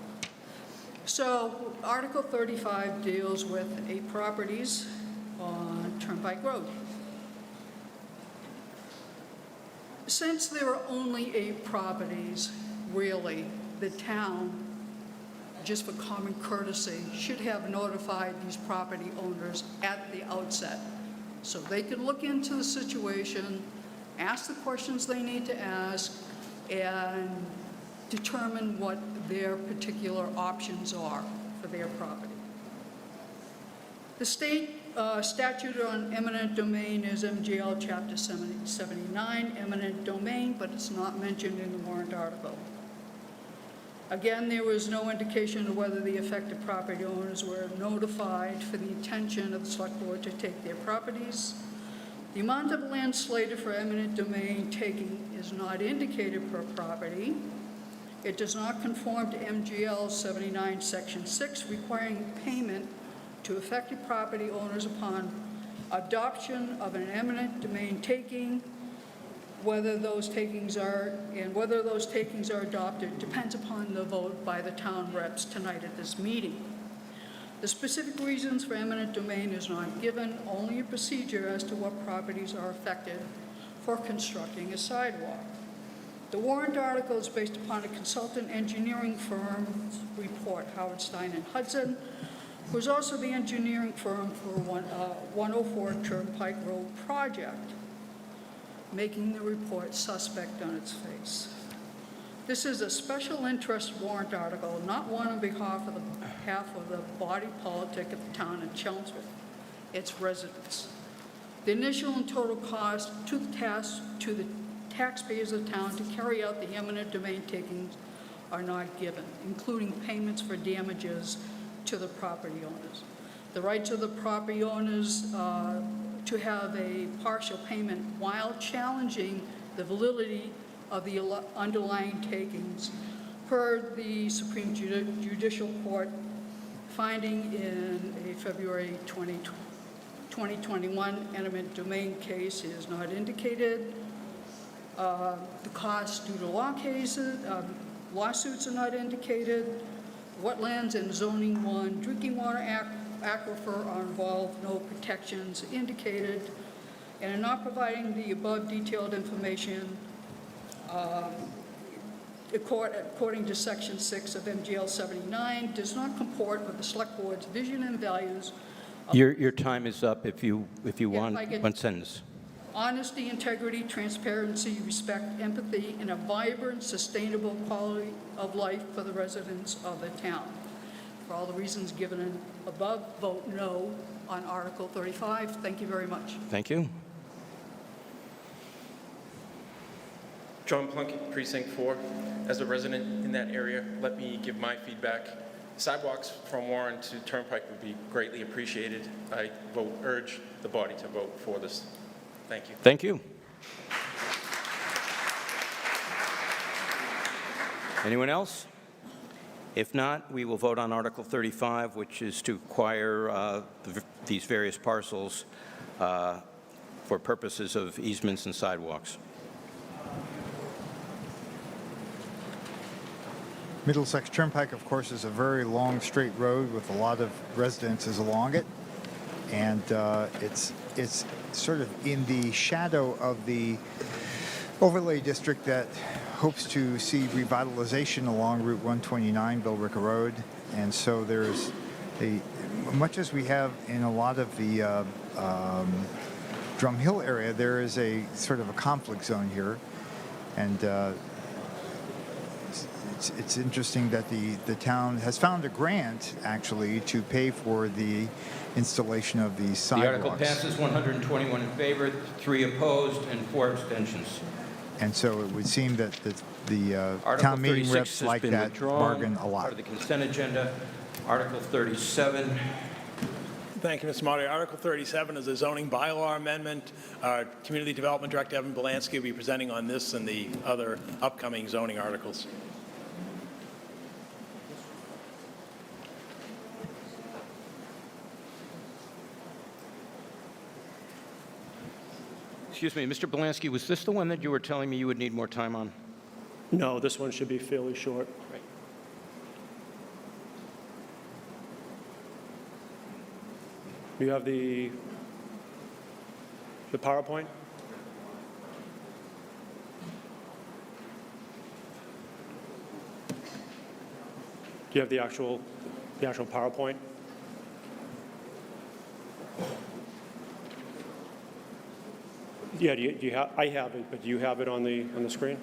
So Article 35 deals with 8 properties on Turnpike Road. Since there are only 8 properties, really, the town, just for common courtesy, should have notified these property owners at the outset, so they could look into the situation, ask the questions they need to ask, and determine what their particular options are for their property. The state statute on eminent domain is MGL Chapter 79, eminent domain, but it's not mentioned in the warrant article. Again, there was no indication of whether the affected property owners were notified for the intention of the select board to take their properties. The amount of land slated for eminent domain taking is not indicated per property. It does not conform to MGL 79, Section 6, requiring payment to affected property owners upon adoption of an eminent domain taking. Whether those takings are adopted depends upon the vote by the town reps tonight at this meeting. The specific reasons for eminent domain is not given, only a procedure as to what properties are affected for constructing a sidewalk. The warrant article is based upon a consultant engineering firm's report, Howard Stein and Hudson, who is also the engineering firm for 104 Turnpike Road project, making the report suspect on its face. This is a special interest warrant article, not one on behalf of the body politic of the town of Chelmsford, its residents. The initial and total cost to the taxpayers of the town to carry out the eminent domain takings are not given, including payments for damages to the property owners. The rights of the property owners to have a partial payment while challenging the validity of the underlying takings per the Supreme Judicial Court finding in a February 2021 eminent domain case is not indicated. The costs due to lawsuits are not indicated. Wetlands and zoning 1, drinking water aquifer are involved, no protections indicated, and in not providing the above detailed information, according to Section 6 of MGL 79, does not comport with the Select Board's vision and values.
Your time is up if you want one sentence.
Honesty, integrity, transparency, respect, empathy, and a vibrant, sustainable quality of life for the residents of the town. For all the reasons given above, vote no on Article 35. Thank you very much.
Thank you.
John Plunkett, Precinct 4. As a resident in that area, let me give my feedback. Sidewalks from Warren to Turnpike would be greatly appreciated. I urge the body to vote for this. Thank you.
Thank you. Anyone else? If not, we will vote on Article 35, which is to acquire these various parcels for purposes of easements and sidewalks.
Middlesex Turnpike, of course, is a very long, straight road with a lot of residences along it. And it's sort of in the shadow of the overlay district that hopes to see revitalization along Route 129, Billerica Road. And so there's much as we have in a lot of the Drum Hill area, there is a sort of a conflict zone here. And it's interesting that the town has found a grant, actually, to pay for the installation of these sidewalks.
The article passes 121 in favor, 3 opposed, and 4 abstentions.
And so it would seem that the
Article
town meeting
36
reps
has
like
been
that
withdrawn.
bargain a
Part
lot.
of the consent agenda. Article 37.
Thank you, Mr. Moderator. Article 37 is a zoning bylaw amendment. Community Development Director Evan Belansky will be presenting on this and the other upcoming zoning articles.
Excuse me, Mr. Belansky, was this the one that you were telling me you would need more time on?
No, this one should be fairly short.
Right.
You have the PowerPoint? Do you have the actual PowerPoint? Yeah, do you have, I have it, but do you have it on the screen?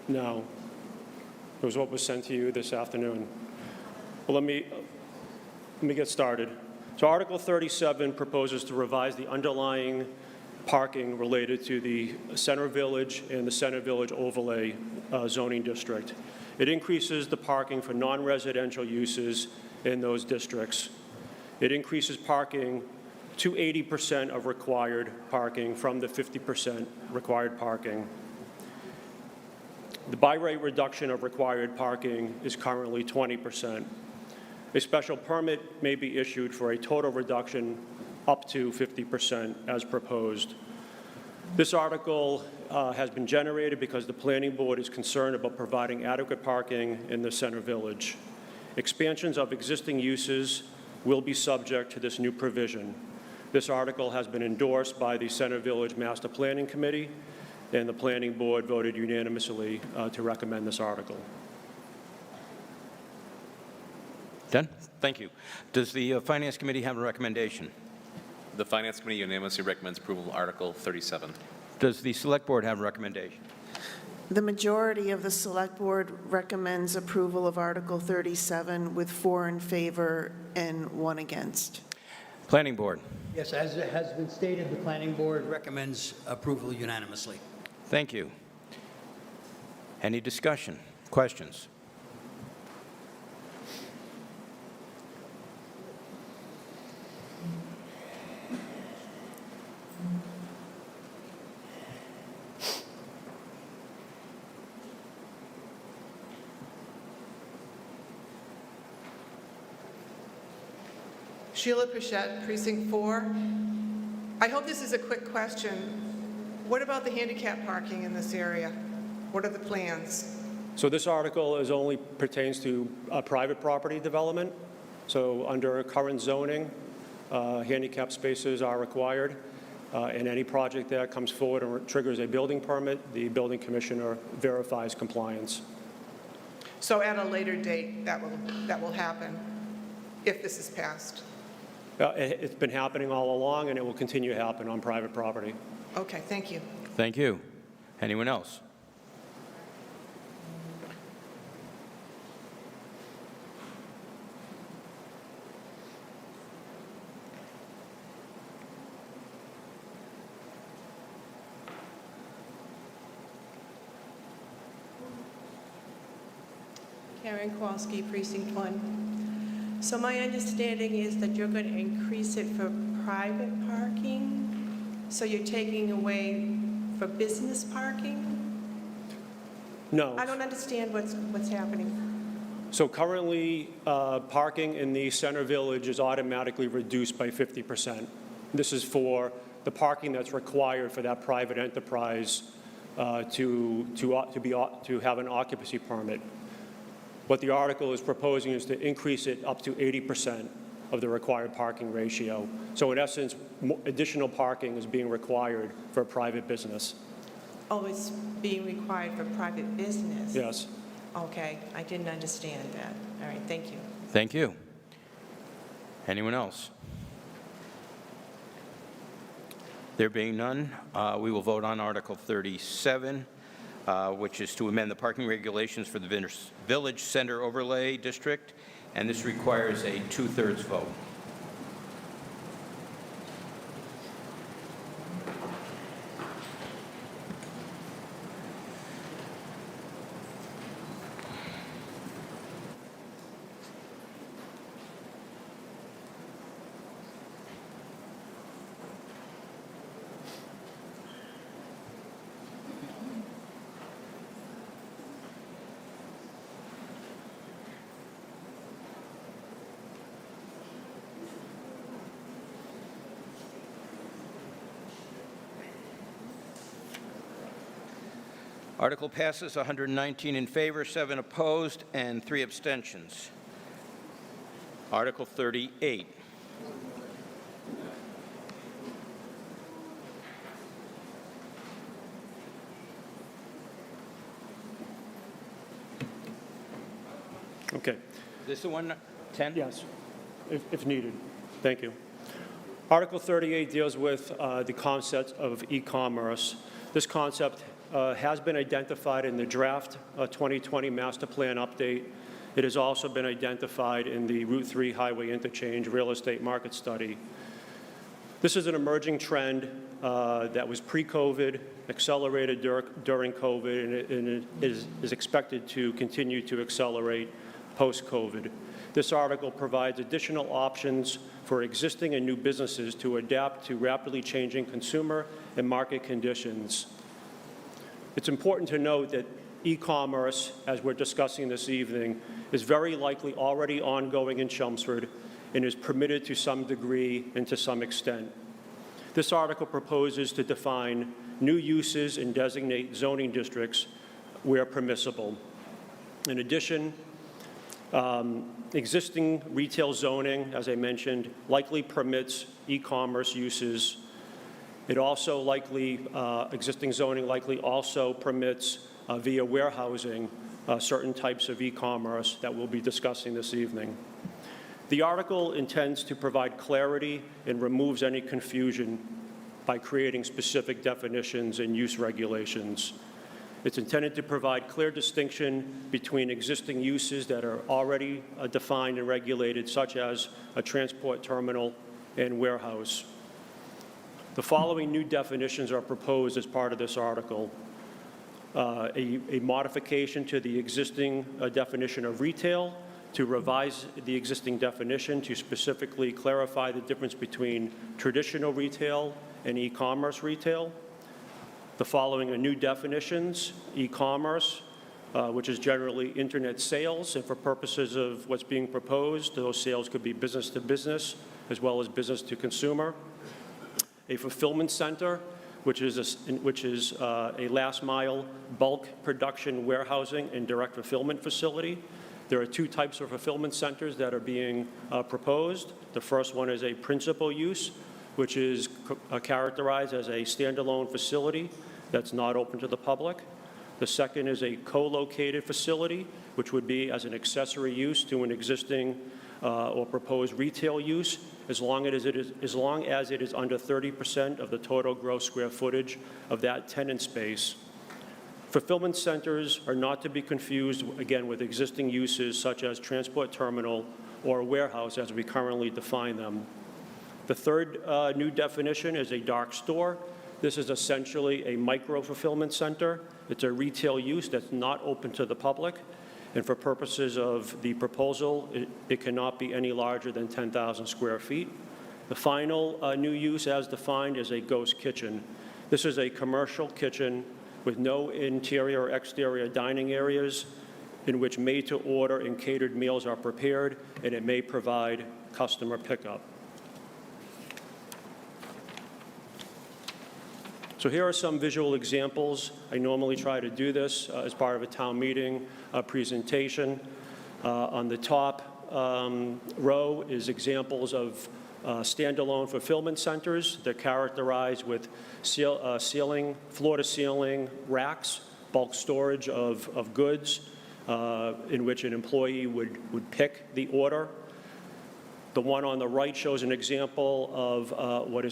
No. It was what was sent to you this afternoon. Well, let me get started. So Article 37 proposes to revise the underlying parking related to the Center Village and the Center Village Overlay zoning district. It increases the parking for non-residential uses in those districts. It increases parking to 80% of required parking from the 50% required parking. The by rate reduction of required parking is currently 20%. A special permit may be issued for a total reduction up to 50% as proposed. This article has been generated because the Planning Board is concerned about providing adequate parking in the Center Village. Expansions of existing uses will be subject to this new provision. This article has been endorsed by the Center Village Master Planning Committee, and the Planning Board voted unanimously to recommend this article.
Done? Thank you. Does the Finance Committee have a recommendation?
The Finance Committee unanimously recommends approval of Article 37.
Does the Select Board have a recommendation?
The majority of the Select Board recommends approval of Article 37 with 4 in favor and 1 against.
Planning Board.
Yes, as it has been stated, the Planning Board recommends approval unanimously.
Thank you. Any discussion? Questions?
Sheila Pichette, Precinct 4. I hope this is a quick question. What about the handicap parking in this area? What are the plans?
So this article only pertains to private property development. So under current zoning, handicap spaces are required. And any project that comes forward and triggers a building permit, the building commissioner verifies compliance.
So at a later date, that will happen if this is passed?
It's been happening all along, and it will continue to happen on private property.
Okay, thank you.
Thank you. Anyone else?
Karen Kowalski, Precinct 1. So my understanding is that you're going to increase it for private parking? So you're taking away for business parking?
No.
I don't understand what's happening.
So currently, parking in the Center Village is automatically reduced by 50%. This is for the parking that's required for that private enterprise to have an occupancy permit. What the article is proposing is to increase it up to 80% of the required parking ratio. So in essence, additional parking is being required for a private business.
Oh, it's being required for private business?
Yes.
Okay, I didn't understand that. All right, thank you.
Thank you. Anyone else? There being none, we will vote on Article 37, which is to amend the parking regulations for the Village Center Overlay District, and this requires a 2/3 vote. Article passes 119 in favor, 7 opposed, and 3 abstentions. Article 38.
Okay.
This the one, 10?
Yes, if needed. Thank you. Article 38 deals with the concept of e-commerce. This concept has been identified in the draft 2020 Master Plan update. It has also been identified in the Route 3 Highway Interchange Real Estate Market Study. This is an emerging trend that was pre-COVID, accelerated during COVID, and it is expected to continue to accelerate post-COVID. This article provides additional options for existing and new businesses to adapt to rapidly changing consumer and market conditions. It's important to note that e-commerce, as we're discussing this evening, is very likely already ongoing in Chelmsford and is permitted to some degree and to some extent. This article proposes to define new uses and designate zoning districts where permissible. In addition, existing retail zoning, as I mentioned, likely permits e-commerce uses. It also existing zoning likely also permits via warehousing certain types of e-commerce that we'll be discussing this evening. The article intends to provide clarity and removes any confusion by creating specific definitions and use regulations. It's intended to provide clear distinction between existing uses that are already defined and regulated, such as a transport terminal and warehouse. The following new definitions are proposed as part of this article. A modification to the existing definition of retail, to revise the existing definition to specifically clarify the difference between traditional retail and e-commerce retail. The following are new definitions: e-commerce, which is generally internet sales, and for purposes of what's being proposed, those sales could be business to business as well as business to consumer. A fulfillment center, which is a last mile bulk production warehousing and direct fulfillment facility. There are 2 types of fulfillment centers that are being proposed. The first one is a principal use, which is characterized as a standalone facility that's not open to the public. The second is a co-located facility, which would be as an accessory use to an existing or proposed retail use, as long as it is under 30% of the total gross square footage of that tenant space. Fulfillment centers are not to be confused, again, with existing uses such as transport terminal or warehouse as we currently define them. The third new definition is a dark store. This is essentially a micro-fulfillment center. It's a retail use that's not open to the public, and for purposes of the proposal, it cannot be any larger than 10,000 square feet. The final new use as defined is a ghost kitchen. This is a commercial kitchen with no interior or exterior dining areas in which made-to-order and catered meals are prepared, and it may provide customer pickup. So here are some visual examples. I normally try to do this as part of a town meeting presentation. On the top row is examples of standalone fulfillment centers. They're characterized with floor-to-ceiling racks, bulk storage of goods, in which an employee would pick the order. The one on the right shows an example of what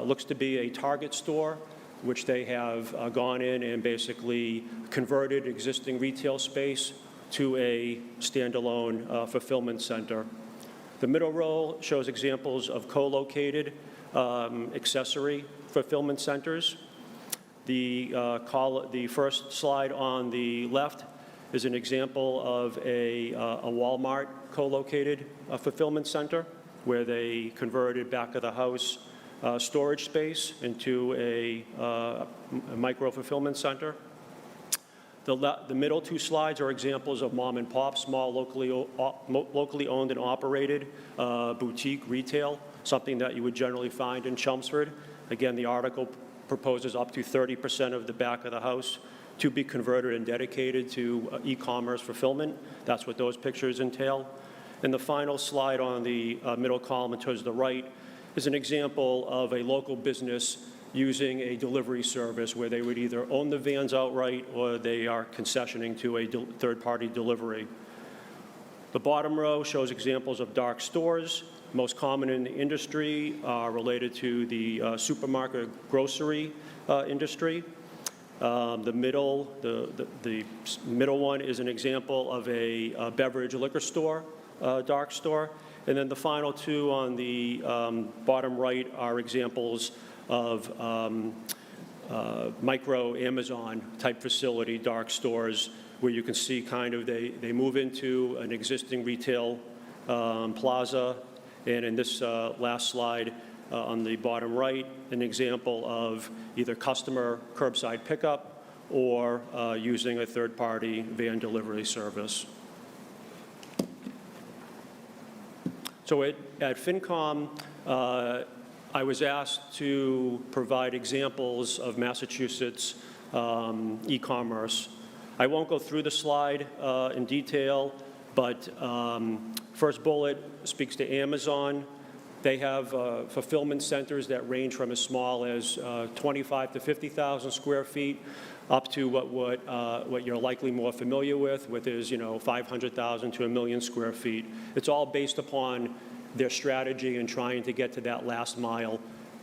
looks to be a Target store, which they have gone in and basically converted existing retail space to a standalone fulfillment center. The middle row shows examples of co-located accessory fulfillment centers. The first slide on the left is an example of a Walmart co-located fulfillment center where they converted back of the house storage space into a micro-fulfillment center. The middle 2 slides are examples of mom and pop, small locally owned and operated boutique retail, something that you would generally find in Chelmsford. Again, the article proposes up to 30% of the back of the house to be converted and dedicated to e-commerce fulfillment. That's what those pictures entail. And the final slide on the middle column towards the right is an example of a local business using a delivery service where they would either own the vans outright or they are concessioning to a third-party delivery. The bottom row shows examples of dark stores. Most common in the industry are related to the supermarket grocery industry. The middle one is an example of a beverage liquor store, dark store. And then the final two on the bottom right are examples of micro Amazon type facility, dark stores, where you can see kind of they move into an existing retail plaza. And in this last slide on the bottom right, an example of either customer curbside pickup or using a third-party van delivery service. So at FinCom, I was asked to provide examples of Massachusetts e-commerce. I won't go through the slide in detail, but first bullet speaks to Amazon. They have fulfillment centers that range from as small as 25 to 50,000 square feet up to what you're likely more familiar with is 500,000 to 1 million square feet. It's all based upon their strategy in trying to get to that last mile.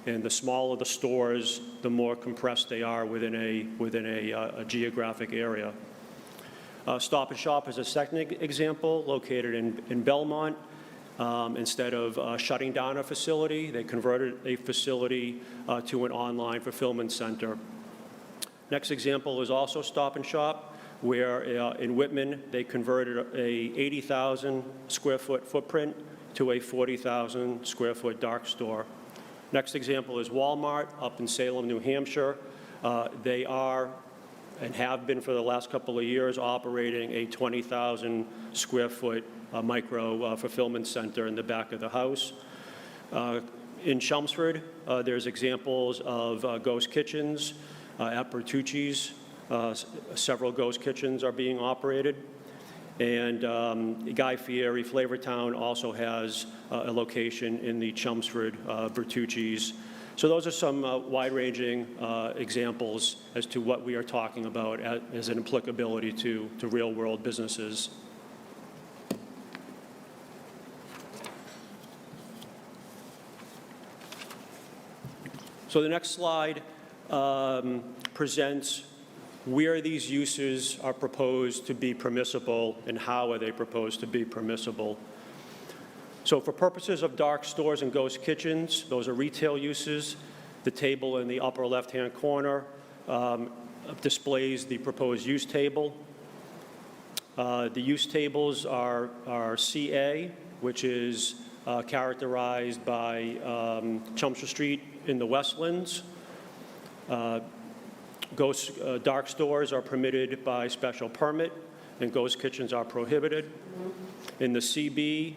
And the smaller the stores, the more compressed they are within a geographic area. Stop and Shop is a second example located in Belmont. Instead of shutting down a facility, they converted a facility to an online fulfillment center. Next example is also Stop and Shop, where in Whitman, they converted a 80,000 square foot footprint to a 40,000 square foot dark store. Next example is Walmart up in Salem, New Hampshire. They are and have been for the last couple of years operating a 20,000 square foot micro fulfillment center in the back of the house. In Chelmsford, there's examples of ghost kitchens. At Bertucci's, several ghost kitchens are being operated. And Guy Fieri, Flavortown, also has a location in the Chelmsford Bertucci's. So those are some wide-ranging examples as to what we are talking about as an applicability to real-world businesses. So the next slide presents where these uses are proposed to be permissible and how are they proposed to be permissible. So for purposes of dark stores and ghost kitchens, those are retail uses. The table in the upper left-hand corner displays the proposed use table. The use tables are CA, which is characterized by Chelmsford Street in the Westlands. Dark stores are permitted by special permit, and ghost kitchens are prohibited. In the CB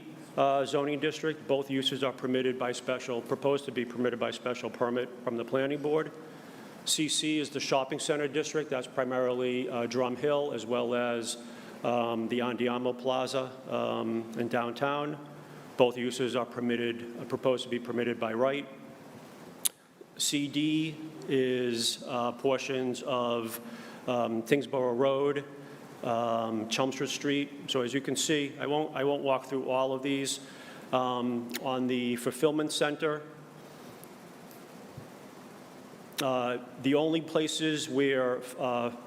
zoning district, both uses are proposed to be permitted by special permit from the planning board. CC is the shopping center district. That's primarily Drum Hill, as well as the Andiamo Plaza in downtown. Both uses are proposed to be permitted by right. CD is portions of Tingsboro Road, Chelmsford Street. So as you can see, I won't walk through all of these. On the fulfillment center, the only places where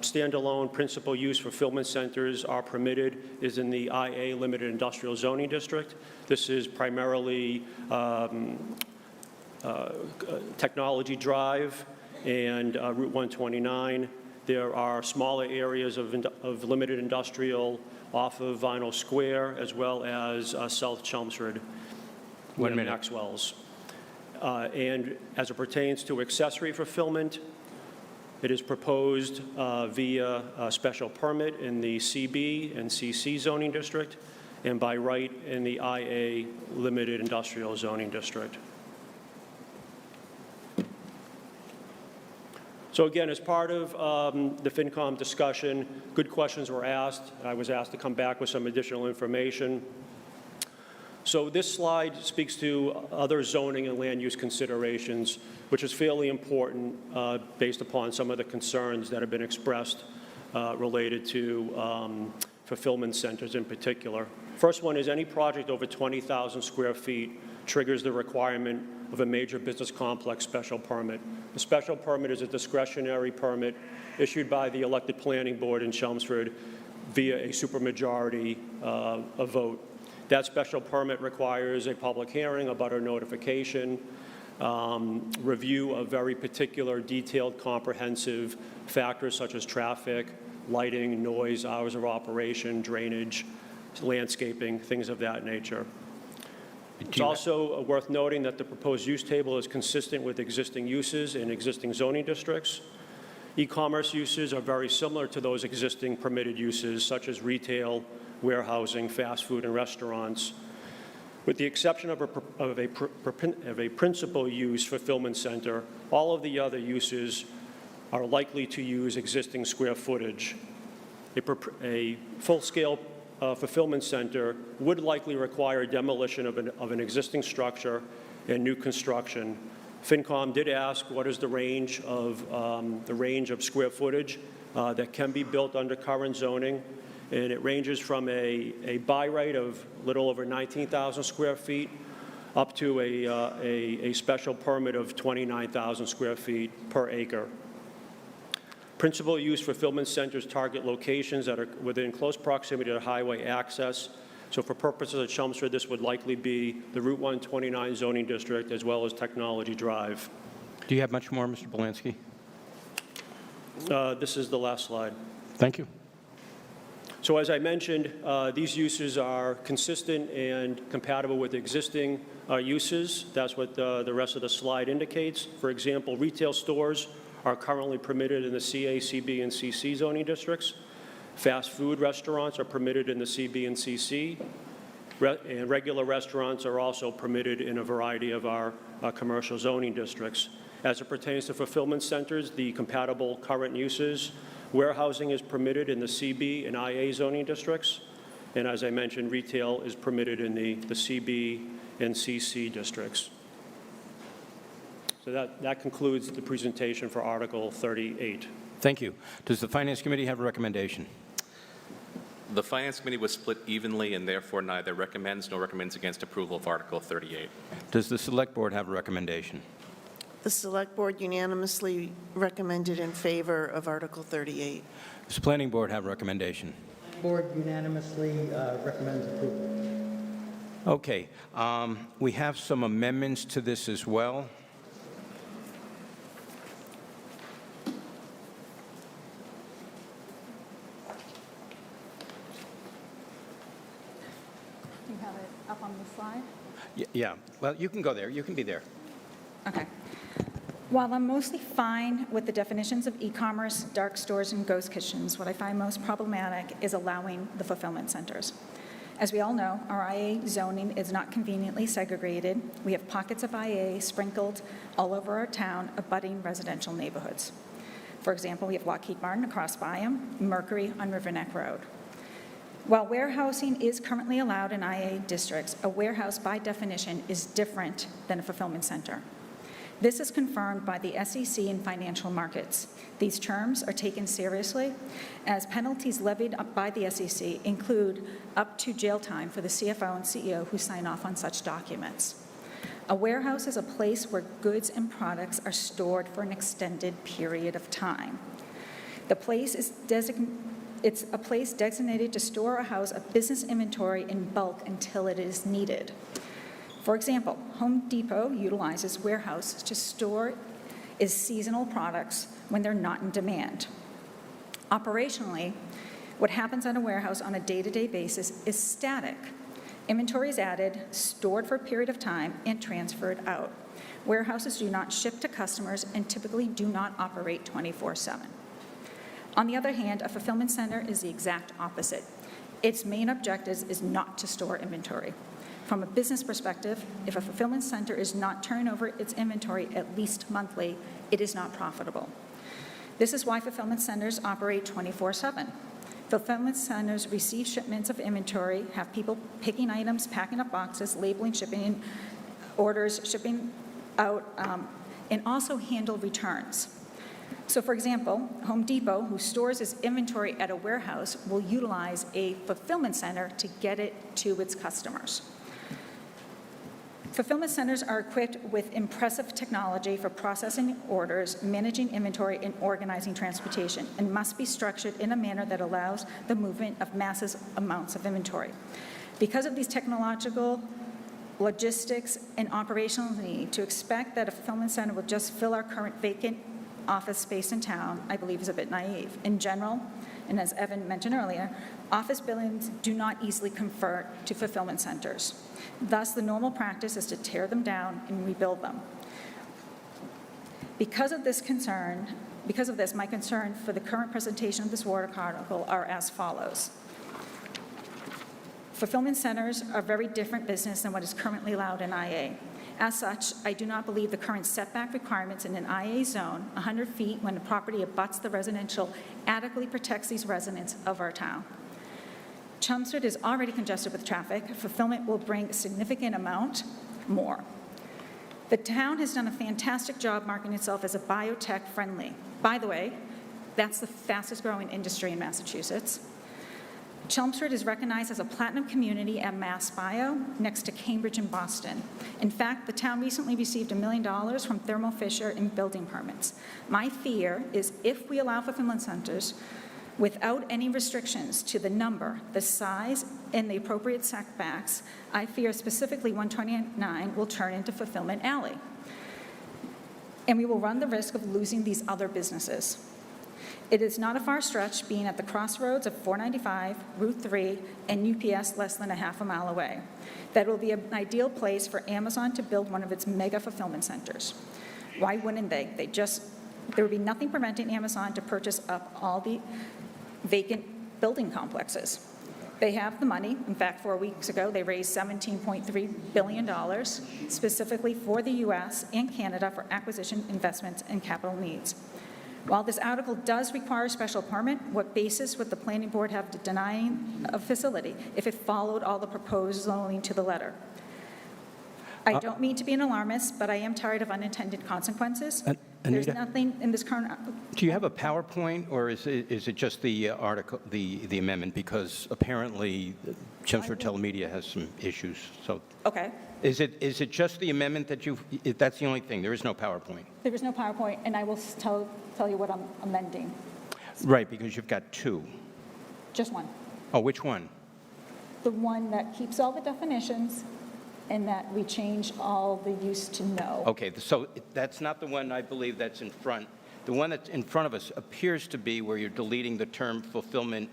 standalone principal use fulfillment centers are permitted is in the IA Limited Industrial Zoning District. This is primarily Technology Drive and Route 129. There are smaller areas of limited industrial off of Vinyl Square, as well as South Chelmsford, Maxwell's. And as it pertains to accessory fulfillment, it is proposed via a special permit in the CB and CC zoning district, and by right in the IA Limited Industrial Zoning District. So again, as part of the FinCom discussion, good questions were asked. I was asked to come back with some additional information. So this slide speaks to other zoning and land use considerations, which is fairly important based upon some of the concerns that have been expressed related to fulfillment centers in particular. First one is any project over 20,000 square feet triggers the requirement of a major business complex special permit. The special permit is a discretionary permit issued by the elected planning board in Chelmsford via a supermajority a vote. That special permit requires a public hearing, a butter notification, review of very particular, detailed, comprehensive factors such as traffic, lighting, noise, hours of operation, drainage, landscaping, things of that nature. It's also worth noting that the proposed use table is consistent with existing uses in existing zoning districts. E-commerce uses are very similar to those existing permitted uses, such as retail, warehousing, fast food, and restaurants. With the exception of a principal use fulfillment center, all of the other uses are likely to use existing square footage. A full-scale fulfillment center would likely require demolition of an existing structure and new construction. FinCom did ask what is the range of square footage that can be built under current zoning, and it ranges from a buy rate of little over 19,000 square feet up to a special permit of 29,000 square feet per acre. Principal use fulfillment centers target locations that are within close proximity to highway access. So for purposes of Chelmsford, this would likely be the Route 129 zoning district as well as Technology Drive.
Do you have much more, Mr. Belansky?
This is the last slide.
Thank you.
So as I mentioned, these uses are consistent and compatible with existing uses. That's what the rest of the slide indicates. For example, retail stores are currently permitted in the CA, CB, and CC zoning districts. Fast food restaurants are permitted in the CB and CC, and regular restaurants are also permitted in a variety of our commercial zoning districts. As it pertains to fulfillment centers, the compatible current uses, warehousing is permitted in the CB and IA zoning districts, and as I mentioned, retail is permitted in the CB and CC districts. So that concludes the presentation for Article 38.
Thank you. Does the Finance Committee have a recommendation?
The Finance Committee was split evenly and therefore neither recommends nor recommends against approval of Article 38.
Does the Select Board have a recommendation?
The Select Board unanimously recommended in favor of Article 38.
Does the Planning Board have a recommendation?
Board unanimously recommends approval.
Okay. We have some amendments to this as well.
You have it up on the slide?
Yeah. Well, you can go there. You can be there.
Okay. While I'm mostly fine with the definitions of e-commerce, dark stores, and ghost kitchens, what I find most problematic is allowing the fulfillment centers. As we all know, our IA zoning is not conveniently segregated. We have pockets of IA sprinkled all over our town, abutting residential neighborhoods. For example, we have Lockheed Martin across Byam, Mercury on River Neck Road. While warehousing is currently allowed in IA districts, a warehouse by definition is different than a fulfillment center. This is confirmed by the SEC in financial markets. These terms are taken seriously, as penalties levied by the SEC include up to jail time for the CFO and CEO who sign off on such documents. A warehouse is a place where goods and products are stored for an extended period of time. The place is it's a place designated to store or house a business inventory in bulk until it is needed. For example, Home Depot utilizes warehouses to store its seasonal products when they're not in demand. Operationally, what happens at a warehouse on a day-to-day basis is static. Inventory is added, stored for a period of time, and transferred out. Warehouses do not ship to customers and typically do not operate 24/7. On the other hand, a fulfillment center is the exact opposite. Its main objective is not to store inventory. From a business perspective, if a fulfillment center is not turning over its inventory at least monthly, it is not profitable. This is why fulfillment centers operate 24/7. Fulfillment centers receive shipments of inventory, have people picking items, packing up boxes, labeling shipping orders, shipping out, and also handle returns. So for example, Home Depot, who stores its inventory at a warehouse, will utilize a fulfillment center to get it to its customers. Fulfillment centers are equipped with impressive technology for processing orders, managing inventory, and organizing transportation, and must be structured in a manner that allows the movement of massive amounts of inventory. Because of these technological, logistics, and operational need, to expect that a fulfillment center will just fill our current vacant office space in town, I believe, is a bit naive. In general, and as Evan mentioned earlier, office buildings do not easily convert to fulfillment centers. Thus, the normal practice is to tear them down and rebuild them. Because of this, my concern for the current presentation of this warrant article are as follows. Fulfillment centers are a very different business than what is currently allowed in IA. As such, I do not believe the current setback requirements in an IA zone, 100 feet when the property abuts the residential, adequately protects these residents of our town. Chelmsford is already congested with traffic. Fulfillment will bring a significant amount more. The town has done a fantastic job marketing itself as a biotech friendly. By the way, that's the fastest growing industry in Massachusetts. Chelmsford is recognized as a platinum community at Mass Bio, next to Cambridge and Boston. In fact, the town recently received $1 million from Thermo Fisher in building permits. My fear is if we allow fulfillment centers without any restrictions to the number, the size, and the appropriate setbacks, I fear specifically 129 will turn into Fulfillment Alley. And we will run the risk of losing these other businesses. It is not a far stretch being at the crossroads of 495, Route 3, and UPS less than a half a mile away. That will be an ideal place for Amazon to build one of its mega fulfillment centers. Why wouldn't they? There would be nothing preventing Amazon to purchase up all the vacant building complexes. They have the money. In fact, 4 weeks ago, they raised $17.3 billion specifically for the U.S. and Canada for acquisition, investments, and capital needs. While this article does require a special permit, what basis would the planning board have to denying a facility if it followed all the proposed zoning to the letter? I don't mean to be an alarmist, but I am tired of unintended consequences. There's nothing in this current.
Do you have a PowerPoint, or is it just the article, the amendment? Because apparently Chelmsford Telemedia has some issues. So
Okay.
is it just the amendment that that's the only thing? There is no PowerPoint.
There is no PowerPoint, and I will tell you what I'm amending.
Right, because you've got two.
Just one.
Oh, which one?
The one that keeps all the definitions and that we change all the use to no.
Okay, so that's not the one I believe that's in front. The one that's in front of us appears to be where you're deleting the term fulfillment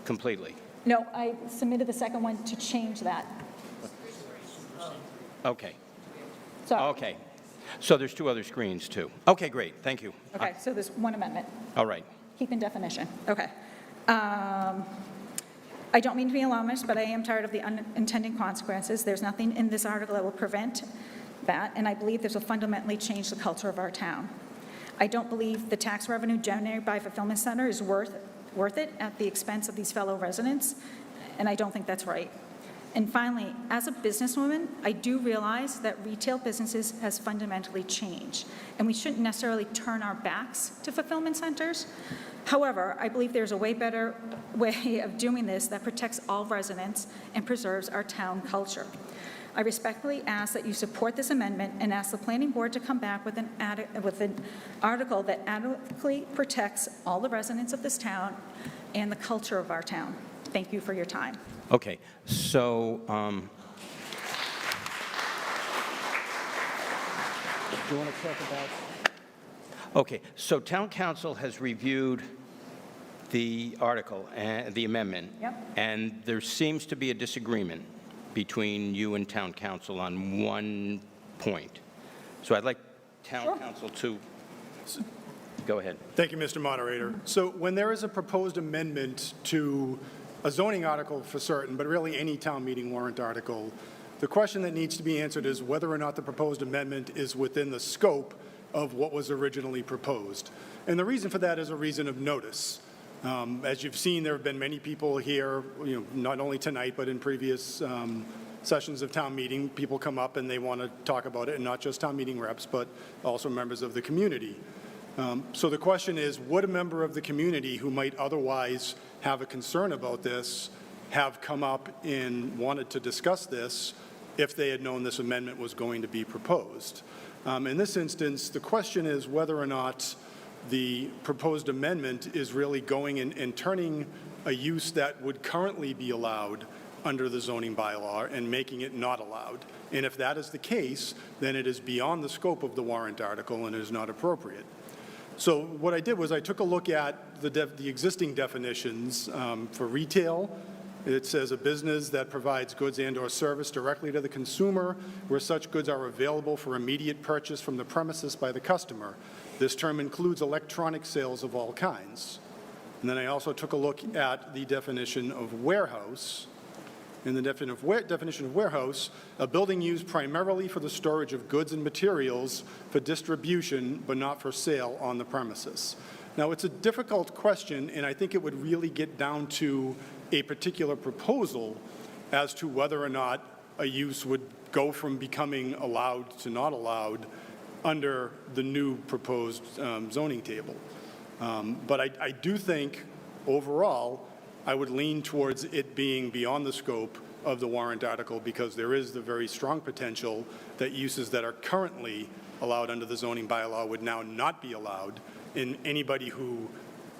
completely.
No, I submitted the second one to change that.
Okay.
So,
Okay. So there's two other screens, too. Okay, great. Thank you.
okay, so there's one amendment.
All right.
Keep in definition. Okay. I don't mean to be alarmist, but I am tired of the unintended consequences. There's nothing in this article that will prevent that, and I believe this will fundamentally change the culture of our town. I don't believe the tax revenue generated by a fulfillment center is worth it at the expense of these fellow residents, and I don't think that's right. And finally, as a businesswoman, I do realize that retail businesses has fundamentally changed, and we shouldn't necessarily turn our backs to fulfillment centers. However, I believe there's a way better way of doing this that protects all residents and preserves our town culture. I respectfully ask that you support this amendment and ask the planning board to come back with an article that adequately protects all the residents of this town and the culture of our town. Thank you for your time.
Okay, so do you want to talk about? Okay, so town council has reviewed the article, the amendment.
Yep.
And there seems to be a disagreement between you and town council on one point. So I'd like town council to go ahead.
Thank you, Mr. Moderator. So when there is a proposed amendment to a zoning article for certain, but really any town meeting warrant article, the question that needs to be answered is whether or not the proposed amendment is within the scope of what was originally proposed. And the reason for that is a reason of notice. As you've seen, there have been many people here, not only tonight, but in previous sessions of town meeting. People come up and they want to talk about it, and not just town meeting reps, but also members of the community. So the question is, would a member of the community who might otherwise have a concern about this have come up and wanted to discuss this if they had known this amendment was going to be proposed? In this instance, the question is whether or not the proposed amendment is really going and turning a use that would currently be allowed under the zoning bylaw and making it not allowed. And if that is the case, then it is beyond the scope of the warrant article and is not appropriate. So what I did was I took a look at the existing definitions for retail. It says a business that provides goods and/or service directly to the consumer where such goods are available for immediate purchase from the premises by the customer. This term includes electronic sales of all kinds. And then I also took a look at the definition of warehouse. In the definition of warehouse, a building used primarily for the storage of goods and materials for distribution, but not for sale on the premises. Now, it's a difficult question, and I think it would really get down to a particular proposal as to whether or not a use would go from becoming allowed to not allowed under the new proposed zoning table. But I do think, overall, I would lean towards it being beyond the scope of the warrant article because there is the very strong potential that uses that are currently allowed under the zoning bylaw would now not be allowed, and anybody who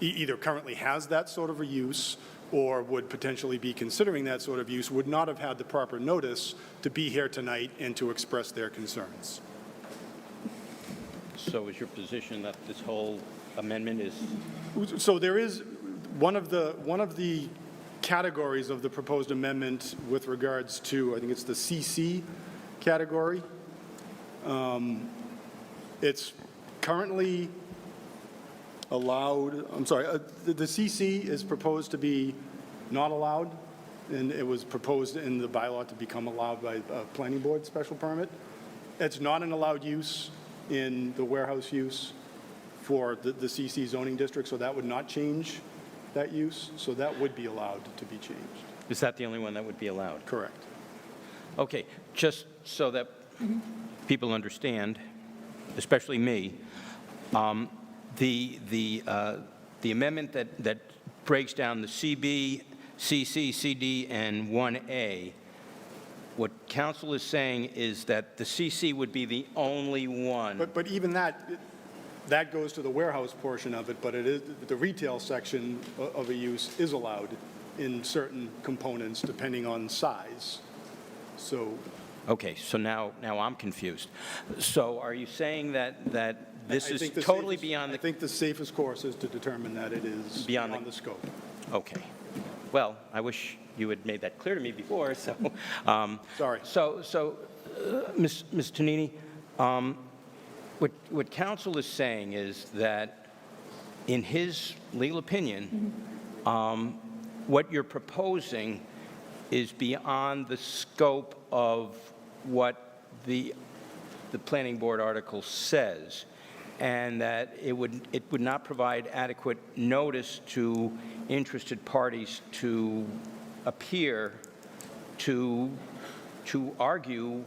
either currently has that sort of a use or would potentially be considering that sort of use would not have had the proper notice to be here tonight and to express their concerns.
So is your position that this whole amendment is?
So there is one of the categories of the proposed amendment with regards to, I think it's the CC category. It's currently allowed, the CC is proposed to be not allowed, and it was proposed in the bylaw to become allowed by a planning board special permit. It's not an allowed use in the warehouse use for the CC zoning district, so that would not change that use, so that would be allowed to be changed.
Is that the only one that would be allowed?
Correct.
Okay, just so that people understand, especially me, the amendment that breaks down the CB, CC, CD, and 1A, what council is saying is that the CC would be the only one.
But even that goes to the warehouse portion of it, but it is, the retail section of a use is allowed in certain components depending on size. So.
Okay, so now I'm confused. So are you saying that this is totally beyond the...
I think the safest course is to determine that it is beyond the scope.
Okay. Well, I wish you had made that clear to me before, so...
Sorry.
So, Ms. Tonini, what counsel is saying is that, in his legal opinion, what you're proposing is beyond the scope of what the planning board article says, and that it would not provide adequate notice to interested parties to appear to argue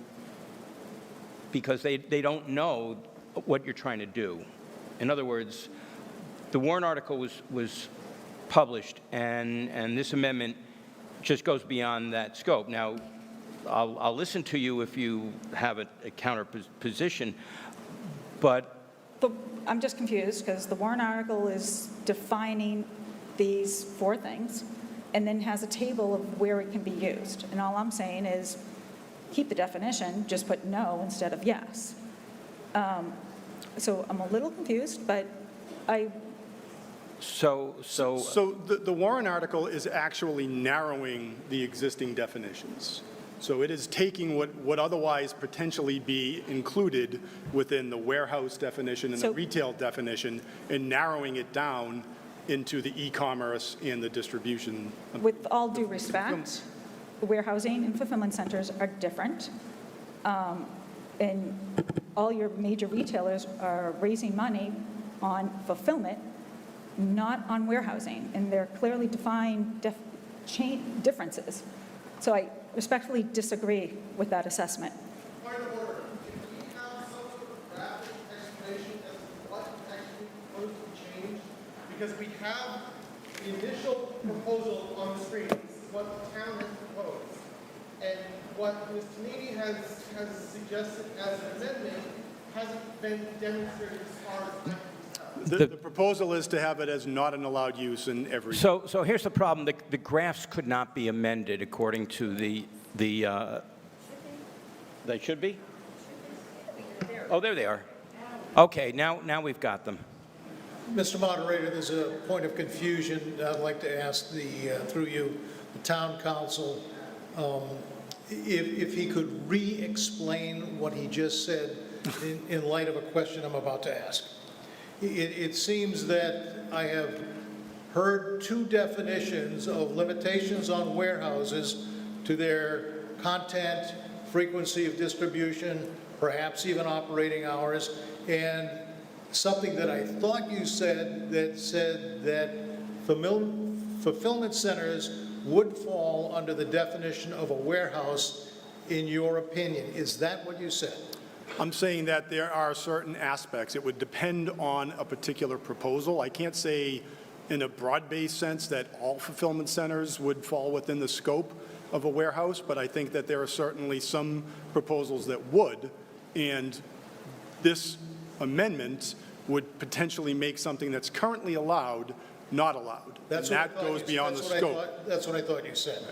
because they don't know what you're trying to do. In other words, the warrant article was published, and this amendment just goes beyond that scope. Now, I'll listen to you if you have a counter position, but...
I'm just confused because the warrant article is defining these 4 things and then has a table of where it can be used. And all I'm saying is keep the definition, just put no instead of yes. So I'm a little confused, but
So the warrant article is actually narrowing the existing definitions. So it is taking what would otherwise potentially be included within the warehouse definition and the retail definition and narrowing it down into the e-commerce and the distribution.
With all due respect, warehousing and fulfillment centers are different. And all your major retailers are raising money on fulfillment, not on warehousing, and they're clearly defined differences. So I respectfully disagree with that assessment.
Point of order. Can we have some sort of graphic explanation as to what actually proposed to change? Because we have the initial proposal on the screen. This is what the town has proposed. And what Ms. Tonini has suggested as an amendment hasn't been demonstrated as far as I can tell.
The proposal is to have it as not an allowed use in every.
So here's the problem. The graphs could not be amended according to the they should be? Oh, there they are. Okay, now we've got them.
Mr. Moderator, there's a point of confusion. I'd like to ask through you, the town council, if he could re-explain what he just said in light of a question I'm about to ask. It seems that I have heard two definitions of limitations on warehouses to their content, frequency of distribution, perhaps even operating hours, and something that I thought you said that fulfillment centers would fall under the definition of a warehouse, in your opinion. Is that what you said?
I'm saying that there are certain aspects. It would depend on a particular proposal. I can't say in a broad-based sense that all fulfillment centers would fall within the scope of a warehouse, but I think that there are certainly some proposals that would, and this amendment would potentially make something that's currently allowed not allowed.
That's
and
what
that goes beyond the scope.
That's what I thought you said.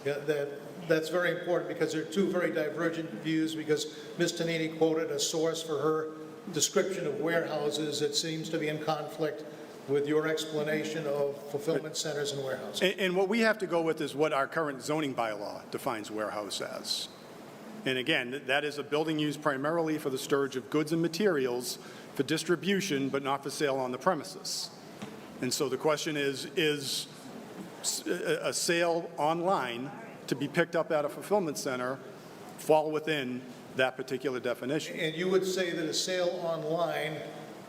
Yeah, that's very important because there are two very divergent views, because Ms. Tonini quoted a source for her description of warehouses that seems to be in conflict with your explanation of fulfillment centers and warehouses.
And what we have to go with is what our current zoning bylaw defines warehouse as. And again, that is a building used primarily for the storage of goods and materials for distribution, but not for sale on the premises. And so the question is a sale online to be picked up at a fulfillment center fall within that particular definition?
And you would say that a sale online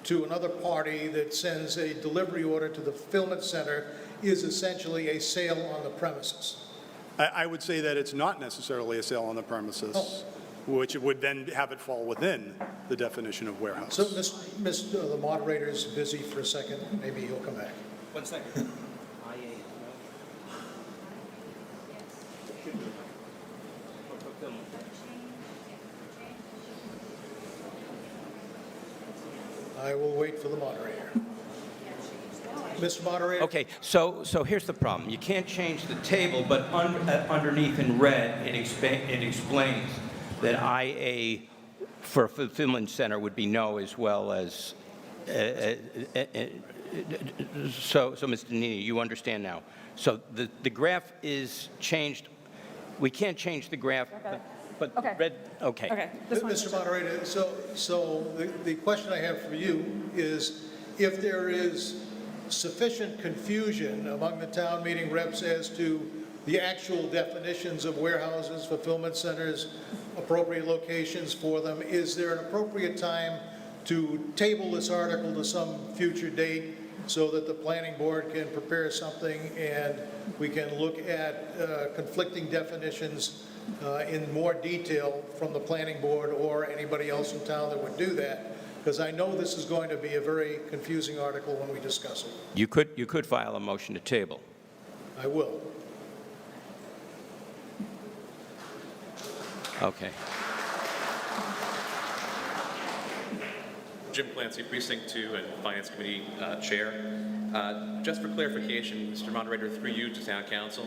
to another party that sends a delivery order to the fulfillment center is essentially a sale on the premises?
I would say that it's not necessarily a sale on the premises, which would then have it fall within the definition of warehouse.
So the moderator is busy for a second. Maybe he'll come back.
1 second.
I will wait for the moderator. Mr. Moderator.
Okay, so here's the problem. You can't change the table, but underneath in red, it explains that IA for a fulfillment center would be no, as well as, so Mr. Nini, you understand now. So the graph is changed. We can't change the graph, but
Okay.
red, okay.
Okay.
Mr. Moderator, so the question I have for you is, if there is sufficient confusion among the town meeting reps as to the actual definitions of warehouses, fulfillment centers, appropriate locations for them, is there an appropriate time to table this article to some future date so that the planning board can prepare something and we can look at conflicting definitions in more detail from the planning board or anybody else in town that would do that? Because I know this is going to be a very confusing article when we discuss it.
You could file a motion to table.
I will.
Okay.
Jim Clancy, Precinct 2 and Finance Committee Chair. Just for clarification, Mr. Moderator, through you to Town Council,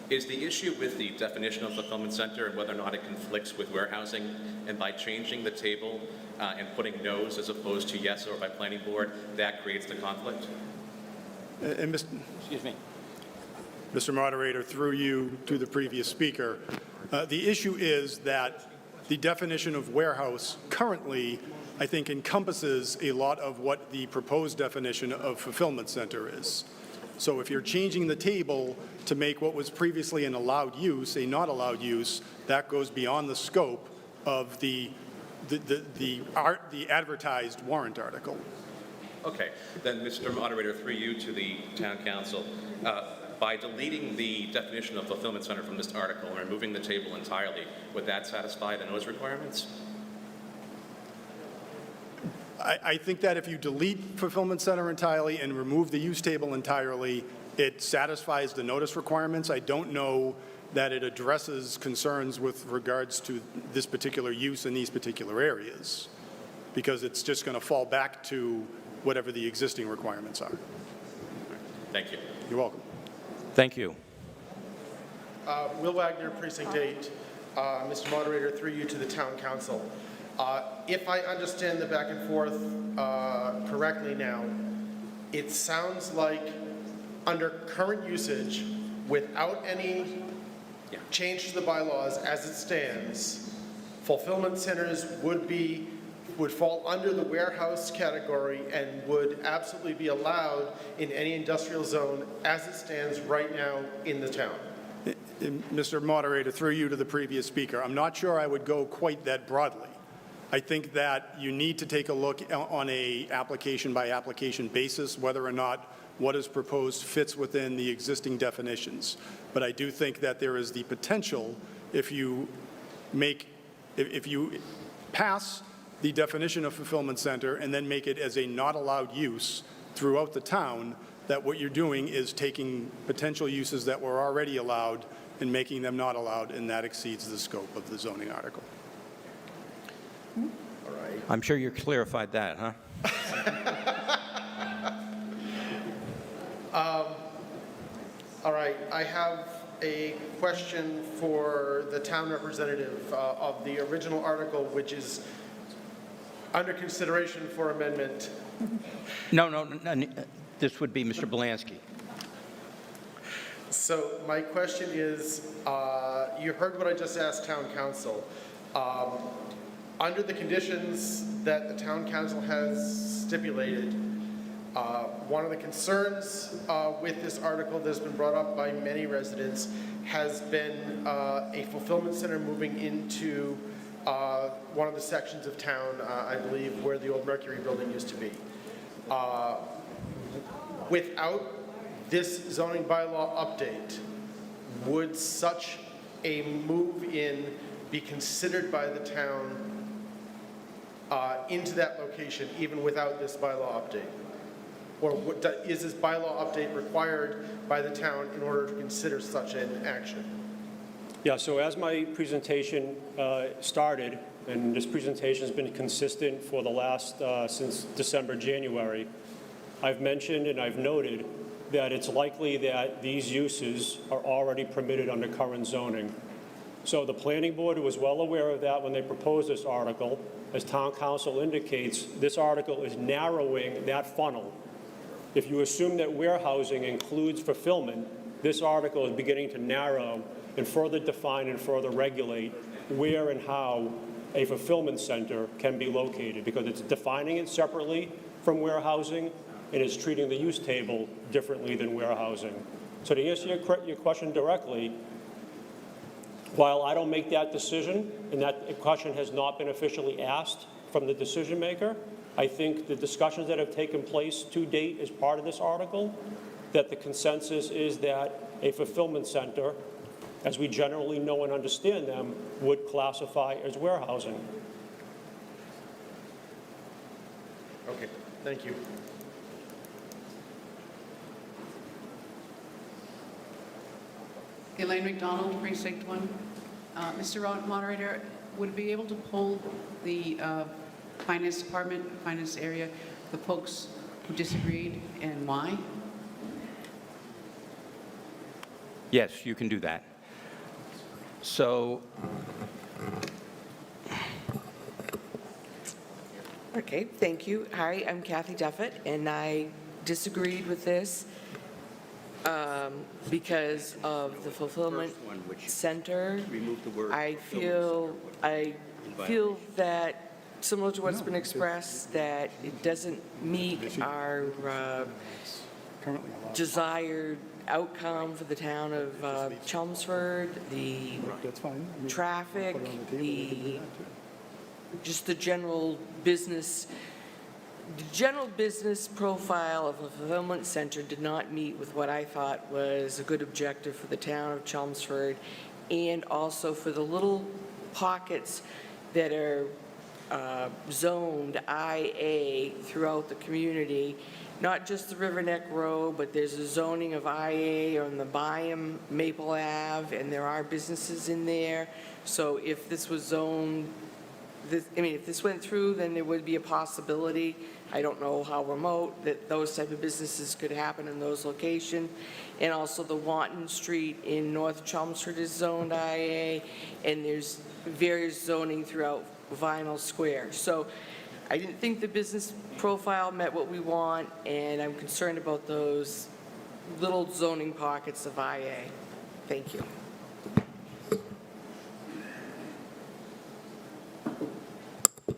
is the issue with the definition of fulfillment center and whether or not it conflicts with warehousing, and by changing the table and putting no's as opposed to yes or by planning board, that creates the conflict?
And
Excuse me.
Mr. Moderator, through you to the previous speaker, the issue is that the definition of warehouse currently, I think, encompasses a lot of what the proposed definition of fulfillment center is. So if you're changing the table to make what was previously an allowed use a not allowed use, that goes beyond the scope of the the advertised warrant article.
Okay, then, Mr. Moderator, through you to the town council, by deleting the definition of fulfillment center from this article and removing the table entirely, would that satisfy the noise requirements?
I think that if you delete fulfillment center entirely and remove the use table entirely, it satisfies the notice requirements. I don't know that it addresses concerns with regards to this particular use in these particular areas, because it's just going to fall back to whatever the existing requirements are.
Thank you.
You're welcome.
Thank you.
Will Wagner, Precinct 8. Mr. Moderator, through you to the Town Council. If I understand the back and forth correctly now, it sounds like under current usage, without any change to the bylaws as it stands, fulfillment centers would fall under the warehouse category and would absolutely be allowed in any industrial zone as it stands right now in the town.
Mr. Moderator, through you to the previous speaker, I'm not sure I would go quite that broadly. I think that you need to take a look on a application-by-application basis whether or not what is proposed fits within the existing definitions. But I do think that there is the potential, if you pass the definition of fulfillment center and then make it as a not allowed use throughout the town, that what you're doing is taking potential uses that were already allowed and making them not allowed, and that exceeds the scope of the zoning article.
All right.
I'm sure you clarified that, huh?
All right, I have a question for the town representative of the original article, which is under consideration for amendment.
No, this would be Mr. Belansky.
So my question is, you heard what I just asked town council. Under the conditions that the town council has stipulated, one of the concerns with this article that's been brought up by many residents has been a fulfillment center moving into one of the sections of town, I believe, where the old Mercury building used to be. Without this zoning bylaw update, would such a move in be considered by the town into that location, even without this bylaw update? Or is this bylaw update required by the town in order to consider such an action?
Yeah, so as my presentation started, and this presentation has been consistent for the last, since December, January, I've mentioned and I've noted that it's likely that these uses are already permitted under current zoning. So the planning board was well aware of that when they proposed this article. As town council indicates, this article is narrowing that funnel. If you assume that warehousing includes fulfillment, this article is beginning to narrow and further define and further regulate where and how a fulfillment center can be located, because it's defining it separately from warehousing and it's treating the use table differently than warehousing. So to answer your question directly, while I don't make that decision, and that question has not been officially asked from the decision maker, I think the discussions that have taken place to date as part of this article, that the consensus is that a fulfillment center, as we generally know and understand them, would classify as warehousing.
Okay, thank you.
Elaine McDonald, Precinct 1. Mr. Moderator, would it be able to poll the Finance Department, Finance area, the folks who disagreed and why?
Yes, you can do that. So,
Okay, thank you. Hi, I'm Kathy Duffett, and I disagreed with this because of the fulfillment center. I feel that, similar to what's been expressed, that it doesn't meet our desired outcome for the town of Chelmsford, the traffic, the just the general business profile of a fulfillment center did not meet with what I thought was a good objective for the town of Chelmsford, and also for the little pockets that are zoned IA throughout the community, not just the River Neck Road, but there's a zoning of IA on the Byam Maple Ave, and there are businesses in there. So if this was zoned, if this went through, then there would be a possibility, I don't know how remote, that those type of businesses could happen in those locations. And also the Wanton Street in North Chelmsford is zoned IA, and there's various zoning throughout Vinyl Square. So I didn't think the business profile met what we want, and I'm concerned about those little zoning pockets of IA. Thank you.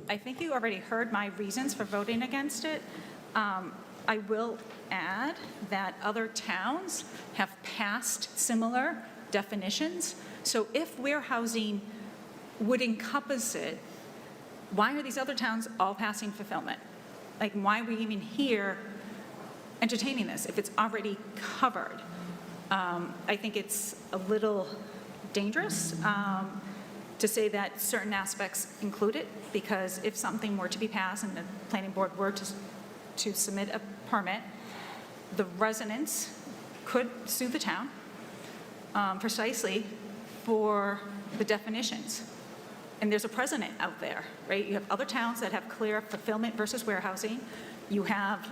I think you already heard my reasons for voting against it. I will add that other towns have passed similar definitions. So if warehousing would encompass it, why are these other towns all passing fulfillment? Like, why are we even here entertaining this if it's already covered? I think it's a little dangerous to say that certain aspects include it, because if something were to be passed and the planning board were to submit a permit, the residents could sue the town precisely for the definitions. And there's a precedent out there, right? You have other towns that have clear fulfillment versus warehousing. You have,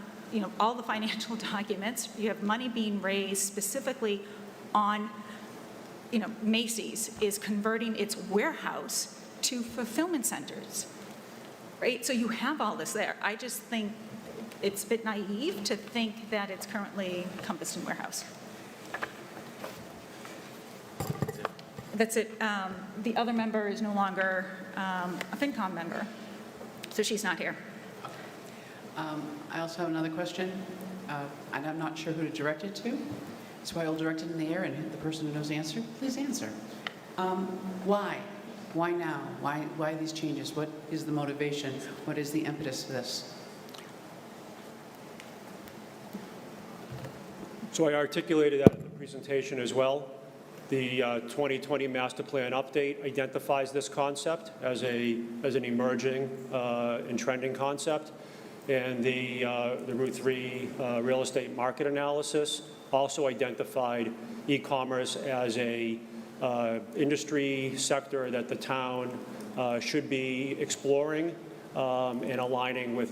all the financial documents. You have money being raised specifically on, Macy's is converting its warehouse to fulfillment centers, right? So you have all this there. I just think it's a bit naive to think that it's currently encompassed in warehouse. That's it. The other member is no longer a FinCom member, so she's not here.
I also have another question, and I'm not sure who to direct it to, so I will direct it in the air, and the person who knows the answer, please answer. Why? Why now? Why these changes? What is the motivation? What is the impetus for this?
So I articulated that in the presentation as well. The 2020 Master Plan update identifies this concept as an emerging and trending concept. And the Route 3 real estate market analysis also identified e-commerce as a industry sector that the town should be exploring and aligning with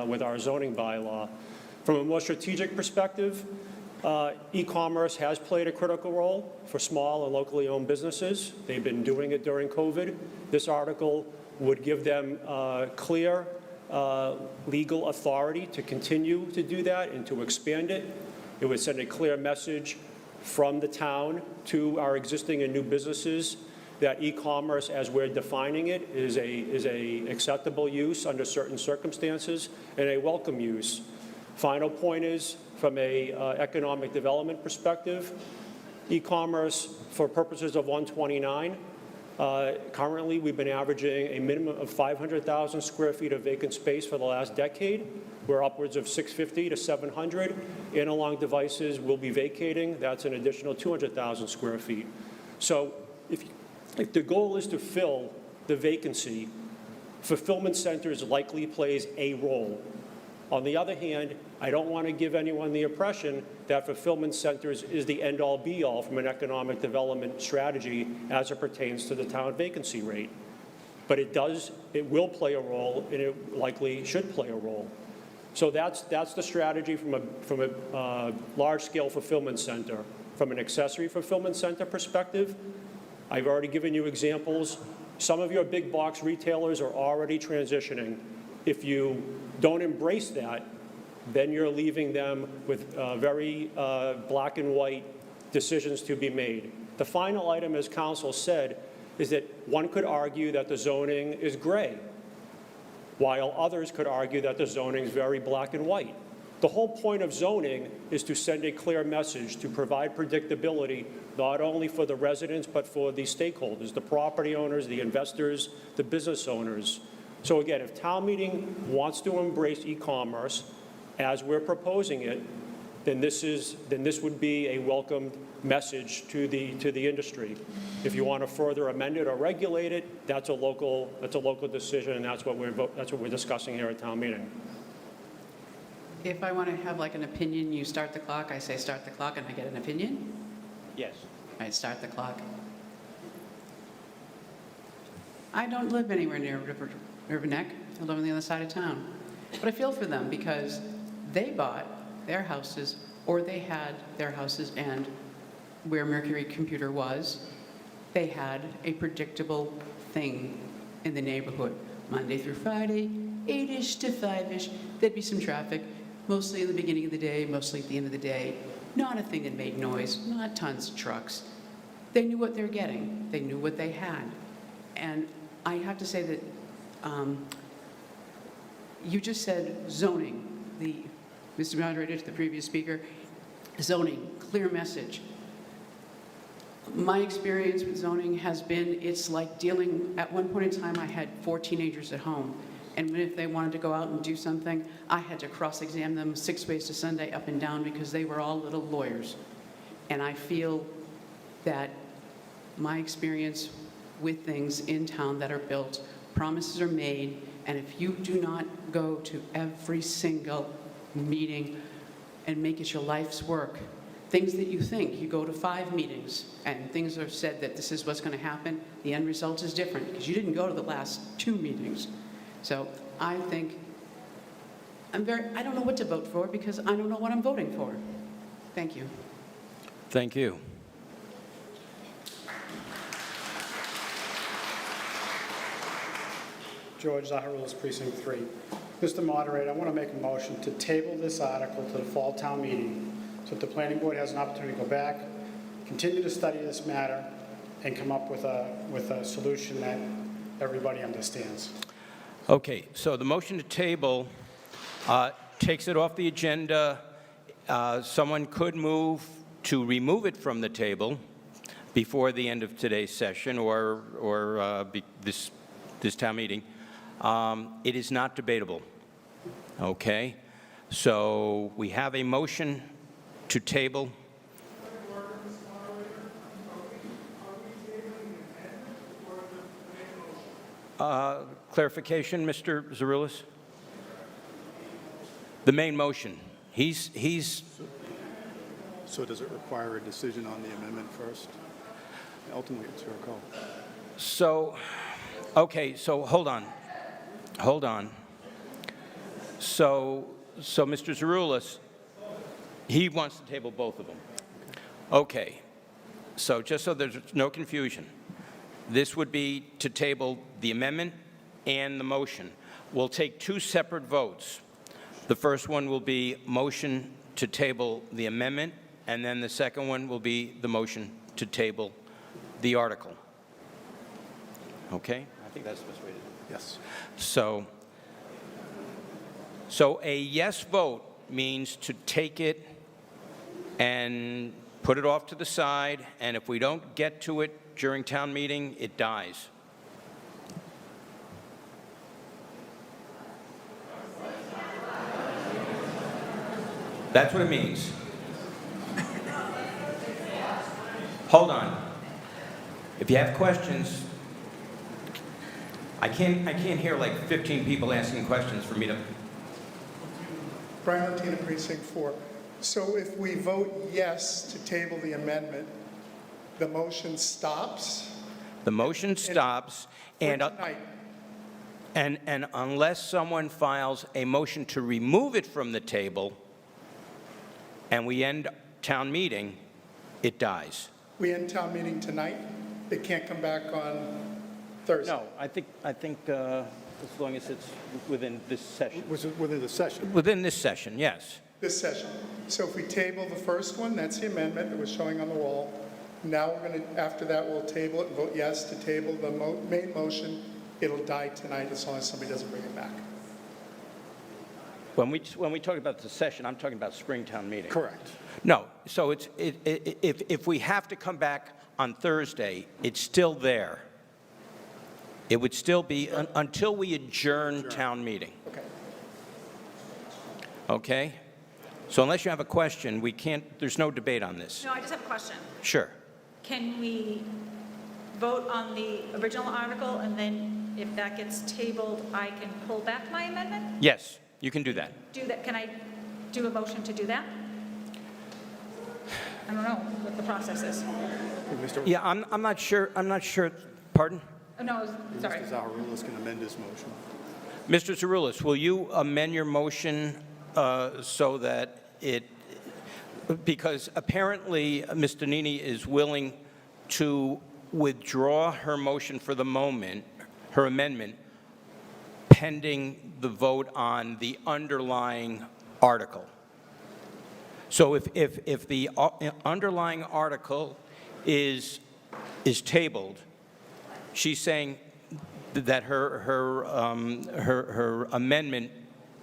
with our zoning bylaw. From a more strategic perspective, e-commerce has played a critical role for small and locally owned businesses. They've been doing it during COVID. This article would give them clear legal authority to continue to do that and to expand it. It would send a clear message from the town to our existing and new businesses that e-commerce, as we're defining it, is a acceptable use under certain circumstances and a welcome use. Final point is, from a economic development perspective, e-commerce, for purposes of 129, currently we've been averaging a minimum of 500,000 square feet of vacant space for the last decade. We're upwards of 650 to 700. Analog devices will be vacating. That's an additional 200,000 square feet. So if the goal is to fill the vacancy, fulfillment centers likely plays a role. On the other hand, I don't want to give anyone the impression that fulfillment centers is the end-all be-all from an economic development strategy as it pertains to the town vacancy rate. But it will play a role, and it likely should play a role. So that's the strategy from a large-scale fulfillment center. From an accessory fulfillment center perspective, I've already given you examples. Some of your big box retailers are already transitioning. If you don't embrace that, then you're leaving them with very black and white decisions to be made. The final item, as council said, is that one could argue that the zoning is gray, while others could argue that the zoning is very black and white. The whole point of zoning is to send a clear message, to provide predictability, not only for the residents, but for the stakeholders, the property owners, the investors, the business owners. So again, if town meeting wants to embrace e-commerce as we're proposing it, then this would be a welcomed message to the industry. If you want to further amend it or regulate it, that's a local decision, and that's what we're discussing here at town meeting.
If I want to have like an opinion, you start the clock, I say start the clock, and I get an opinion?
Yes.
All right, start the clock. I don't live anywhere near River Neck. I live on the other side of town. But I feel for them because they bought their houses, or they had their houses, and where Mercury Computer was, they had a predictable thing in the neighborhood. Monday through Friday, 8-ish to 5-ish, there'd be some traffic, mostly in the beginning of the day, mostly at the end of the day. Not a thing that made noise, not tons of trucks. They knew what they were getting. They knew what they had. And I have to say that you just said zoning. Mr. Moderator, to the previous speaker, zoning, clear message. My experience with zoning has been, it's like dealing, at one point in time, I had 4 teenagers at home. And if they wanted to go out and do something, I had to cross-examine them 6 ways to Sunday up and down because they were all little lawyers. And I feel that my experience with things in town that are built, promises are made, and if you do not go to every single meeting and make it your life's work, things that you think, you go to 5 meetings and things are said that this is what's going to happen, the end result is different because you didn't go to the last 2 meetings. So I think I don't know what to vote for because I don't know what I'm voting for. Thank you.
Thank you.
George Zaharoulis, Precinct 3. Mr. Moderator, I want to make a motion to table this article to the fall town meeting so that the planning board has an opportunity to go back, continue to study this matter, and come up with a solution that everybody understands.
Okay, so the motion to table takes it off the agenda. Someone could move to remove it from the table before the end of today's session or this town meeting. It is not debatable. Okay, so we have a motion to table. Clarification, Mr. Zaroulis? The main motion. He's.
So does it require a decision on the amendment first? Ultimately, it's your call.
So, okay, so hold on. So Mr. Zaroulis, he wants to table both of them. Okay, so just so there's no confusion, this would be to table the amendment and the motion. We'll take 2 separate votes. The first one will be motion to table the amendment, and then the second one will be the motion to table the article. Okay? I think that's the best way to do it.
Yes.
So a yes vote means to take it and put it off to the side, and if we don't get to it during town meeting, it dies. That's what it means. Hold on. If you have questions, I can't hear like 15 people asking questions for me to.
Brian Latina, Precinct 4. So if we vote yes to table the amendment, the motion stops?
The motion stops, and unless someone files a motion to remove it from the table, and we end town meeting, it dies.
We end town meeting tonight? It can't come back on Thursday?
No, I think as long as it's within this session.
Within the session?
Within this session, yes.
This session. So if we table the first one, that's the amendment that was showing on the wall. Now we're going to, after that, we'll table it and vote yes to table the main motion. It'll die tonight as long as somebody doesn't bring it back.
When we talk about the session, I'm talking about Springtown meeting.
Correct.
No, so if we have to come back on Thursday, it's still there. It would still be until we adjourn town meeting.
Okay.
Okay? So unless you have a question, we can't, there's no debate on this.
No, I just have a question.
Sure.
Can we vote on the original article, and then if that gets tabled, I can pull back my amendment?
Yes, you can do that.
Do that, can I do a motion to do that? I don't know what the process is.
Yeah, I'm not sure, pardon?
Oh, no, sorry.
Mr. Zaharoulis can amend his motion.
Mr. Zaroulis, will you amend your motion so that it, because apparently Ms. Donini is willing to withdraw her motion for the moment, her amendment, pending the vote on the underlying article. So if the underlying article is tabled, she's saying that her amendment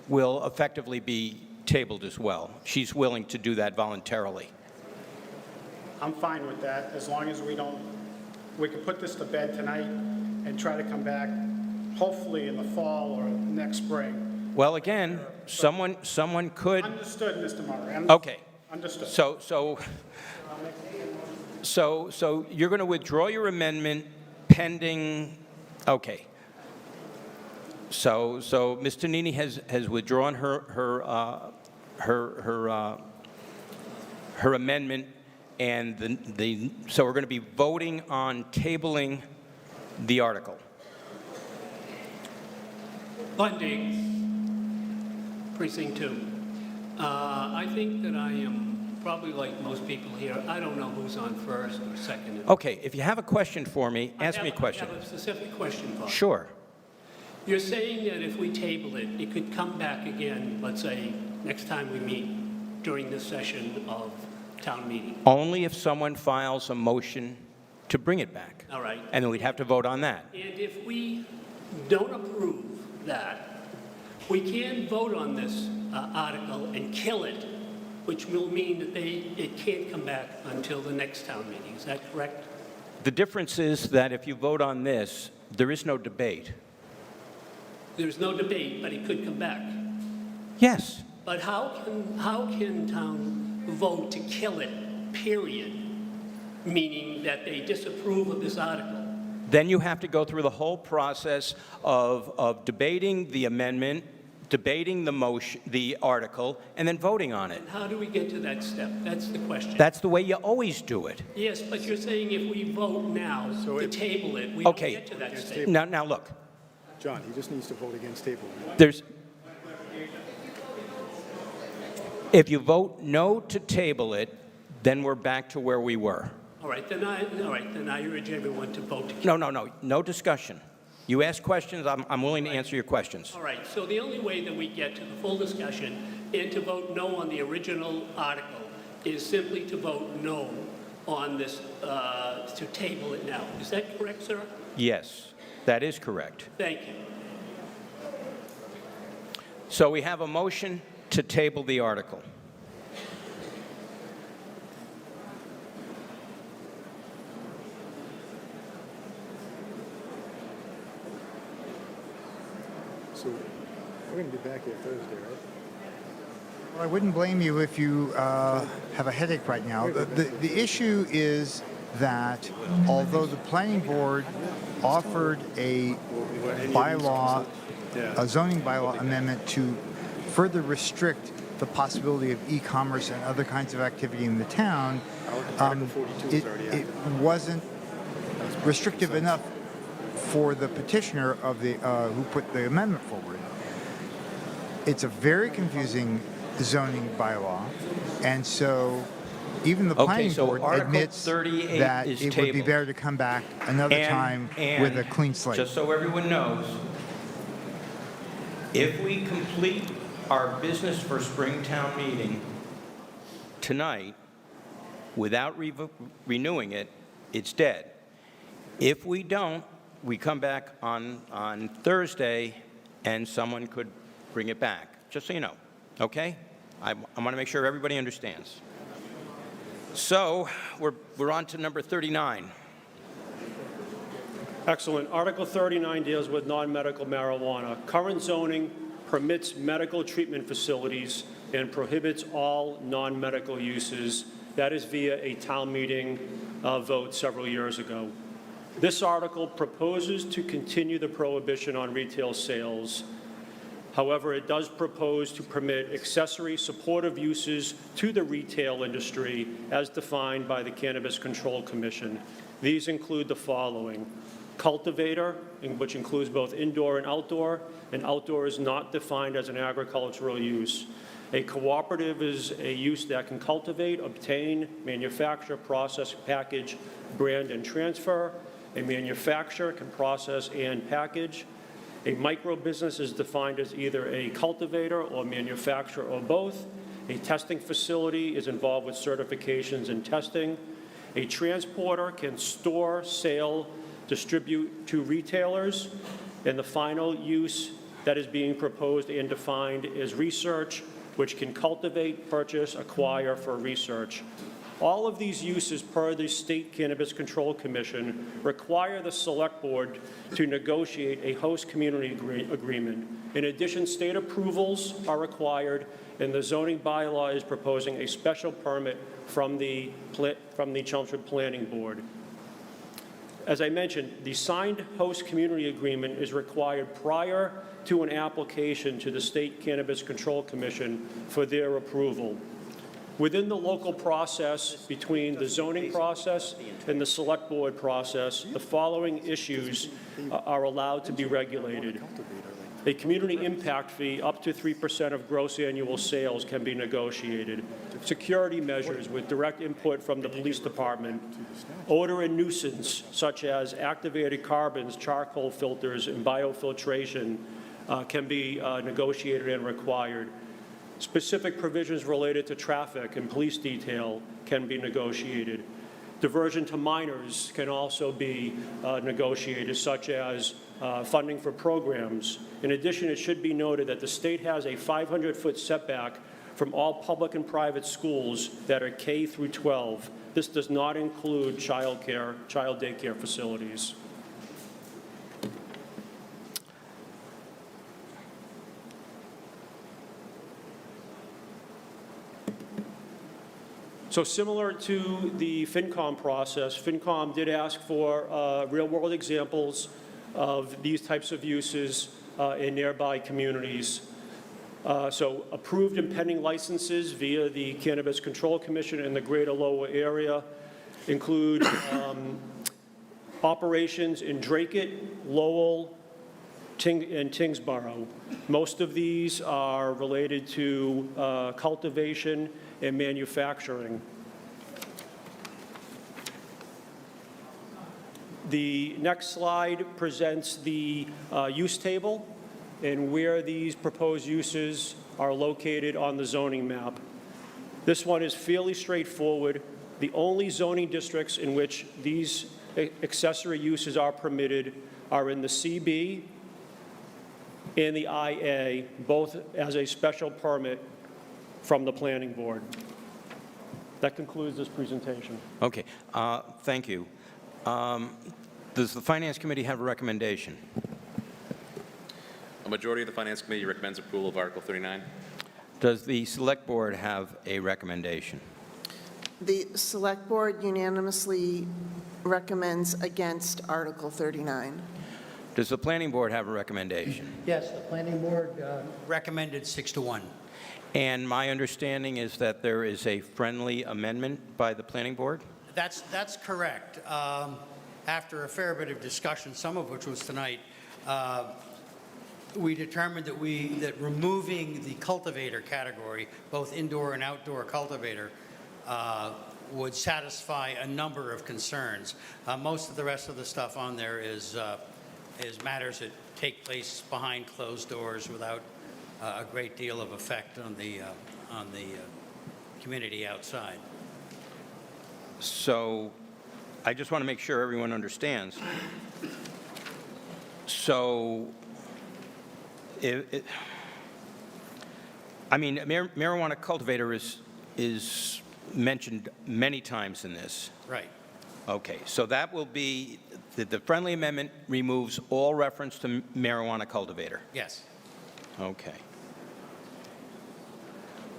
will effectively be tabled as well. She's willing to do that voluntarily.
I'm fine with that, as long as we can put this to bed tonight and try to come back, hopefully in the fall or next spring.
Well, again, someone could.
Understood, Mr. Murray.
Okay.
Understood.
So you're going to withdraw your amendment pending, okay. So Ms. Donini has withdrawn her amendment, and so we're going to be voting on tabling the article.
Bundy, Precinct 2. I think that I am probably like most people here. I don't know who's on first or second.
Okay, if you have a question for me, ask me a question.
I have a specific question, Bob.
Sure.
You're saying that if we table it, it could come back again, let's say, next time we meet during this session of town meeting.
Only if someone files a motion to bring it back.
All right.
And then we'd have to vote on that.
And if we don't approve that, we can vote on this article and kill it, which will mean that it can't come back until the next town meeting. Is that correct?
The difference is that if you vote on this, there is no debate.
There's no debate, but it could come back.
Yes.
But how can town vote to kill it, period, meaning that they disapprove of this article?
Then you have to go through the whole process of debating the amendment, debating the motion, the article, and then voting on it.
How do we get to that step? That's the question.
That's the way you always do it.
Yes, but you're saying if we vote now to table it, we
Okay.
don't get to that step.
Now look.
John, he just needs to vote against tabling.
If you vote no to table it, then we're back to where we were.
All right, then I urge everyone to vote to kill.
No discussion. You ask questions, I'm willing to answer your questions.
All right, so the only way that we get to the full discussion and to vote no on the original article is simply to vote no on this, to table it now. Is that correct, sir?
Yes, that is correct.
Thank you.
So we have a motion to table the article.
So we're going to be back here Thursday, right?
Well, I wouldn't blame you if you have a headache right now. The issue is that although the planning board offered a bylaw, a zoning bylaw amendment to further restrict the possibility of e-commerce and other kinds of activity in the town, it wasn't restrictive enough for the petitioner of the who put the amendment forward. It's a very confusing zoning bylaw, and so even the planning board admits that it would be better to come back another time with a clean slate.
Just so everyone knows, if we complete our business for Springtown meeting tonight without renewing it, it's dead. If we don't, we come back on Thursday and someone could bring it back, just so you know. Okay? I want to make sure everybody understands. So we're on to number 39.
Excellent. Article 39 deals with non-medical marijuana. Current zoning permits medical treatment facilities and prohibits all non-medical uses. That is via a town meeting vote several years ago. This article proposes to continue the prohibition on retail sales. However, it does propose to permit accessory supportive uses to the retail industry as defined by the Cannabis Control Commission. These include the following: cultivator, which includes both indoor and outdoor is not defined as an agricultural use. A cooperative is a use that can cultivate, obtain, manufacture, process, package, brand, and transfer. A manufacturer can process and package. A micro-business is defined as either a cultivator or manufacturer or both. A testing facility is involved with certifications and testing. A transporter can store, sell, distribute to retailers. And the final use that is being proposed and defined is research, which can cultivate, purchase, acquire for research. All of these uses, per the State Cannabis Control Commission, require the Select Board to negotiate a host community agreement. In addition, state approvals are required, and the zoning bylaw is proposing a special permit from the Chelmsford Planning Board. As I mentioned, the signed host community agreement is required prior to an application to the State Cannabis Control Commission for their approval. Within the local process between the zoning process and the Select Board process, the following issues are allowed to be regulated. A community impact fee up to 3% of gross annual sales can be negotiated. Security measures with direct input from the police department. Odor and nuisance, such as activated carbons, charcoal filters, and biofiltration can be negotiated and required. Specific provisions related to traffic and police detail can be negotiated. Diversion to minors can also be negotiated, such as funding for programs. In addition, it should be noted that the state has a 500-foot setback from all public and private schools that are K through 12. This does not include child daycare facilities. So similar to the FinCom process, FinCom did ask for real-world examples of these types of uses in nearby communities. So approved and pending licenses via the Cannabis Control Commission in the greater Lowell area include operations in Dracut, Lowell, and Tingsboro. Most of these are related to cultivation and manufacturing. The next slide presents the use table and where these proposed uses are located on the zoning map. This one is fairly straightforward. The only zoning districts in which these accessory uses are permitted are in the CB and the IA, both as a special permit from the Planning Board. That concludes this presentation.
Okay, thank you. Does the Finance Committee have a recommendation?
A majority of the Finance Committee recommends approval of Article 39.
Does the Select Board have a recommendation?
The Select Board unanimously recommends against Article 39.
Does the Planning Board have a recommendation?
Yes, the planning board recommended 6-1.
And my understanding is that there is a friendly amendment by the Planning Board?
That's correct. After a fair bit of discussion, some of which was tonight, we determined that removing the cultivator category, both indoor and outdoor cultivator, would satisfy a number of concerns. Most of the rest of the stuff on there is matters that take place behind closed doors without a great deal of effect on the community outside.
So I just want to make sure everyone understands. So I mean, marijuana cultivator is mentioned many times in this.
Right.
Okay, so that will be, the friendly amendment removes all reference to marijuana cultivator.
Yes.
Okay.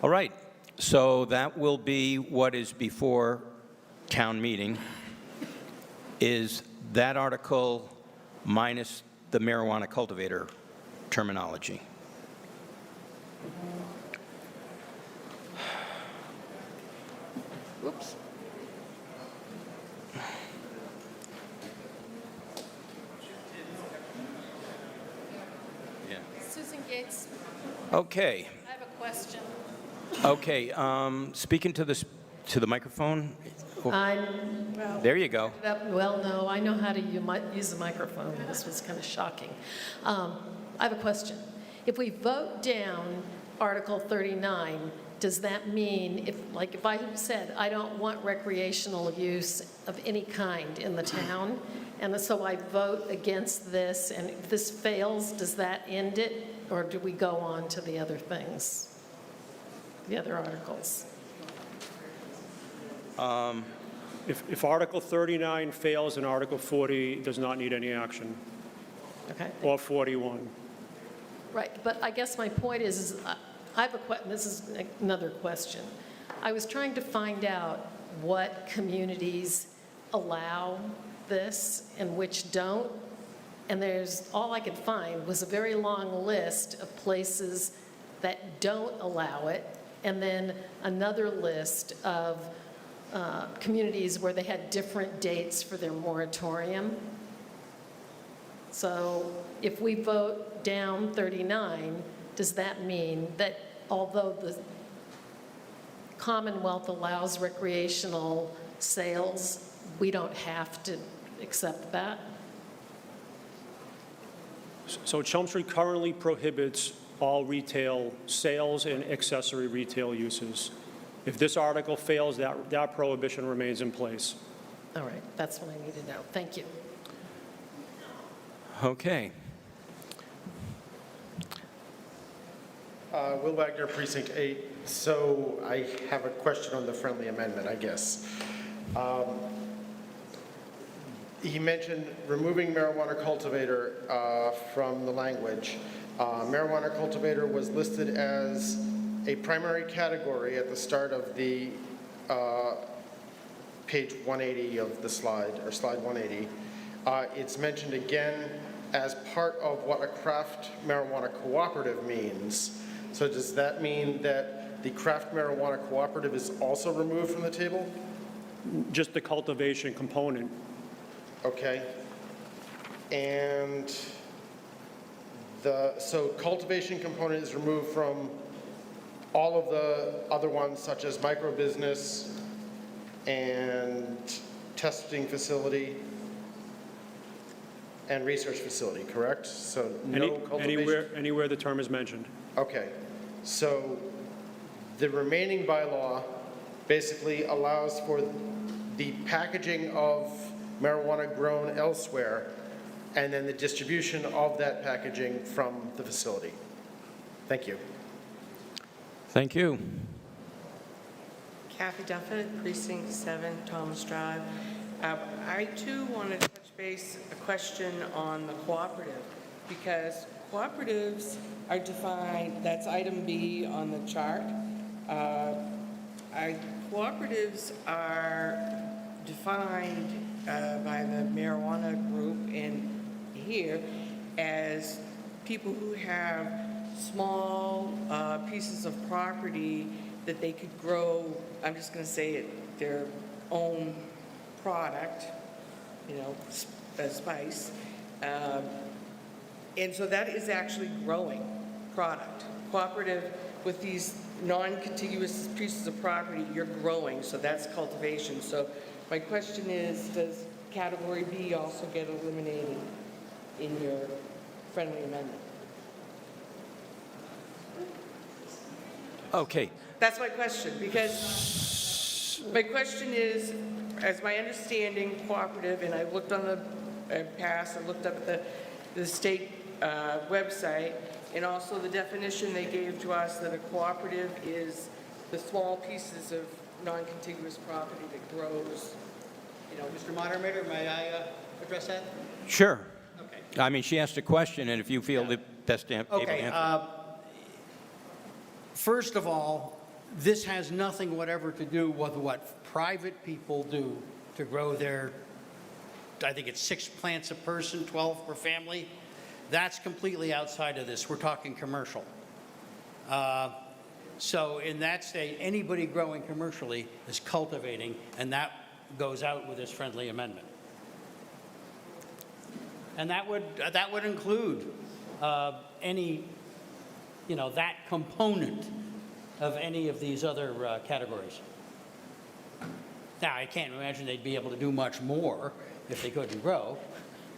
All right, so that will be what is before town meeting. Is that article minus the marijuana cultivator terminology?
Whoops.
Yeah.
Susan Gates,
Okay,
I have a question.
okay, speaking to the microphone?
Well,
There you go.
Well, no, I know how to use the microphone. This was kind of shocking. I have a question. If we vote down Article 39, does that mean, if I said I don't want recreational use of any kind in the town, and so I vote against this, and if this fails, does that end it? Or do we go on to the other things, the other articles?
If Article 39 fails and Article 40 does not need any action,
Okay.
or 41.
Right, but I guess my point is I have this is another question. I was trying to find out what communities allow this and which don't, and all I could find was a very long list of places that don't allow it, and then another list of communities where they had different dates for their moratorium. So if we vote down 39, does that mean that although the Commonwealth allows recreational sales, we don't have to accept that?
So Chelmsford currently prohibits all retail sales and accessory retail uses. If this article fails, that prohibition remains in place.
All right, that's what I need to know. Thank you.
Okay.
Will Wagner, Precinct 8. So I have a question on the friendly amendment, I guess. He mentioned removing marijuana cultivator from the language. Marijuana cultivator was listed as a primary category at the start of the page 180 of the slide, or slide 180. It's mentioned again as part of what a craft marijuana cooperative means. So does that mean that the craft marijuana cooperative is also removed from the table?
Just the cultivation component.
Okay. And so cultivation component is removed from all of the other ones, such as micro-business and testing facility and research facility, correct? So no cultivation?
Anywhere the term is mentioned.
Okay. So the remaining bylaw basically allows for the packaging of marijuana grown elsewhere and then the distribution of that packaging from the facility. Thank you.
Thank you.
Kathy Duffett, Precinct 7, Thomas Drive. I too want to touch base a question on the cooperative, because cooperatives are defined, that's item B on the chart. Cooperatives are defined by the marijuana group in here as people who have small pieces of property that they could grow, I'm just going to say it, their own product, spice. And so that is actually growing product. Cooperative with these non-contiguous pieces of property, you're growing, so that's cultivation. So my question is, does category B also get eliminated in your friendly amendment?
Okay.
That's my question, because my question is, as my understanding, cooperative, and I looked on the past, I looked up at the state website, And also the definition they gave to us that a cooperative is the small pieces of non-contiguous property that grows.
Mr. Moderator, may I address that?
Sure. Okay. I mean, she asked a question, and if you feel that best able to
Okay.
answer.
First of all, this has nothing whatever to do with what private people do to grow their, I think it's 6 plants a person, 12 per family. That's completely outside of this. We're talking commercial. So in that state, anybody growing commercially is cultivating, and that goes out with this friendly amendment. And that would include any, that component of any of these other categories. Now, I can't imagine they'd be able to do much more if they couldn't grow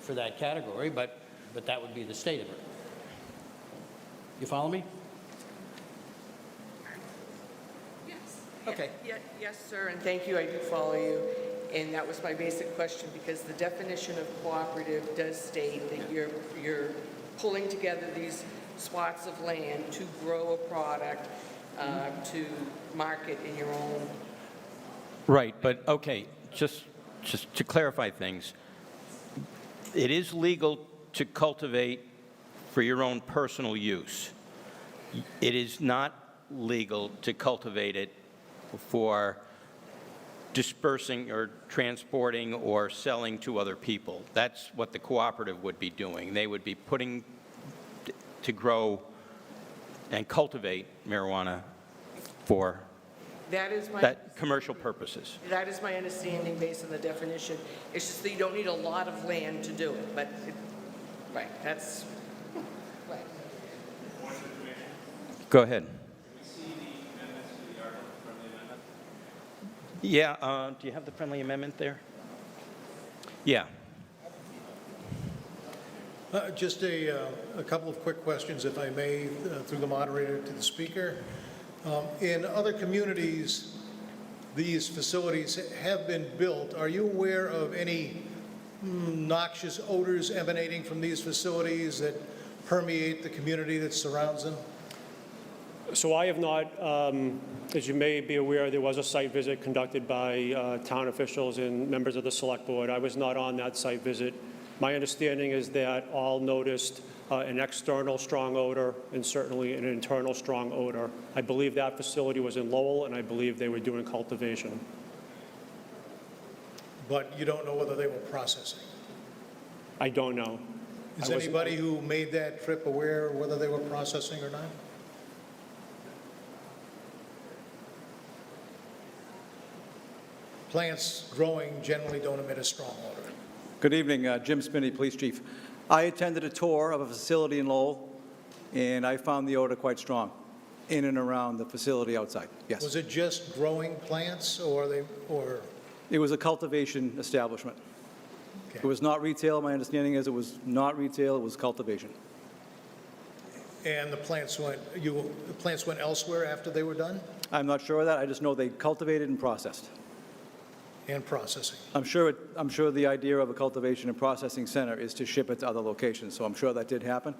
for that category, but that would be the state of it. You follow me? Okay.
Yes, sir, and thank you, I do follow you. And that was my basic question, because the definition of cooperative does state that you're pulling together these swaths of land to grow a product, to market in your own.
Right, but okay, just to clarify things, it is legal to cultivate for your own personal use. It is not legal to cultivate it for dispersing or transporting or selling to other people. That's what the cooperative would be doing. They would be putting to grow and cultivate marijuana for
That is my
commercial purposes.
That is my understanding based on the definition. It's just that you don't need a lot of land to do it, but, right, that's, right.
Go ahead. Yeah, do you have the friendly amendment there? Yeah.
Just a couple of quick questions, if I may, through the moderator to the speaker. In other communities, these facilities have been built. Are you aware of any noxious odors emanating from these facilities that permeate the community that surrounds them?
So I have not, as you may be aware, there was a site visit conducted by town officials and members of the select board. I was not on that site visit. My understanding is that all noticed an external strong odor and certainly an internal strong odor. I believe that facility was in Lowell, and I believe they were doing cultivation.
But you don't know whether they were processing?
I don't know.
Is anybody who made that trip aware whether they were processing or not? Plants growing generally don't emit a strong odor.
Good evening, Jim Spinney, Police Chief. I attended a tour of a facility in Lowell, and I found the odor quite strong in and around the facility outside, yes.
Was it just growing plants, or
It was a cultivation establishment. It was not retail. My understanding is it was not retail, it was cultivation.
And the plants went elsewhere after they were done?
I'm not sure of that. I just know they cultivated and processed.
And processing.
I'm sure the idea of a cultivation and processing center is to ship it to other locations, so I'm sure that did happen.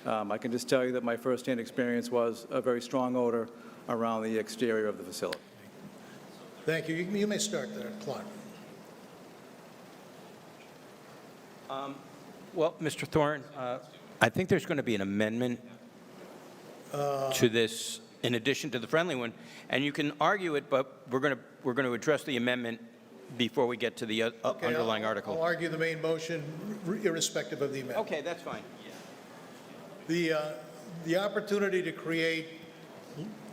I can just tell you that my firsthand experience was a very strong odor around the exterior of the facility.
Thank you. You may start there, Clark.
Well, Mr. Thorne, I think there's going to be an amendment to this in addition to the friendly one, and you can argue it, but we're going to address the amendment before we get to the underlying article.
I'll argue the main motion irrespective of the amendment.
Okay, that's fine.
The opportunity to create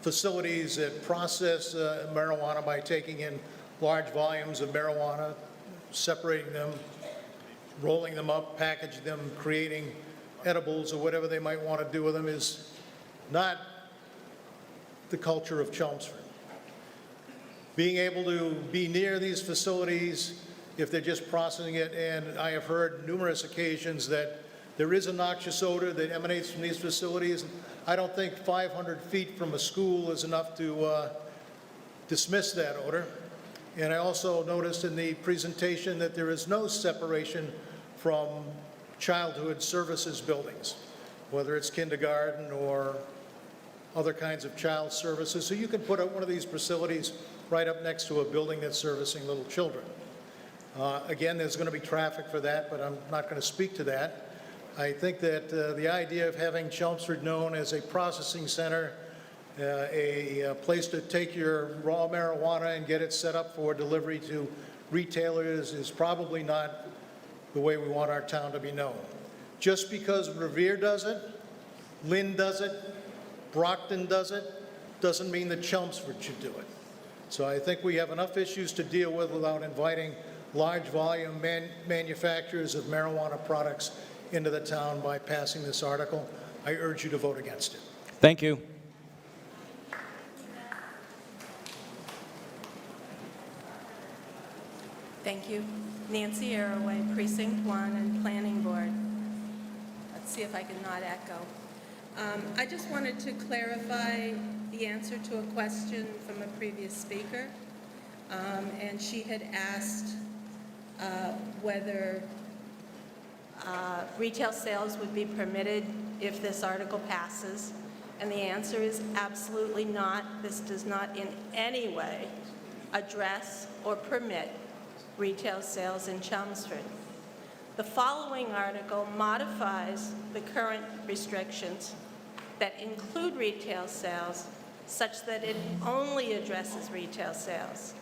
facilities that process marijuana by taking in large volumes of marijuana, separating them, rolling them up, packaging them, creating edibles or whatever they might want to do with them is not the culture of Chelmsford. Being able to be near these facilities, if they're just processing it, and I have heard numerous occasions that there is a noxious odor that emanates from these facilities. I don't think 500 feet from a school is enough to dismiss that odor. And I also noticed in the presentation that there is no separation from childhood services buildings. whether it's kindergarten or other kinds of child services. So you can put one of these facilities right up next to a building that's servicing little children. Again, there's going to be traffic for that, but I'm not going to speak to that. I think that the idea of having Chelmsford known as a processing center, a place to take your raw marijuana and get it set up for delivery to retailers is probably not the way we want our town to be known. Just because Revere does it, Lynn does it, Brockton does it, doesn't mean that Chelmsford should do it. So I think we have enough issues to deal with without inviting large volume manufacturers of marijuana products into the town by passing this article. I urge you to vote against it.
Thank you.
Thank you. Nancy Arroway, Precinct 1 and Planning Board. Let's see if I can not echo. I just wanted to clarify the answer to a question from a previous speaker. And she had asked whether retail sales would be permitted if this article passes. And the answer is absolutely not. This does not in any way address or permit retail sales in Chelmsford. The following article modifies the current restrictions that include retail sales such that it only addresses retail sales.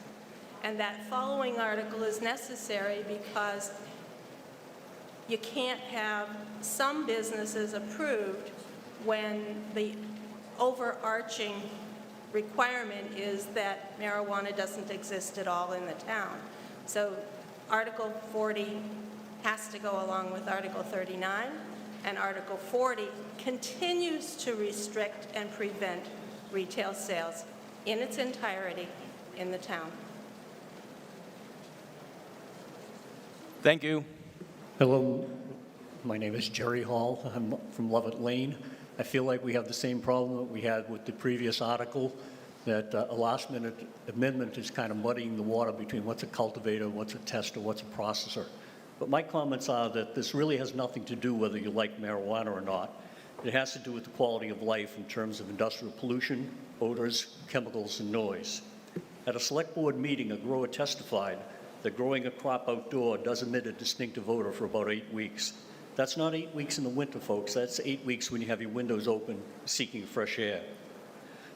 And that following article is necessary because you can't have some businesses approved when the overarching requirement is that marijuana doesn't exist at all in the town. So Article 40 has to go along with Article 39, and Article 40 continues to restrict and prevent retail sales in its entirety in the town.
Thank you.
Hello, my name is Jerry Hall. I'm from Lovett Lane. I feel like we have the same problem that we had with the previous article, that a last-minute amendment is kind of muddying the water between what's a cultivator, what's a tester, what's a processor. But my comments are that this really has nothing to do whether you like marijuana or not. It has to do with the quality of life in terms of industrial pollution, odors, chemicals, and noise. At a select board meeting, a grower testified that growing a crop outdoor does emit a distinctive odor for about 8 weeks. That's not 8 weeks in the winter, folks. That's 8 weeks when you have your windows open seeking fresh air.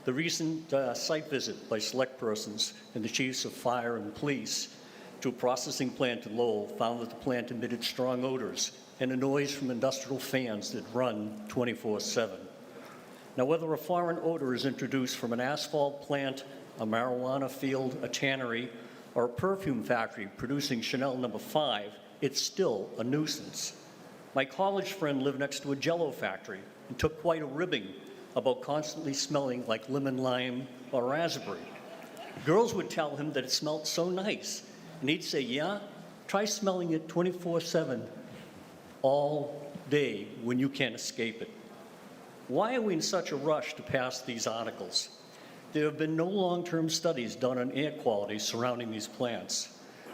The recent site visit by select persons and the chiefs of fire and police to a processing plant in Lowell found that the plant emitted strong odors and a noise from industrial fans that run 24/7. Now, whether a foreign odor is introduced from an asphalt plant, a marijuana field, a tannery, or a perfume factory producing Chanel No. 5, it's still a nuisance. My college friend lived next to a Jell-O factory and took quite a ribbing about constantly smelling like lemon lime or raspberry. Girls would tell him that it smelled so nice, and he'd say, yeah, try smelling it 24/7 all day when you can't escape it. Why are we in such a rush to pass these articles? There have been no long-term studies done on air quality surrounding these plants.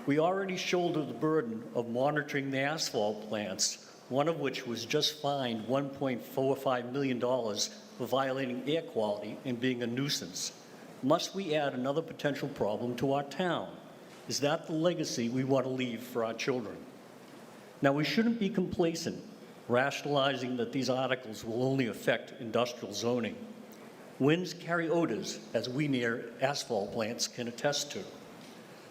We already shoulder the burden of monitoring the asphalt plants, one of which was just fined $1.45 million for violating air quality and being a nuisance. Must we add another potential problem to our town? Is that the legacy we want to leave for our children? Now, we shouldn't be complacent, rationalizing that these articles will only affect industrial zoning. Winds carry odors, as we near asphalt plants can attest to.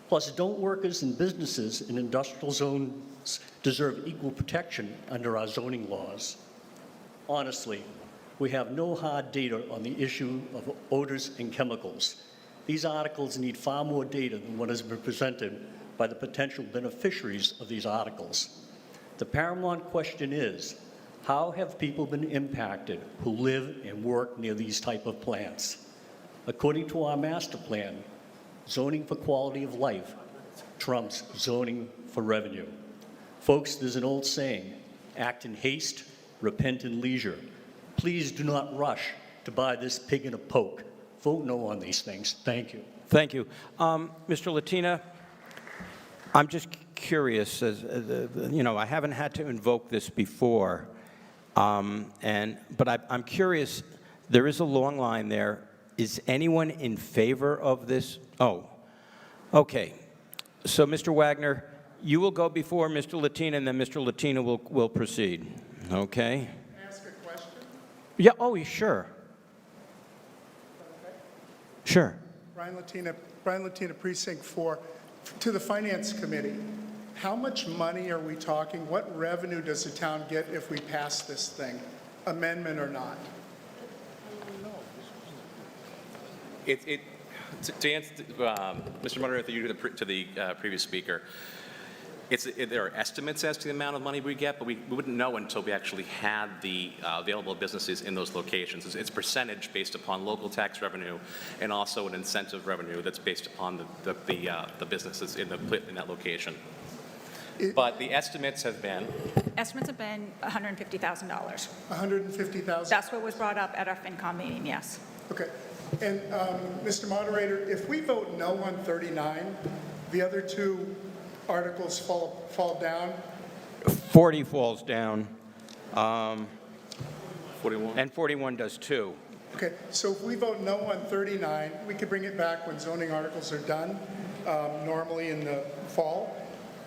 Plus, don't workers and businesses in industrial zones deserve equal protection under our zoning laws? Honestly, we have no hard data on the issue of odors and chemicals. These articles need far more data than what has been presented by the potential beneficiaries of these articles. The paramount question is, how have people been impacted who live and work near these type of plants? According to our master plan, zoning for quality of life trumps zoning for revenue. Folks, there's an old saying, act in haste, repent in leisure. Please do not rush to buy this pig in a poke. Vote no on these things. Thank you.
Thank you. Mr. Latina, I'm just curious, I haven't had to invoke this before. But I'm curious, there is a long line there. Is anyone in favor of this? Oh, okay. So, Mr. Wagner, you will go before Mr. Latina, and then Mr. Latina will proceed. Okay?
Can I ask a question?
Yeah, oh, sure. Sure.
Brian Latina, Precinct 4. To the Finance Committee, how much money are we talking? What revenue does the town get if we pass this thing, amendment or not?
To answer, Mr. Moderator, you to the previous speaker, there are estimates as to the amount of money we get, but we wouldn't know until we actually had the available businesses in those locations. It's percentage based upon local tax revenue and also an incentive revenue that's based upon the businesses in that location. But the estimates have been?
Estimates have been $150,000.
$150,000?
That's what was brought up at our FinCom meeting, yes.
Okay. And Mr. Moderator, if we vote no on 39, the other two articles fall down?
40 falls down.
41?
And 41 does too.
Okay, so if we vote no on 39, we could bring it back when zoning articles are done, normally in the fall,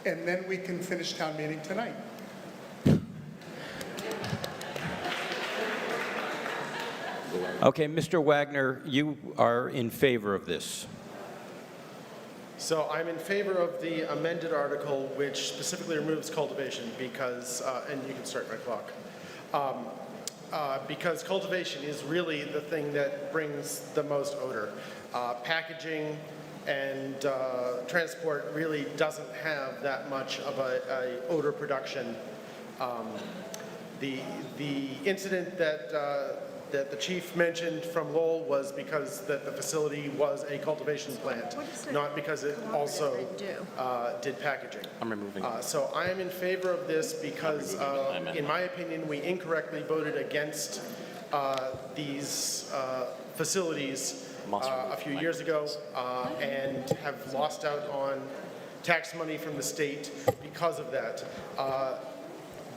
and then we can finish town meeting tonight.
Okay, Mr. Wagner, you are in favor of this.
So I'm in favor of the amended article, which specifically removes cultivation because, and you can start my clock, because cultivation is really the thing that brings the most odor. Packaging and transport really doesn't have that much of a odor production. The incident that the chief mentioned from Lowell was because that the facility was a cultivation plant, not because it also did packaging.
I'm removing.
So I am in favor of this because, in my opinion, we incorrectly voted against these facilities a few years ago and have lost out on tax money from the state because of that.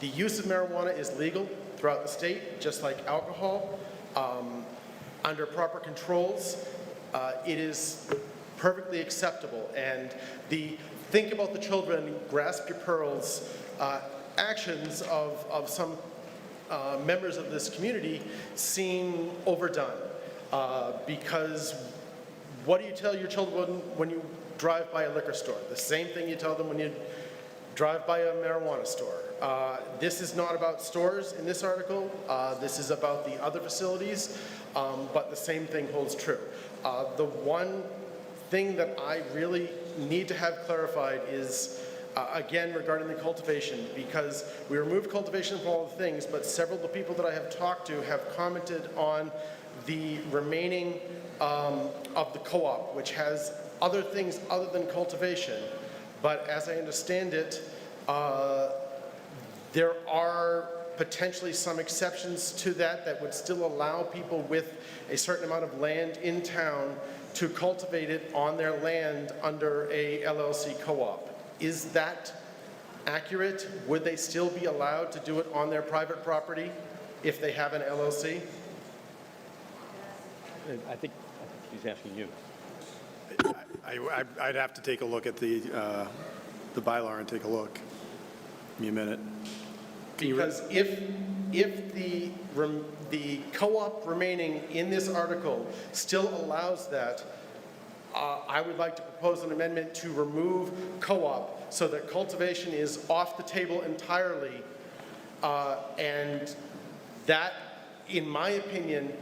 The use of marijuana is legal throughout the state, just like alcohol. Under proper controls, it is perfectly acceptable. And the think about the children, grasp your pearls actions of some members of this community seem overdone. Because what do you tell your children when you drive by a liquor store? The same thing you tell them when you drive by a marijuana store. This is not about stores in this article. This is about the other facilities, but the same thing holds true. The one thing that I really need to have clarified is, again, regarding the cultivation, because we removed cultivation from all the things, but several of the people that I have talked to have commented on the remaining of the co-op, which has other things other than cultivation. But as I understand it, there are potentially some exceptions to that would still allow people with a certain amount of land in town to cultivate it on their land under a LLC co-op. Is that accurate? Would they still be allowed to do it on their private property if they have an LLC?
I think he's asking you.
I'd have to take a look at the bylaw and take a look. Give me a minute.
Because if the co-op remaining in this article still allows that, I would like to propose an amendment to remove co-op so that cultivation is off the table entirely. And that, in my opinion,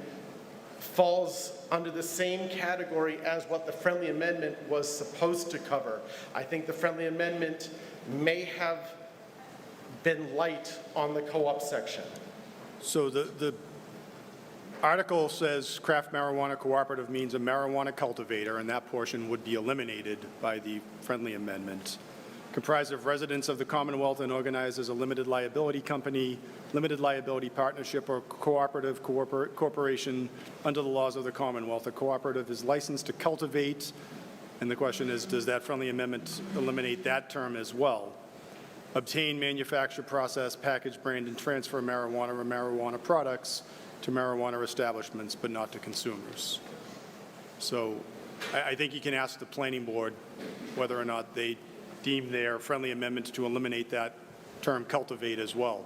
falls under the same category as what the friendly amendment was supposed to cover. I think the friendly amendment may have been light on the co-op section.
So the article says craft marijuana cooperative means a marijuana cultivator, and that portion would be eliminated by the friendly amendment. Comprised of residents of the Commonwealth and organized as a limited liability company, limited liability partnership, or cooperative corporation under the laws of the Commonwealth. A cooperative is licensed to cultivate, and the question is, does that friendly amendment eliminate that term as well? obtain, manufacture, process, package, brand, and transfer marijuana or marijuana products to marijuana establishments, but not to consumers. So I think you can ask the planning board whether or not they deem their friendly amendment to eliminate that term cultivate as well.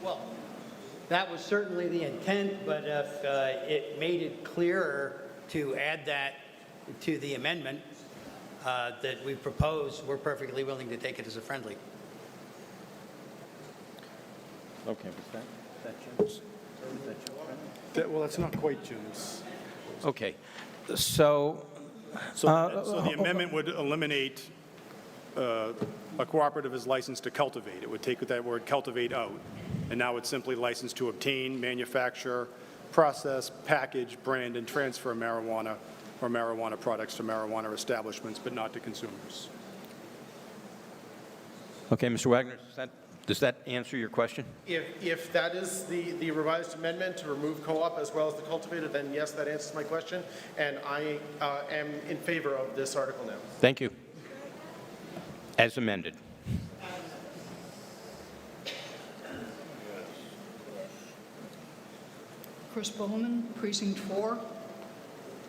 Well, that was certainly the intent, but if it made it clearer to add that to the amendment that we propose, we're perfectly willing to take it as a friendly.
Okay, was that Jim's?
Well, that's not quite Jim's.
Okay, so...
So the amendment would eliminate a cooperative is licensed to cultivate. It would take that word cultivate out, and now it's simply licensed to obtain, manufacture, process, package, brand, and transfer marijuana or marijuana products to marijuana establishments, but not to consumers.
Okay, Mr. Wagner, does that answer your question?
If that is the revised amendment to remove co-op as well as the cultivator, then yes, that answers my question, and I am in favor of this article now.
Thank you. As amended.
Chris Bowman, Precinct 4.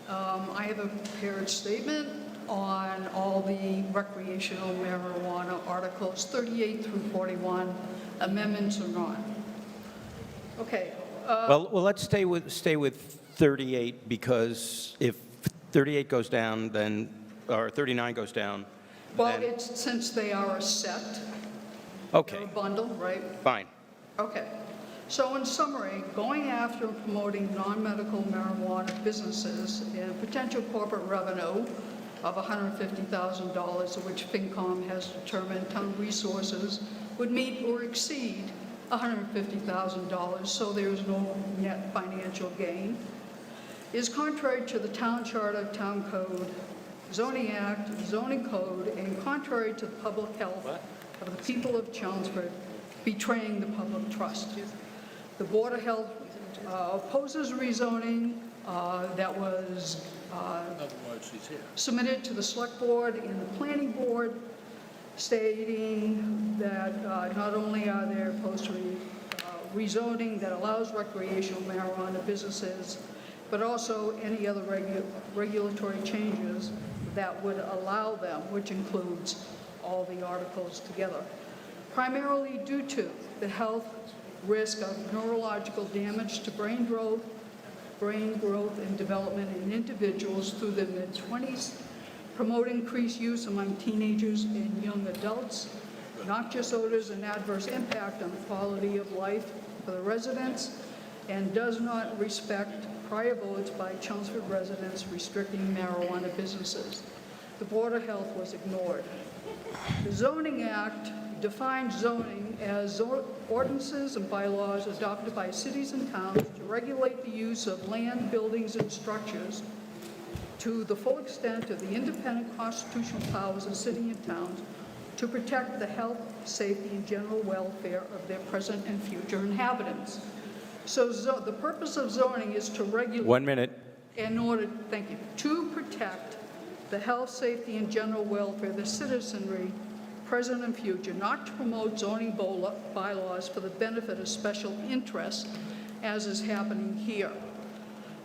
I have a prepared statement on all the recreational marijuana articles, 38 through 41, amendments or not. Okay.
Well, let's stay with 38, because if 38 goes down, then, or 39 goes down,
Well,
then...
it's since they are a set,
Okay,
a bundle, right?
fine.
Okay. So in summary, going after and promoting non-medical marijuana businesses and potential corporate revenue of $150,000, of which FinCom has determined town resources would meet or exceed $150,000, so there's no net financial gain, is contrary to the Town Charter, Town Code, Zoning Act, Zoning Code, and contrary to the public health of the people of Chelmsford, betraying the public trust. The Board of Health opposes rezoning that was submitted to the Select Board and the Planning Board, stating that not only are they opposed to rezoning that allows recreational marijuana businesses, but also any other regulatory changes that would allow them, which includes all the articles together, primarily due to the health risk of neurological damage to brain growth and development in individuals through their mid-20s, promote increased use among teenagers and young adults, noxious odors and adverse impact on the quality of life for the residents, and does not respect prior votes by Chelmsford residents restricting marijuana businesses. The Board of Health was ignored. The Zoning Act defines zoning as ordinances and bylaws adopted by cities and towns to regulate the use of land, buildings, and structures to the full extent of the independent constitutional powers of city and towns to protect the health, safety, and general welfare of their present and future inhabitants. So the purpose of zoning is to regulate...
1 minute.
In order, thank you, to protect the health, safety, and general welfare of the citizenry, present and future, not to promote zoning bylaws for the benefit of special interests, as is happening here.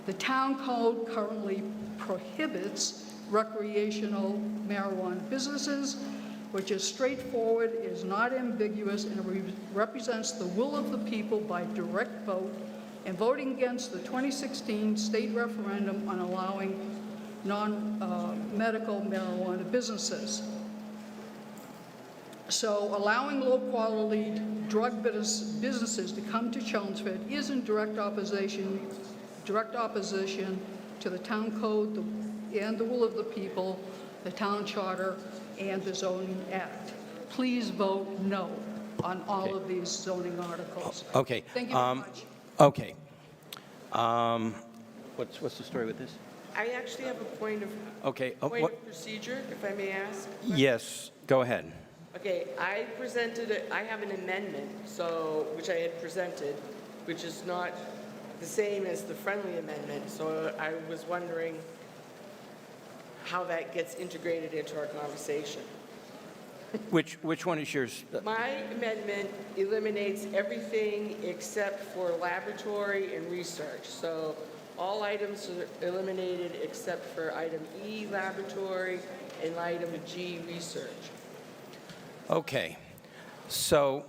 The town code currently prohibits recreational marijuana businesses, which is straightforward, is not ambiguous, and represents the will of the people by direct vote, and voting against the 2016 state referendum on allowing non-medical marijuana businesses. So allowing low-quality drug businesses to come to Chelmsford is in direct opposition to the town code and the will of the people, the town charter, and the zoning act. Please vote no on all of these zoning articles.
Okay.
Thank you very much.
Okay. What's the story with this?
I actually have a point of procedure, if I may ask.
Yes, go ahead.
Okay, I have an amendment, which I had presented, which is not the same as the friendly amendment, so I was wondering how that gets integrated into our conversation.
Which one is yours?
My amendment eliminates everything except for laboratory and research. So all items are eliminated except for item E, laboratory, and item G, research.
Okay, so,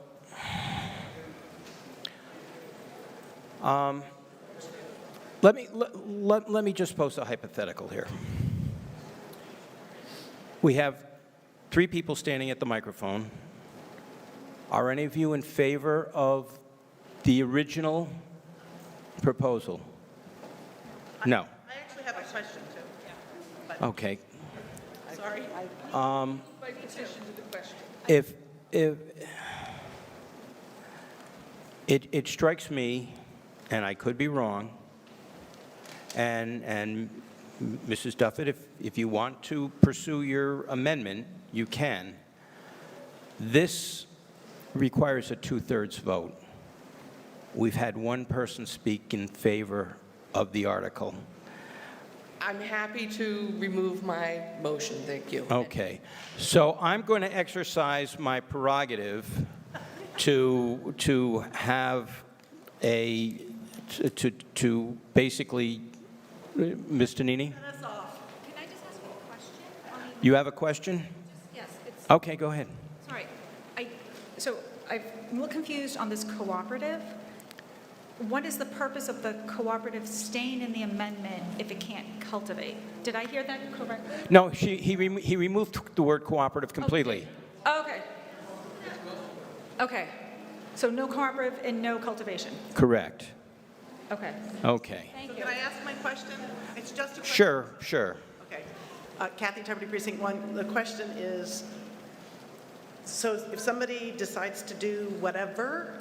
let me just pose a hypothetical here. We have 3 people standing at the microphone. Are any of you in favor of the original proposal? No.
I actually have a question, too. But-
Okay.
Sorry.
By petition to the question.
If it strikes me, and I could be wrong, and Mrs. Duffett, if you want to pursue your amendment, you can. This requires a 2/3 vote. We've had one person speak in favor of the article.
I'm happy to remove my motion, thank you.
Okay, so I'm going to exercise my prerogative to have to basically, Ms. Tonini?
Can I just ask you a question?
You have a question?
Yes, it's,
Okay, go ahead.
sorry. So I'm a little confused on this cooperative. What is the purpose of the cooperative staying in the amendment if it can't cultivate? Did I hear that correctly?
No, he removed the word cooperative completely.
Okay. Okay. So no cooperative and no cultivation.
Correct.
Okay.
Okay.
Thank
So
you.
can I ask my question? It's just a question.
Sure.
Okay. Kathy, Deputy Precinct 1, the question is, so if somebody decides to do whatever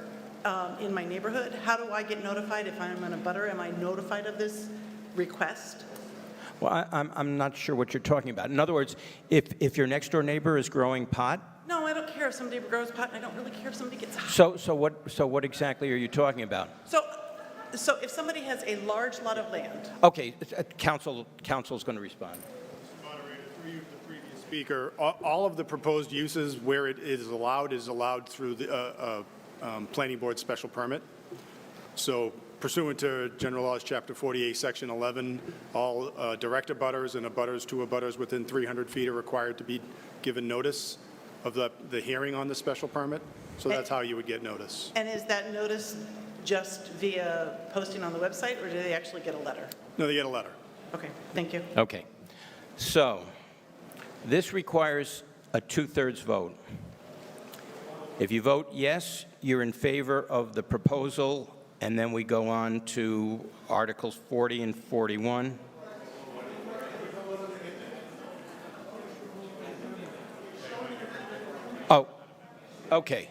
in my neighborhood, how do I get notified if I'm in a butter? Am I notified of this request?
Well, I'm not sure what you're talking about. In other words, if your next door neighbor is growing pot,
No, I don't care if somebody grows pot, and I don't really care if somebody gets high.
so what exactly are you talking about?
So if somebody has a large lot of land,
Okay, council's going to respond.
Moderator, through you to the previous speaker, all of the proposed uses where it is allowed through the planning board special permit. So pursuant to General Laws, Chapter 48, Section 11, all direct abutters and abutters to abutters within 300 feet are required to be given notice of the hearing on the special permit. So that's how you would get notice.
and is that notice just via posting on the website, or do they actually get a letter?
No, they get a letter.
Okay, thank you.
Okay, so this requires a 2/3 vote. If you vote yes, you're in favor of the proposal, and then we go on to Articles 40 and 41. Oh, okay.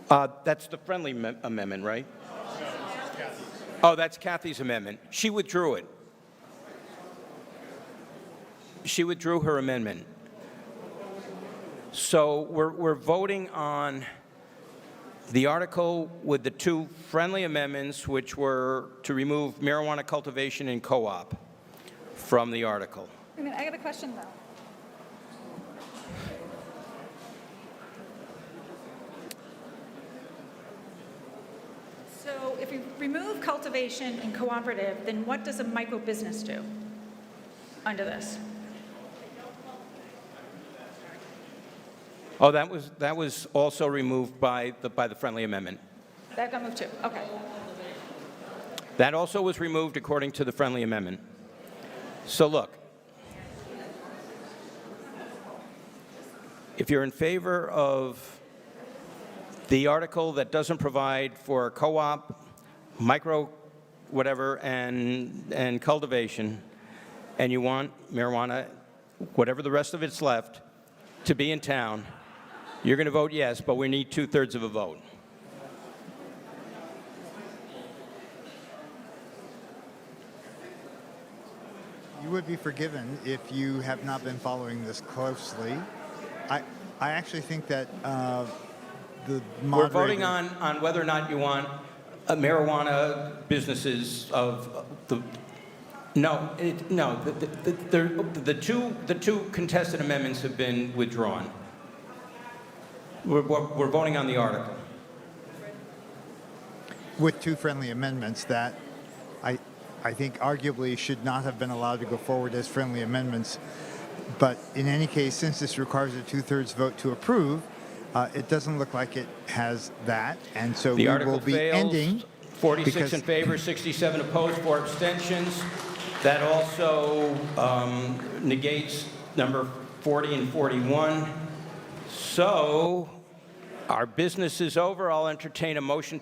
That's the friendly amendment, right? Oh, that's Kathy's amendment. She withdrew it. She withdrew her amendment. So we're voting on the article with the 2 friendly amendments, which were to remove marijuana cultivation and co-op from the article.
I mean, I got a question, though. So if you remove cultivation and cooperative, then what does a micro business do under this?
Oh, that was also removed by the friendly amendment.
That got moved too. Okay.
That also was removed according to the friendly amendment. So look, if you're in favor of the article that doesn't provide for co-op, micro whatever, and cultivation, and you want marijuana, whatever the rest of it's left, to be in town, you're going to vote yes, but we need 2/3 of a vote.
You would be forgiven if you have not been following this closely. I actually think that the moderator...
We're voting on whether or not you want marijuana businesses of the... No, the two contested amendments have been withdrawn. We're voting on the article.
With two friendly amendments that I think arguably should not have been allowed to go forward as friendly amendments. But in any case, since this requires a 2/3 vote to approve, it doesn't look like it has that. And so
The
we
article
will be
fails.
ending.
46 in favor, 67 opposed, 4 abstentions. That also negates number 40 and 41. So our business is over. I'll entertain a motion.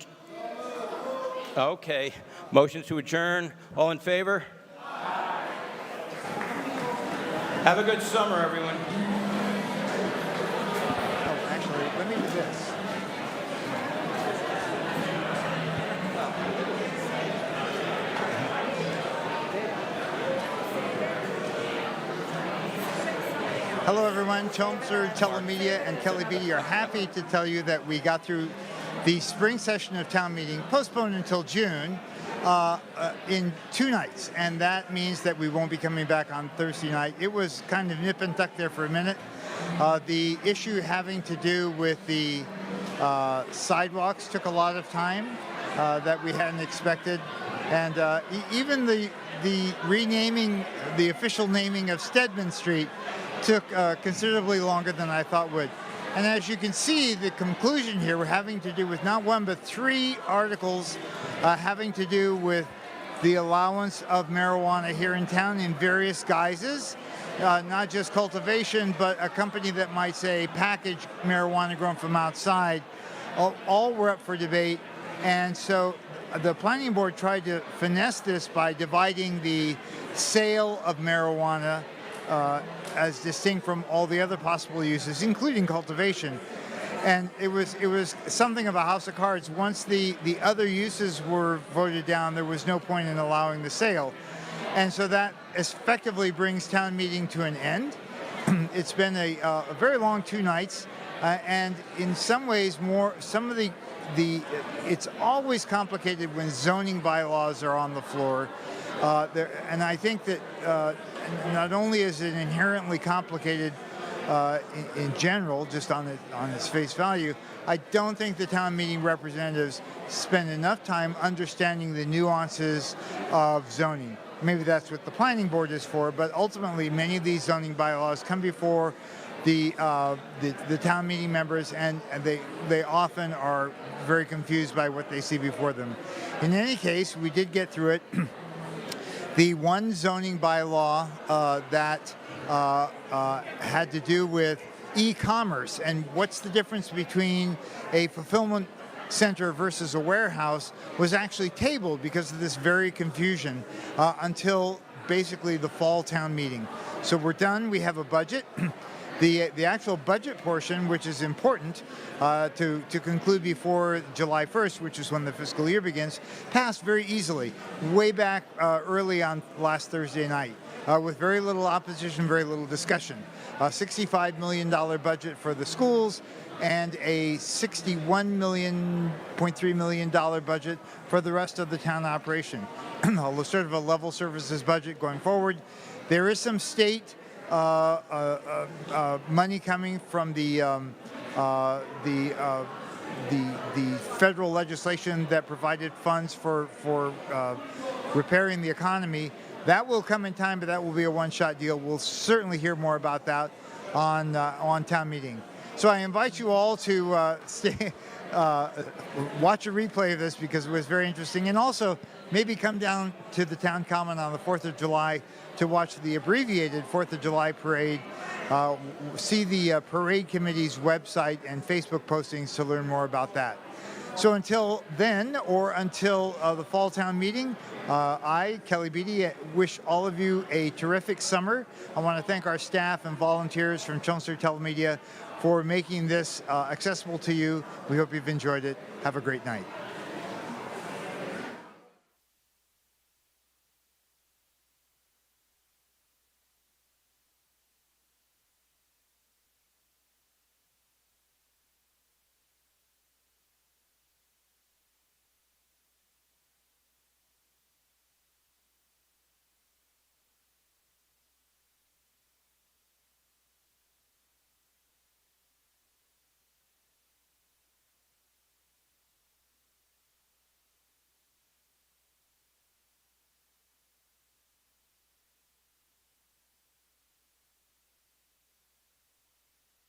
Okay. Motion to adjourn. All in favor? Have a good summer, everyone.
Oh, actually, let me do this. Hello, everyone. Chelmsford Telemedia and Kelly Beatty are happy to tell you that we got through the spring session of town meeting, postponed until June, in 2 nights. And that means that we won't be coming back on Thursday night. It was kind of nip and tuck there for a minute. The issue having to do with the sidewalks took a lot of time that we hadn't expected. And even the renaming, the official naming of Stedman Street took considerably longer than I thought would. And as you can see, the conclusion here, we're having to do with not 1, but 3 articles having to do with the allowance of marijuana here in town in various guises. Not just cultivation, but a company that might say package marijuana grown from outside. All were up for debate. And so the planning board tried to finesse this by dividing the sale of marijuana as distinct from all the other possible uses, including cultivation. And it was something of a house of cards. Once the other uses were voted down, there was no point in allowing the sale. And so that effectively brings town meeting to an end. It's been a very long 2 nights, and in some ways it's always complicated when zoning bylaws are on the floor. And I think that not only is it inherently complicated in general, just on its face value, I don't think the town meeting representatives spend enough time understanding the nuances of zoning. Maybe that's what the planning board is for, but ultimately many of these zoning bylaws come before the town meeting members, and they often are very confused by what they see before them. In any case, we did get through it. The one zoning bylaw that had to do with e-commerce and what's the difference between a fulfillment center versus a warehouse was actually tabled because of this very confusion until basically the fall town meeting. So we're done. We have a budget. The actual budget portion, which is important to conclude before July 1st, which is when the fiscal year begins, passed very easily, way back early on last Thursday night, with very little opposition, very little discussion. $65 million budget for the schools and a $61.3 million budget for the rest of the town operation. Sort of a level services budget going forward. There is some state money coming from the federal legislation that provided funds for repairing the economy. That will come in time, but that will be a one-shot deal. We'll certainly hear more about that on town meeting. So I invite you all to watch a replay of this because it was very interesting, and also maybe come down to the town common on the 4th of July to watch the abbreviated 4th of July parade. See the parade committee's website and Facebook postings to learn more about that. So until then, or until the fall town meeting, I, Kelly Beatty, wish all of you a terrific summer. I want to thank our staff and volunteers from Chelmsford Telemedia for making this accessible to you. We hope you've enjoyed it. Have a great night.